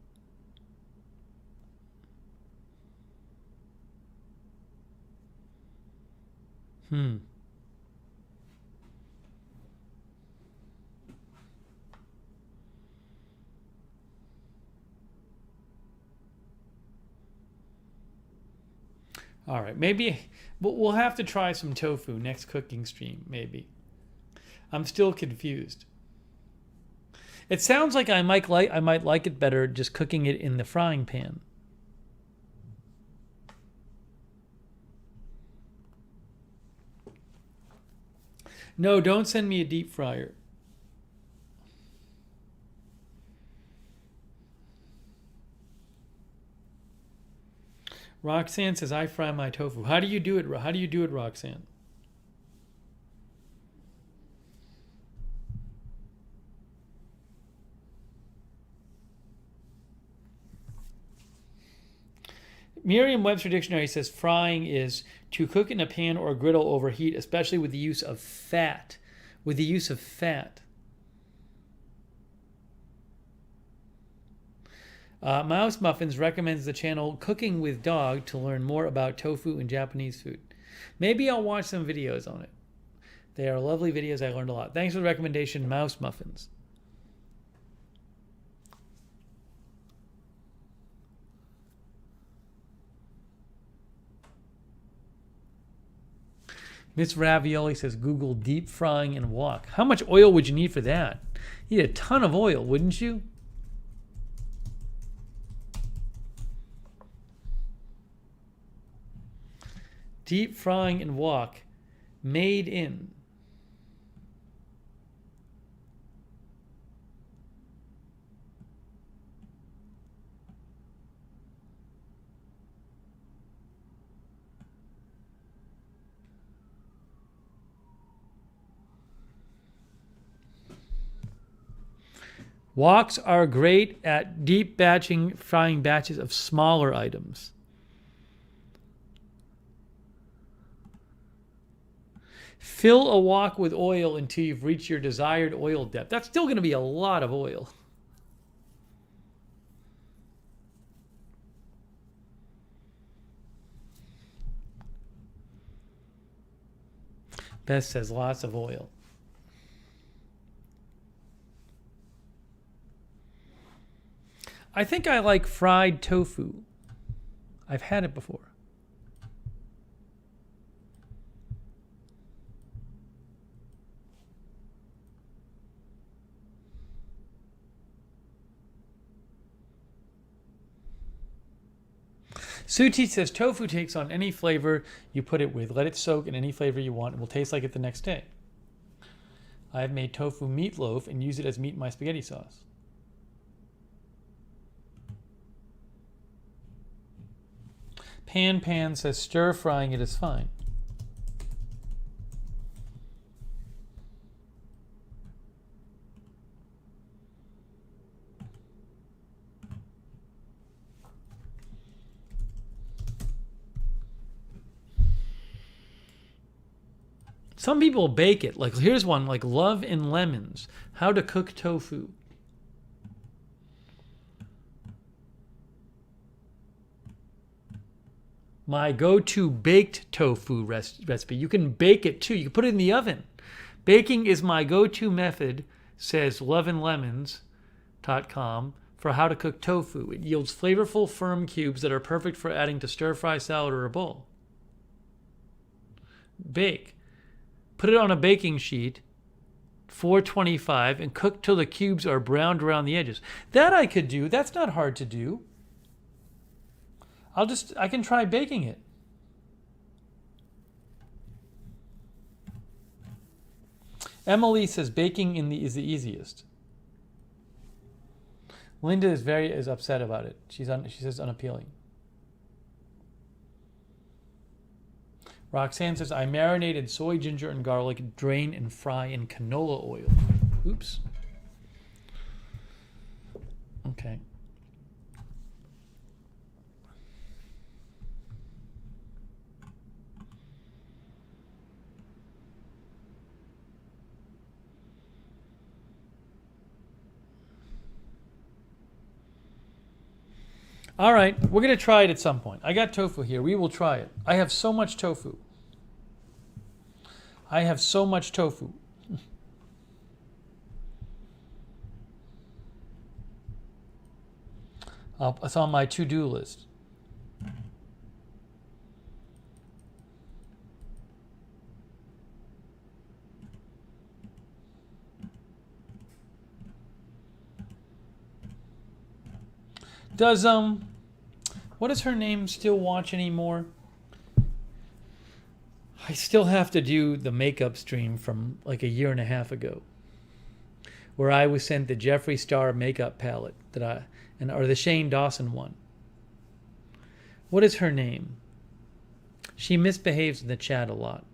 All right, maybe we'll have to try some tofu next cooking stream, maybe. I'm still confused. It sounds like I might like it better just cooking it in the frying pan. No, don't send me a deep fryer. Roxanne says, I fry my tofu. How do you do it? How do you do it, Roxanne? Merriam-Webster Dictionary says frying is to cook in a pan or griddle over heat, especially with the use of fat. With the use of fat. Mouse Muffins recommends the channel Cooking with Dog to learn more about tofu and Japanese food. Maybe I'll watch some videos on it. They are lovely videos. I learned a lot. Thanks for the recommendation, Mouse Muffins. Miss Ravioli says, Google deep frying and wok. How much oil would you need for that? You need a ton of oil, wouldn't you? Deep frying and wok. Made in. Woks are great at deep batching, frying batches of smaller items. Fill a wok with oil until you've reached your desired oil depth. That's still going to be a lot of oil. Beth says lots of oil. I think I like fried tofu. I've had it before. Suti says tofu takes on any flavor you put it with. Let it soak in any flavor you want. It will taste like it the next day. I've made tofu meatloaf and use it as meat in my spaghetti sauce. Pan says stir frying it is fine. Some people bake it. Like here's one like Love and Lemons. How to cook tofu. My go-to baked tofu recipe. You can bake it too. You can put it in the oven. Baking is my go-to method, says loveandlemons.com, for how to cook tofu. It yields flavorful, firm cubes that are perfect for adding to stir-fry salad or a bowl. Bake. Put it on a baking sheet, 425, and cook till the cubes are browned around the edges. That I could do. That's not hard to do. I can try baking it. Emily says baking is the easiest. Linda is upset about it. She says unappealing. Roxanne says I marinated soy, ginger, and garlic, drain and fry in canola oil. Oops. Okay. All right, we're going to try it at some point. I got tofu here. We will try it. I have so much tofu. It's on my to-do list. Does what is her name still watch anymore? I still have to do the makeup stream from like a year and a half ago, where I was sent the Jeffree Star makeup palette or the Shane Dawson one. What is her name? She misbehaves in the chat a lot,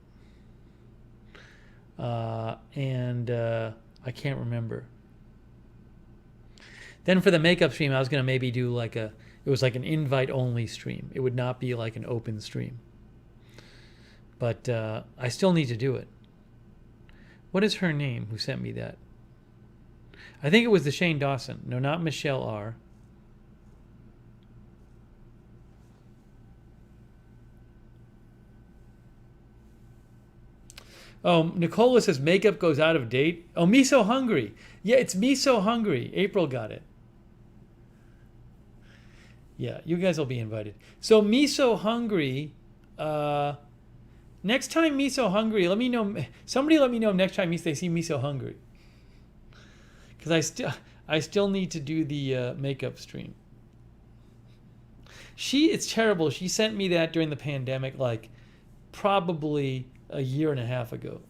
and I can't remember. Then for the makeup stream, I was going to maybe do like a It was like an invite-only stream. It would not be like an open stream. But I still need to do it. What is her name who sent me that? I think it was the Shane Dawson. No, not Michelle R. Oh, Nicola says makeup goes out of date. Oh, Me So Hungry. Yeah, it's Me So Hungry. April got it. Yeah, you guys will be invited. So Me So Hungry. Next time Me So Hungry, let me know. Somebody let me know next time they see Me So Hungry. Because I still need to do the makeup stream. It's terrible. She sent me that during the pandemic, like probably a year and a half ago.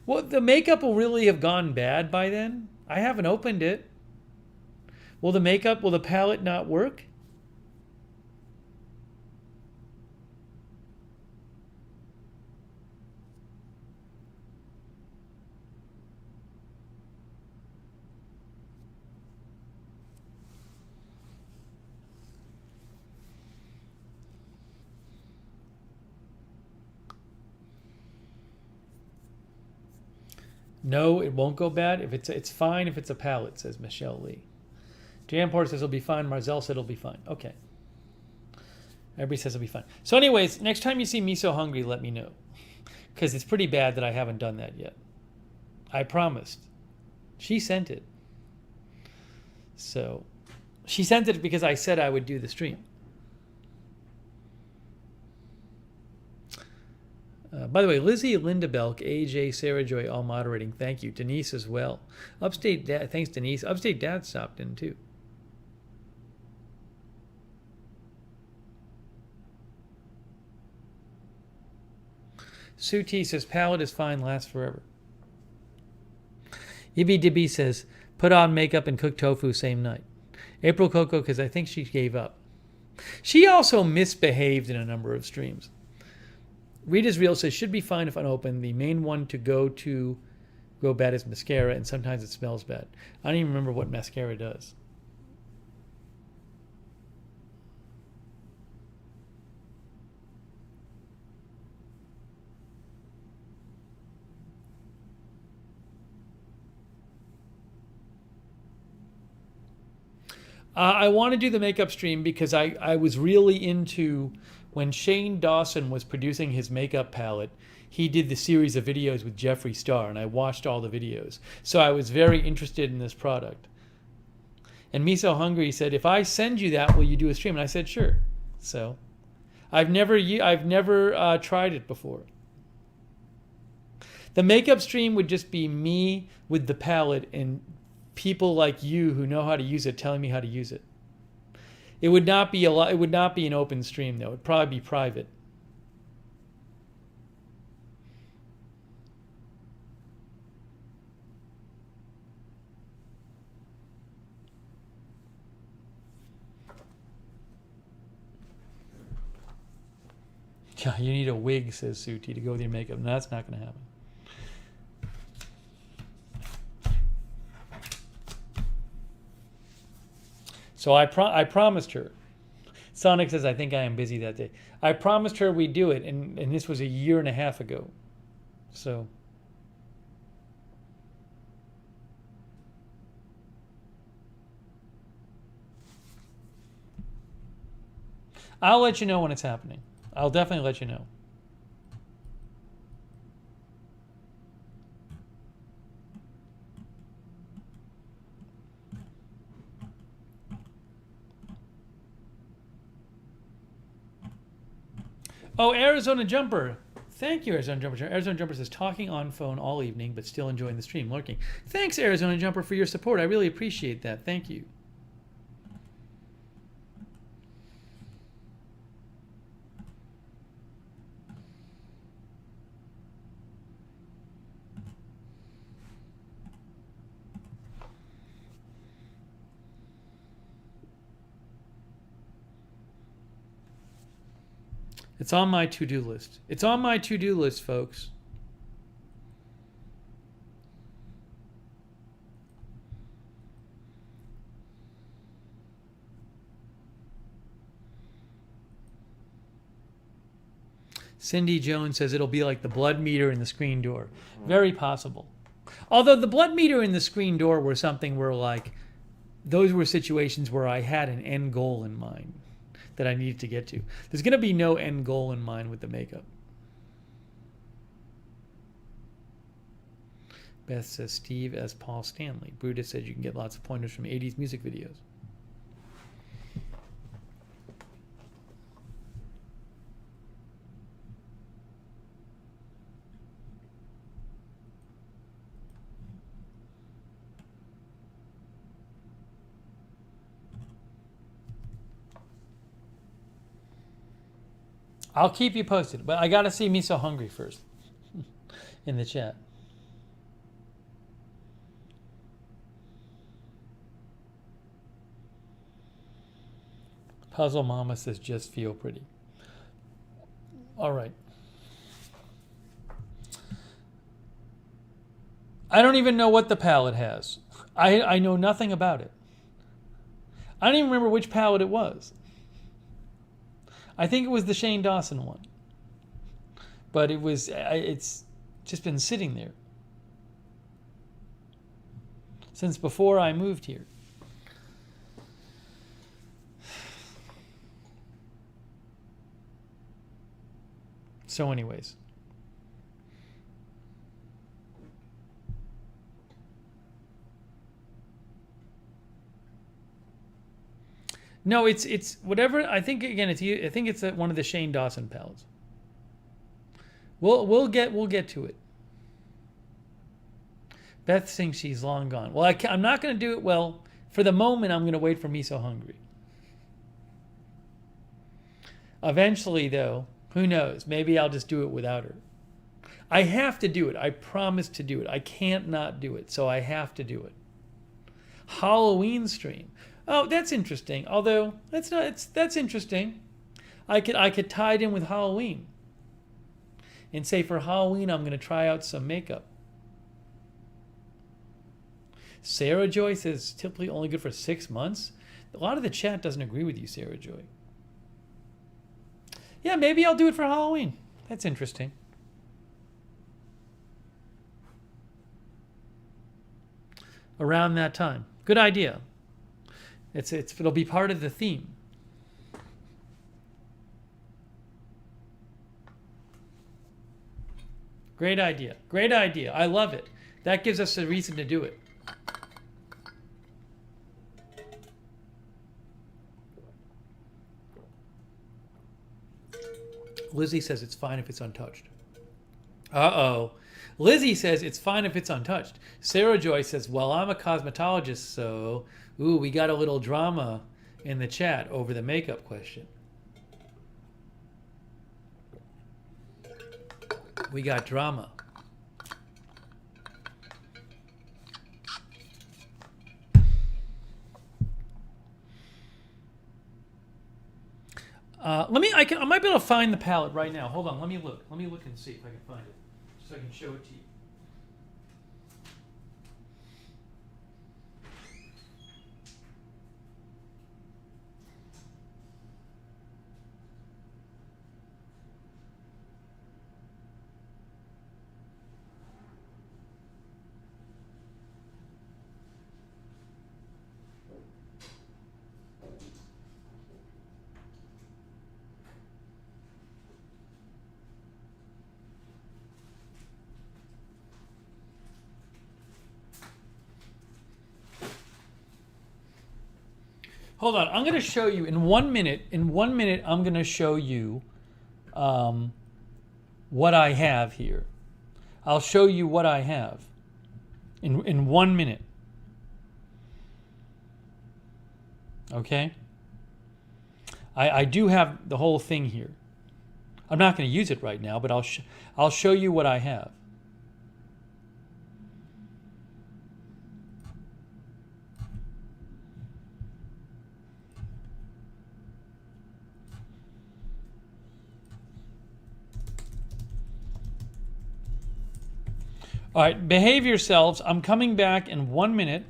Well, the makeup will really have gone bad by then. I haven't opened it. Will the palette not work? No, it won't go bad. If it's fine if it's a palette, says Michelle Lee. Jan Porter says it'll be fine. Marzel said it'll be fine. Okay. Everybody says it'll be fine. So anyways, next time you see Me So Hungry, let me know. Because it's pretty bad that I haven't done that yet. I promised. She sent it. So she sent it because I said I would do the stream. By the way, Lizzie, Linda Belk, AJ, Sarah Joy, all moderating. Thank you. Denise as well. Upstate Dad, thanks Denise. Upstate Dad stopped in too. Sue T says palette is fine, lasts forever. Ibby Dibby says put on makeup and cook tofu same night. April Coco, because I think she gave up. She also misbehaved in a number of streams. Rita's Real says should be fine if unopened. The main one to go bad is mascara, and sometimes it smells bad. I don't even remember what mascara does. I want to do the makeup stream because I was really into when Shane Dawson was producing his makeup palette. He did the series of videos with Jeffree Star, and I watched all the videos. So I was very interested in this product. And Me So Hungry said, if I send you that, will you do a stream? And I said, sure. So I've never tried it before. The makeup stream would just be me with the palette and people like you who know how to use it telling me how to use it. It would not be it would not be an open stream though. It would probably be private. Yeah, you need a wig, says Suti, to go with your makeup. No, that's not going to happen. So I promised her. Sonic says, I think I am busy that day. I promised her we'd do it, and this was a year and a half ago. So I'll let you know when it's happening. I'll definitely let you know. Oh, Arizona Jumper. Thank you, Arizona Jumper. Arizona Jumper says, talking on phone all evening, but still enjoying the stream, lurking. Thanks, Arizona Jumper, for your support. I really appreciate that. Thank you. It's on my to-do list. It's on my to-do list, folks. Cindy Jones says it'll be like the blood meter in the screen door. Very possible. Although the blood meter and the screen door were something where, like, those were situations where I had an end goal in mind that I needed to get to. There's going to be no end goal in mind with the makeup. Beth says Steve as Paul Stanley. Brutus says you can get lots of pointers from 80s music videos. I'll keep you posted, but I got to see Me So Hungry first in the chat. Puzzle Mama says just feel pretty. All right. I don't even know what the palette has. I know nothing about it. I don't even remember which palette it was. I think it was the Shane Dawson one. But it's just been sitting there since before I moved here. So anyways. No, it's whatever. I think again, I think it's one of the Shane Dawson palettes. We'll get to it. Beth thinks she's long gone. Well, I'm not going to do it. Well, for the moment, I'm going to wait for Me So Hungry. Eventually, though, who knows? Maybe I'll just do it without her. I have to do it. I promise to do it. I can't not do it, so I have to do it. Halloween stream. Oh, that's interesting. Although that's interesting. I could tie it in with Halloween and say for Halloween I'm going to try out some makeup. Sarah Joy says typically only good for 6 months. A lot of the chat doesn't agree with you, Sarah Joy. Yeah, maybe I'll do it for Halloween. That's interesting. Around that time. Good idea. It'll be part of the theme. Great idea. Great idea. I love it. That gives us a reason to do it. Lizzie says it's fine if it's untouched. Uh-oh. Lizzie says it's fine if it's untouched. Sarah Joy says, well, I'm a cosmetologist, so... Ooh, we got a little drama in the chat over the makeup question. We got drama. I might be able to find the palette right now. Hold on, let me look. Let me look and see if I can find it, so I can show it to you. Hold on, I'm going to show you in 1 minute. In 1 minute, I'm going to show you what I have here. I'll show you what I have in 1 minute. Okay? I do have the whole thing here. I'm not going to use it right now, but I'll show you what I have. All right, behave yourselves. I'm coming back in 1 minute.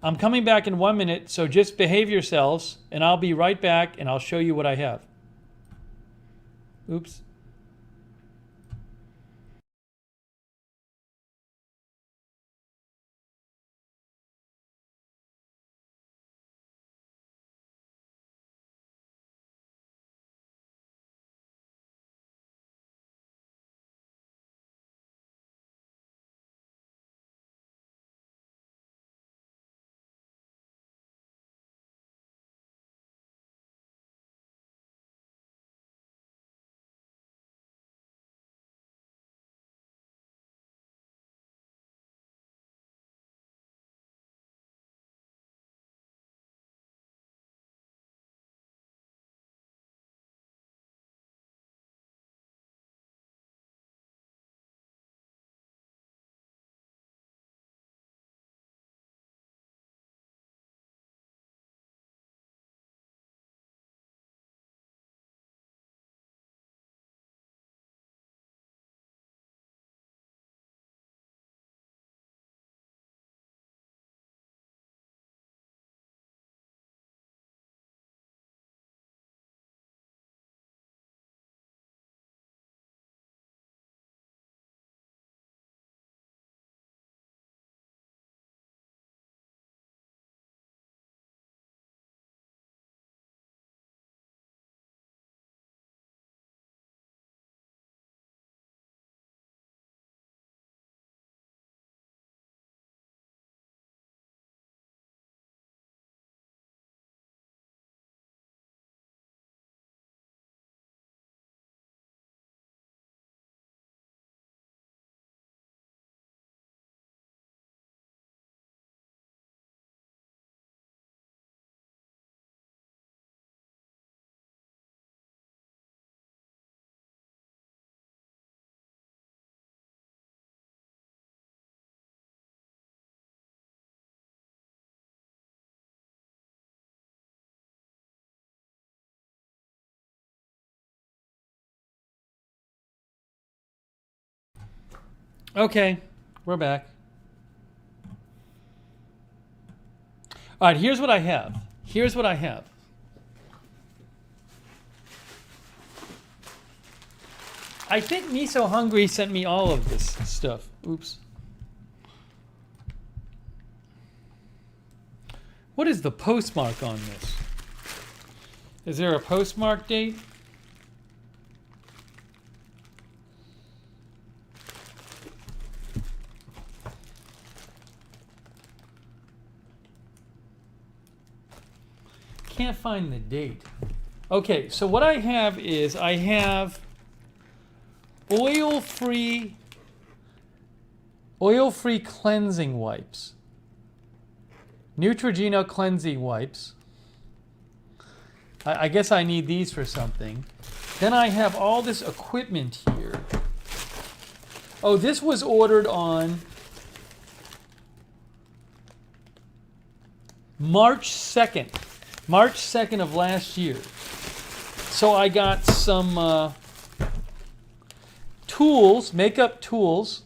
I'm coming back in 1 minute, so just behave yourselves, and I'll be right back, and I'll show you what I have. Oops. Okay, we're back. All right, here's what I have. Here's what I have. I think Miso Hungry sent me all of this stuff. Oops. What is the postmark on this? Is there a postmark date? Can't find the date. Okay, so what I have is I have oil-free cleansing wipes. Neutrogena cleansing wipes. I guess I need these for something. Then I have all this equipment here. Oh, this was ordered on March 2nd. March 2nd of last year. So I got some tools, makeup tools.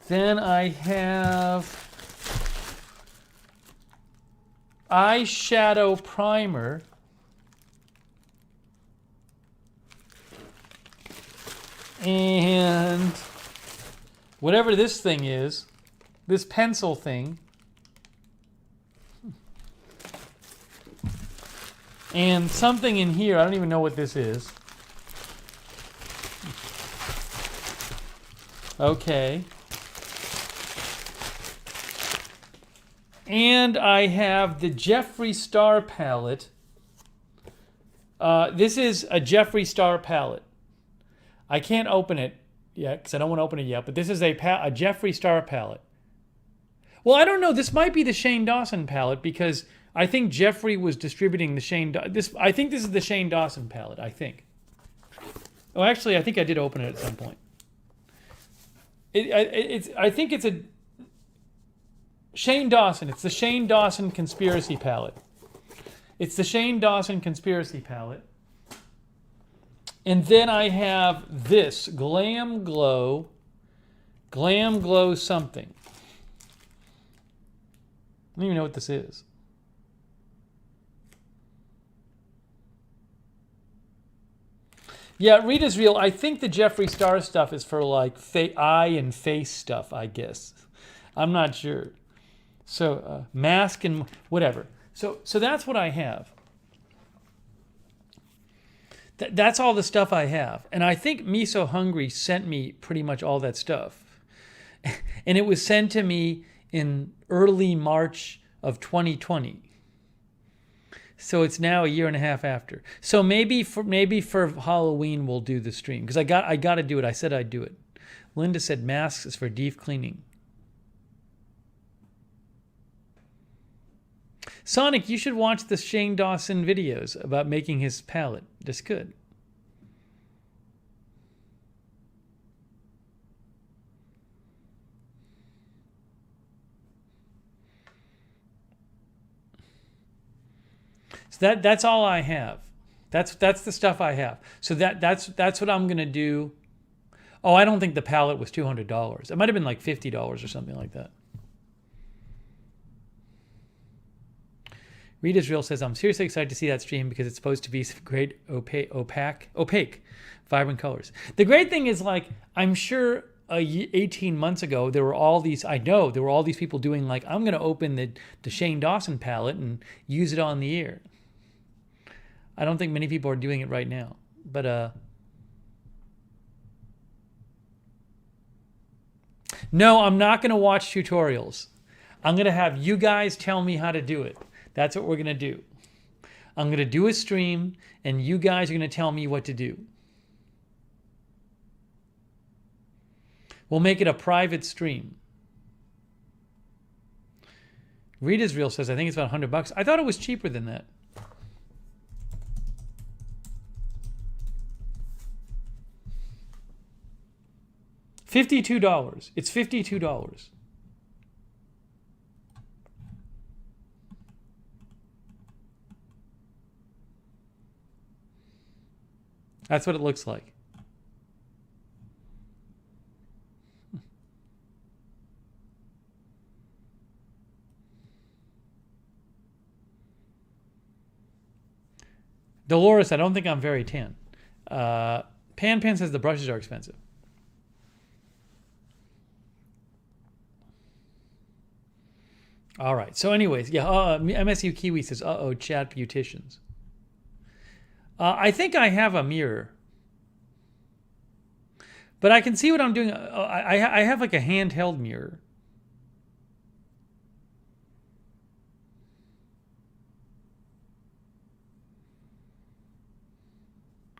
Then I have eyeshadow primer. And whatever this thing is, this pencil thing. And something in here, I don't even know what this is. Okay. And I have the Jeffree Star palette. This is a Jeffree Star palette. I can't open it yet because I don't want to open it yet, but this is a Jeffree Star palette. Well, I don't know. This might be the Shane Dawson palette because I think Jeffree was distributing the Shane. I think this is the Shane Dawson palette. I think. Oh, actually, I think I did open it at some point. I think it's a Shane Dawson. It's the Shane Dawson Conspiracy palette. It's the Shane Dawson Conspiracy palette. And then I have this Glam Glow something. I don't even know what this is. Yeah, Rita's real. I think the Jeffree Star stuff is for like eye and face stuff, I guess. I'm not sure. So mask and whatever. So that's what I have. That's all the stuff I have. And I think Me So Hungry sent me pretty much all that stuff. And it was sent to me in early March of 2020. So it's now a year and a half after. So maybe for Halloween we'll do the stream because I got to do it. I said I'd do it. Linda said masks is for deep cleaning. Sonic, you should watch the Shane Dawson videos about making his palette. That's good. So that's all I have. That's the stuff I have. So that's what I'm gonna do. Oh, I don't think the palette was $200. It might have been like $50 or something like that. Reed Israel says, I'm seriously excited to see that stream because it's supposed to be some great opaque, vibrant colors. The great thing is, like, I'm sure 18 months ago, there were all these people doing, like, I'm going to open the Shane Dawson palette and use it on the air. I don't think many people are doing it right now. But, no, I'm not going to watch tutorials. I'm going to have you guys tell me how to do it. That's what we're going to do. I'm going to do a stream, and you guys are going to tell me what to do. We'll make it a private stream. Reed Israel says, I think it's about $100. I thought it was cheaper than that. $52. It's $52. That's what it looks like. Dolores, I don't think I'm very tan. Pan says the brushes are expensive. All right. So anyways, yeah, MSU Kiwi says, chat beauticians. I think I have a mirror. But I can see what I'm doing. I have like a handheld mirror.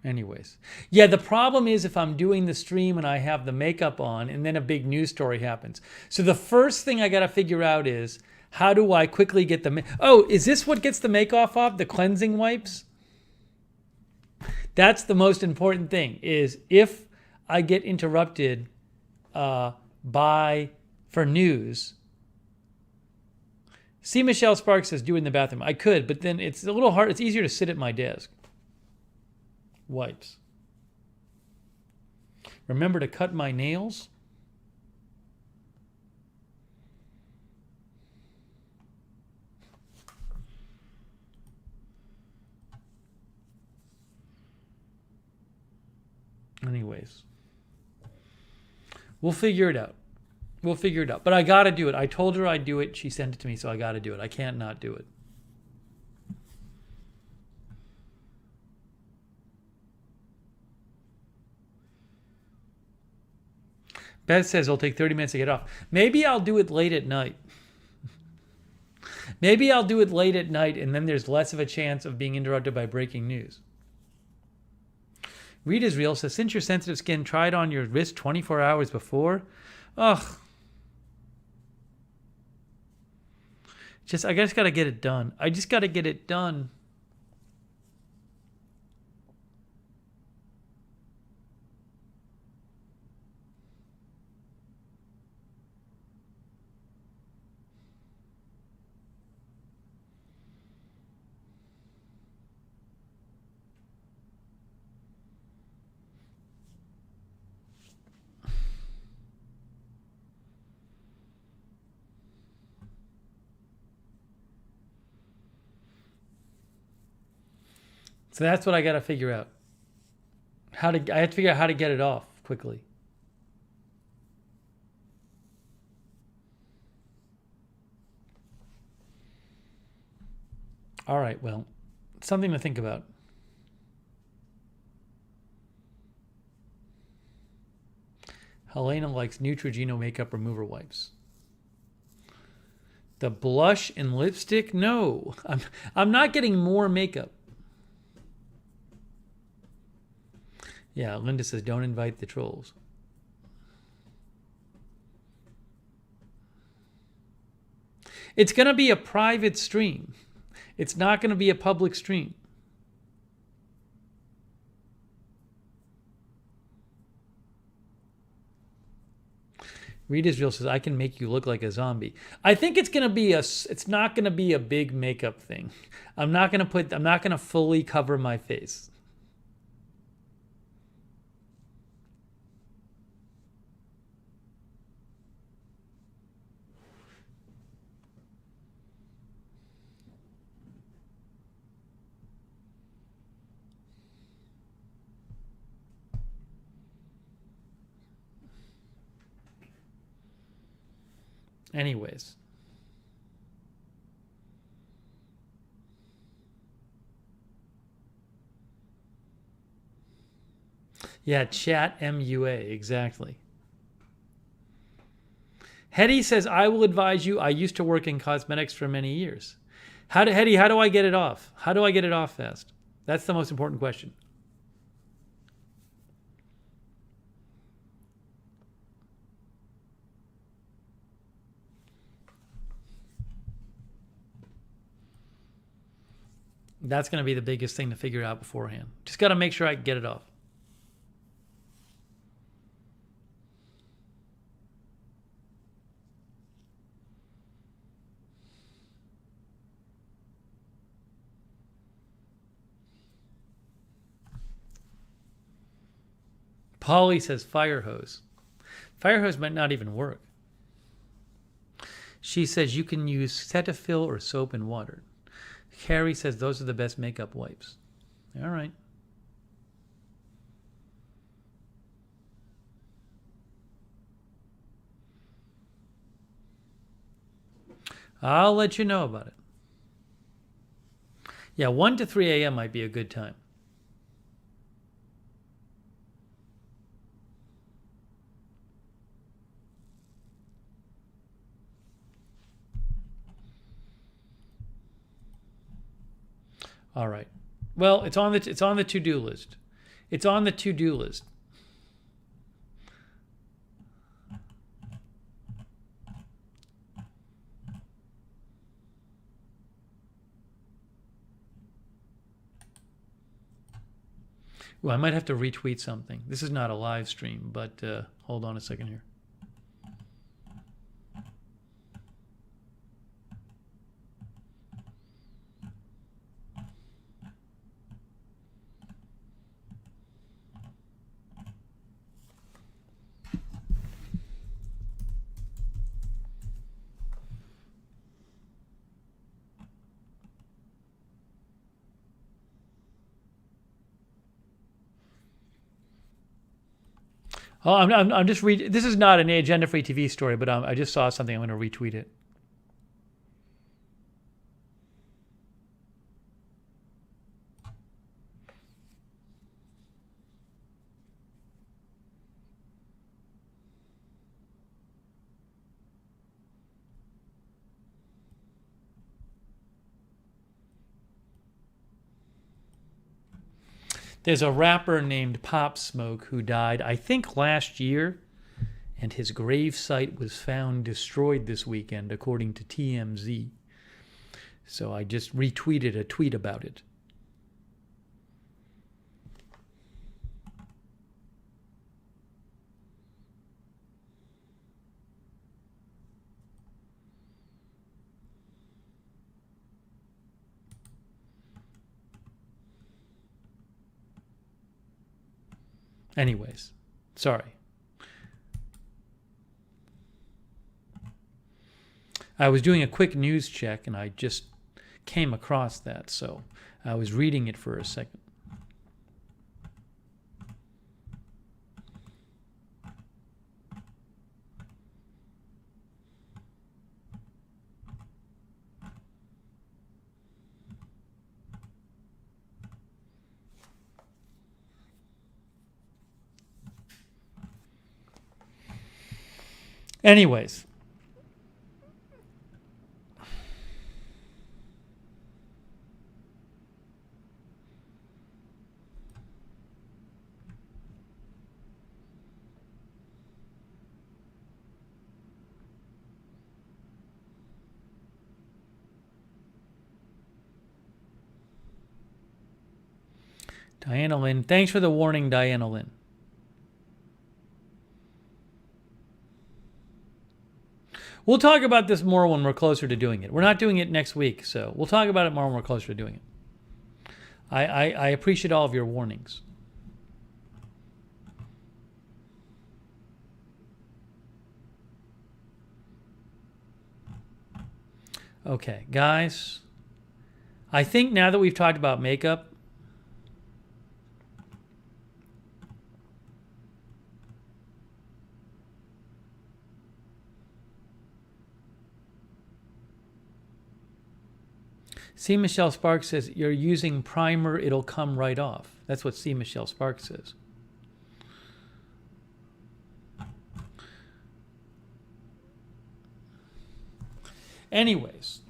Anyways. Yeah, the problem is if I'm doing the stream and I have the makeup on and then a big news story happens. So the first thing I got to figure out is how do I quickly get the... Oh, is this what gets the make-off off? The cleansing wipes? That's the most important thing, is if I get interrupted for news. See, Michelle Sparks says, do it in the bathroom. I could, but then it's a little hard. It's easier to sit at my desk. Wipes. Remember to cut my nails. Anyways, we'll figure it out. We'll figure it out. But I got to do it. I told her I'd do it. She sent it to me, so I got to do it. I can't not do it. Beth says it'll take 30 minutes to get off. Maybe I'll do it late at night. Maybe I'll do it late at night, and then there's less of a chance of being interrupted by breaking news. Reed Israel says, since your sensitive skin, try it on your wrist 24 hours before. Ugh. I just got to get it done. I just got to get it done. So that's what I got to figure out. I have to figure out how to get it off quickly. All right, well, something to think about. Helena likes Neutrogena makeup remover wipes. The blush and lipstick? No. I'm not getting more makeup. Yeah, Linda says don't invite the trolls. It's going to be a private stream. It's not going to be a public stream. Reed Israel says, I can make you look like a zombie. I think it's going to be it's not going to be a big makeup thing. I'm not going to fully cover my face. Anyways. Yeah, chat MUA, exactly. Hetty says, I will advise you. I used to work in cosmetics for many years. Hetty, how do I get it off? How do I get it off fast? That's the most important question. That's going to be the biggest thing to figure out beforehand. Just got to make sure I can get it off. Polly says fire hose. Fire hose might not even work. She says you can use Cetaphil or soap and water. Carrie says those are the best makeup wipes. All right. I'll let you know about it. Yeah, 1 to 3 a.m. might be a good time. All right. Well, it's on the to-do list. It's on the to-do list. Well, I might have to retweet something. This is not a live stream, but hold on a second here. Oh, I'm just reading. This is not an Agenda Free TV story, but I just saw something. I'm going to retweet it. There's a rapper named Pop Smoke who died, I think, last year, and his grave site was found destroyed this weekend, according to TMZ. So I just retweeted a tweet about it. Anyways, sorry. I was doing a quick news check and I just came across that, so I was reading it for a second. Anyways. Diana Lynn. Thanks for the warning, Diana Lynn. We'll talk about this more when we're closer to doing it. We're not doing it next week, so we'll talk about it more when we're closer to doing it. I appreciate all of your warnings. Okay, guys. I think now that we've talked about makeup, C. Michelle Sparks says, you're using primer, it'll come right off. That's what C. Michelle Sparks says. Anyways.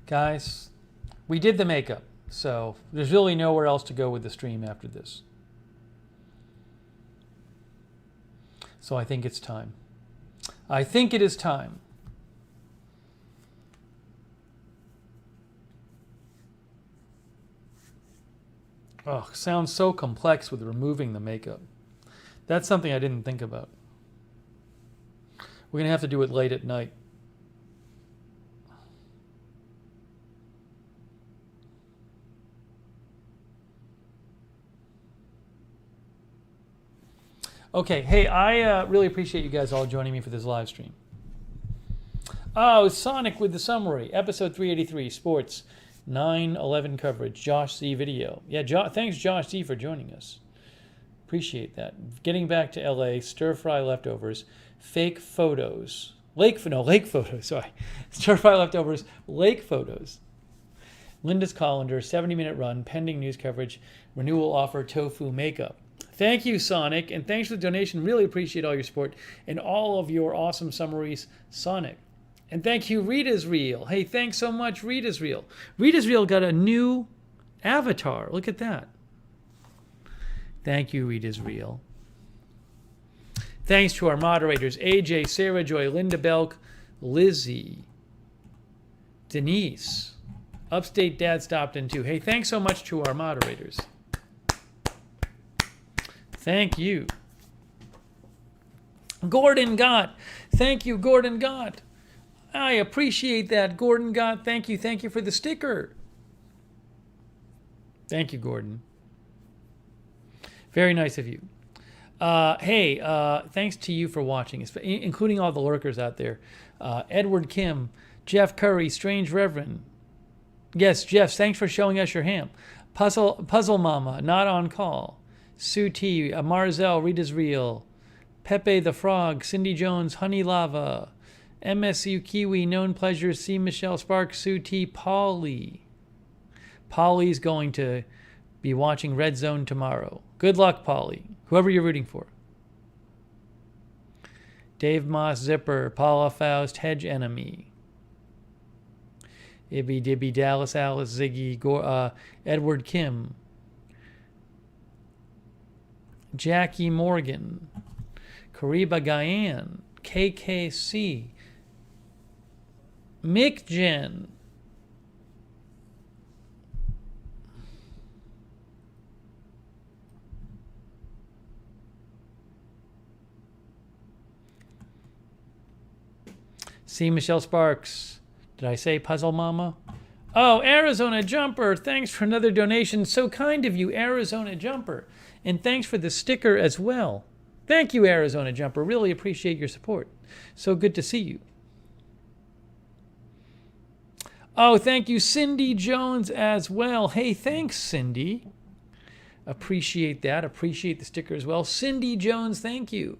Guys, we did the makeup, so there's really nowhere else to go with the stream after this. So I think it's time. I think it is time. Oh, sounds so complex with removing the makeup. That's something I didn't think about. We're going to have to do it late at night. Okay, hey, I really appreciate you guys all joining me for this live stream. Oh, Sonic with the summary. Episode 383, Sports, 9/11 coverage. Josh C. video. Yeah, thanks, Josh C. for joining us. Appreciate that. Getting back to LA, stir-fry leftovers, fake photos. Lake photos, sorry. Stir-fry leftovers, lake photos. Linda's Colander, 70-minute run, pending news coverage, renewal offer, tofu makeup. Thank you, Sonic, and thanks for the donation. Really appreciate all your support and all of your awesome summaries, Sonic. And thank you, Rita's Real. Hey, thanks so much, Rita's Real. Rita's Real got a new avatar. Look at that. Thank you, Rita's Real. Thanks to our moderators, AJ, Sarah Joy, Linda Belk, Lizzie, Denise. Upstate Dad stopped in too. Hey, thanks so much to our moderators. Thank you. Gordon Gott. Thank you, Gordon Gott. I appreciate that, Gordon Gott. Thank you. Thank you for the sticker. Thank you, Gordon. Very nice of you. Hey, thanks to you for watching, including all the lurkers out there. Edward Kim, Jeff Curry, Strange Reverend. Yes, Jeff, thanks for showing us your ham. Puzzle Mama, not on call. Sue T, Marzel, Rita's Real, Pepe the Frog, Cindy Jones, Honey Lava, MSU Kiwi, Known Pleasures, C. Michelle Sparks, Sue T, Polly. Polly's going to be watching Red Zone tomorrow. Good luck, Polly, whoever you're rooting for. Dave Moss, Zipper, Paula Faust, Hedge Enemy. Ibby Dibby, Dallas Alice, Ziggy, Edward Kim. Jackie Morgan, Kariba Guyan, KKC, Mick Jen, C. Michelle Sparks. Did I say Puzzle Mama? Oh, Arizona Jumper, thanks for another donation. So kind of you, Arizona Jumper. And thanks for the sticker as well. Thank you, Arizona Jumper. Really appreciate your support. So good to see you. Oh, thank you, Cindy Jones as well. Hey, thanks, Cindy. Appreciate that. Appreciate the sticker as well. Cindy Jones, thank you.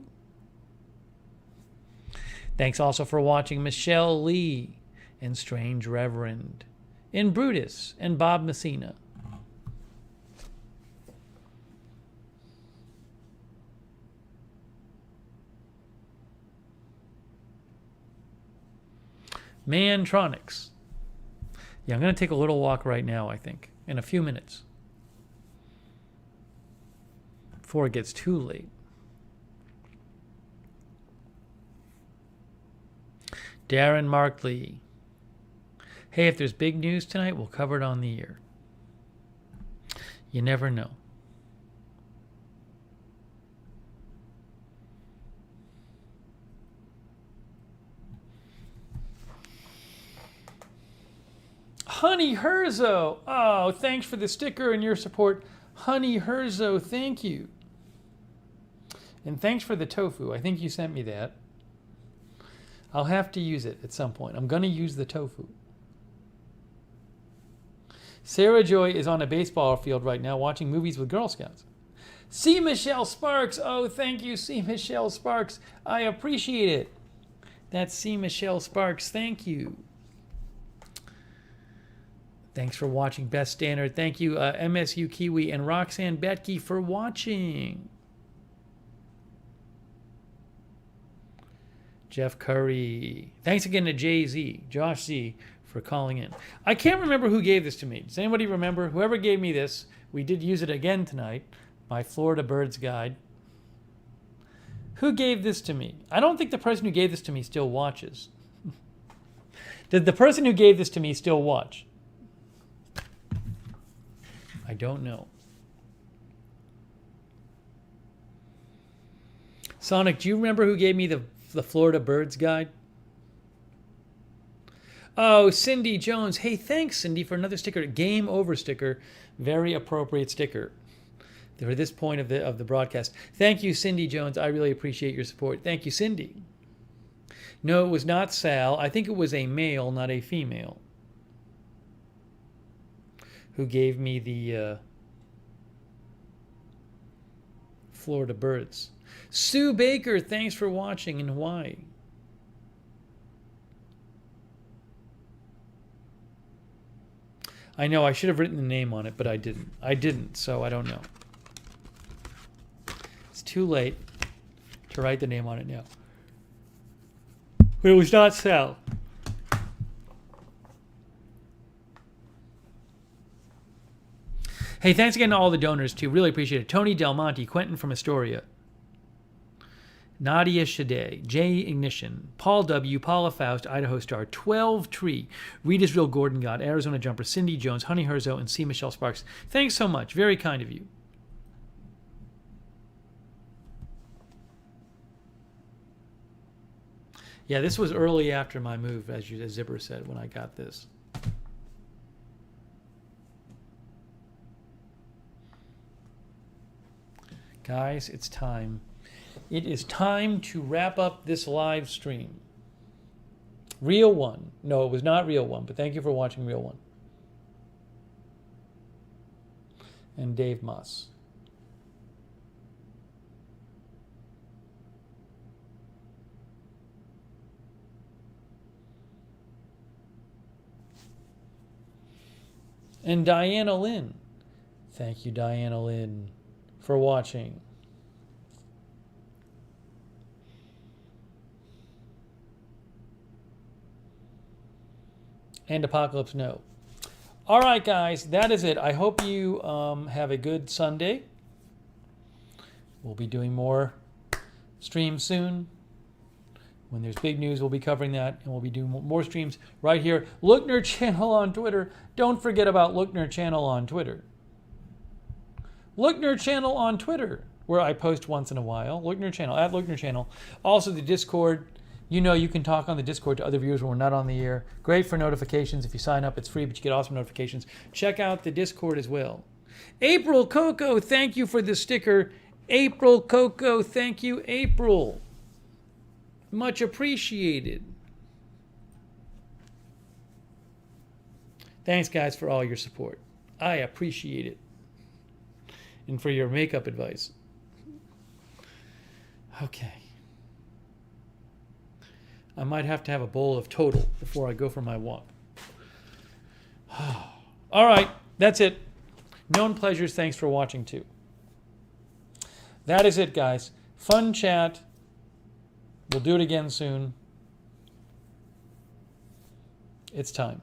Thanks also for watching Michelle Lee and Strange Reverend and Brutus and Bob Messina. Mantronics. Yeah, I'm going to take a little walk right now, I think, in a few minutes. Before it gets too late. Darren Markley. Hey, if there's big news tonight, we'll cover it on the air. You never know. Honey Herzo. Oh, thanks for the sticker and your support. Honey Herzo, thank you. And thanks for the tofu. I think you sent me that. I'll have to use it at some point. I'm going to use the tofu. Sarah Joy is on a baseball field right now watching movies with Girl Scouts. C. Michelle Sparks. Oh, thank you, C. Michelle Sparks. I appreciate it. That's C. Michelle Sparks. Thank you. Thanks for watching, Best Standard. Thank you, MSU Kiwi and Roxanne Betke for watching. Jeff Curry. Thanks again to Josh Z, for calling in. I can't remember who gave this to me. Does anybody remember? Whoever gave me this, we did use it again tonight, my Florida Birds Guide. Who gave this to me? I don't think the person who gave this to me still watches. Did the person who gave this to me still watch? I don't know. Sonic, do you remember who gave me the Florida Birds Guide? Oh, Cindy Jones. Hey, thanks, Cindy, for another sticker. Game over sticker. Very appropriate sticker for this point of the broadcast. Thank you, Cindy Jones. I really appreciate your support. Thank you, Cindy. No, it was not Sal. I think it was a male, not a female, who gave me the Florida Birds. Sue Baker, thanks for watching in Hawaii. I know I should have written the name on it, but I didn't. So I don't know. It's too late to write the name on it now. But it was not Sal. Hey, thanks again to all the donors, too. Really appreciate it. Tony Del Monte, Quentin from Astoria, Nadia Shade, Jay Ignition, Paul W., Paula Faust, Idaho Star, 12 Tree, Rita's Real Gordon God, Arizona Jumper, Cindy Jones, Honey Herzo, and C. Michelle Sparks. Thanks so much. Very kind of you. Yeah, this was early after my move, as Zipper said, when I got this. Guys, it's time. It is time to wrap up this live stream. Real One. No, it was not Real One, but thank you for watching Real One. And Dave Moss. And Diana Lynn. Thank you, Diana Lynn, for watching. And Apocalypse No. All right, guys, that is it. I hope you have a good Sunday. We'll be doing more streams soon. When there's big news, we'll be covering that, and we'll be doing more streams right here. Lookner channel on Twitter. Don't forget about Lookner channel on Twitter. Lookner channel on Twitter, where I post once in a while. Lookner channel, at Lookner channel. Also the Discord. You know you can talk on the Discord to other viewers when we're not on the air. Great for notifications. If you sign up, it's free, but you get awesome notifications. Check out the Discord as well. April Coco, thank you for the sticker. April Coco, thank you, April. Much appreciated. Thanks, guys, for all your support. I appreciate it. And for your makeup advice. Okay. I might have to have a bowl of Total before I go for my walk. All right, that's it. Known pleasures, thanks for watching too. That is it, guys. Fun chat. We'll do it again soon. It's time.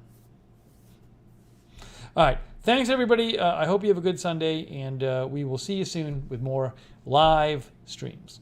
All right. Thanks, everybody. I hope you have a good Sunday, and we will see you soon with more live streams.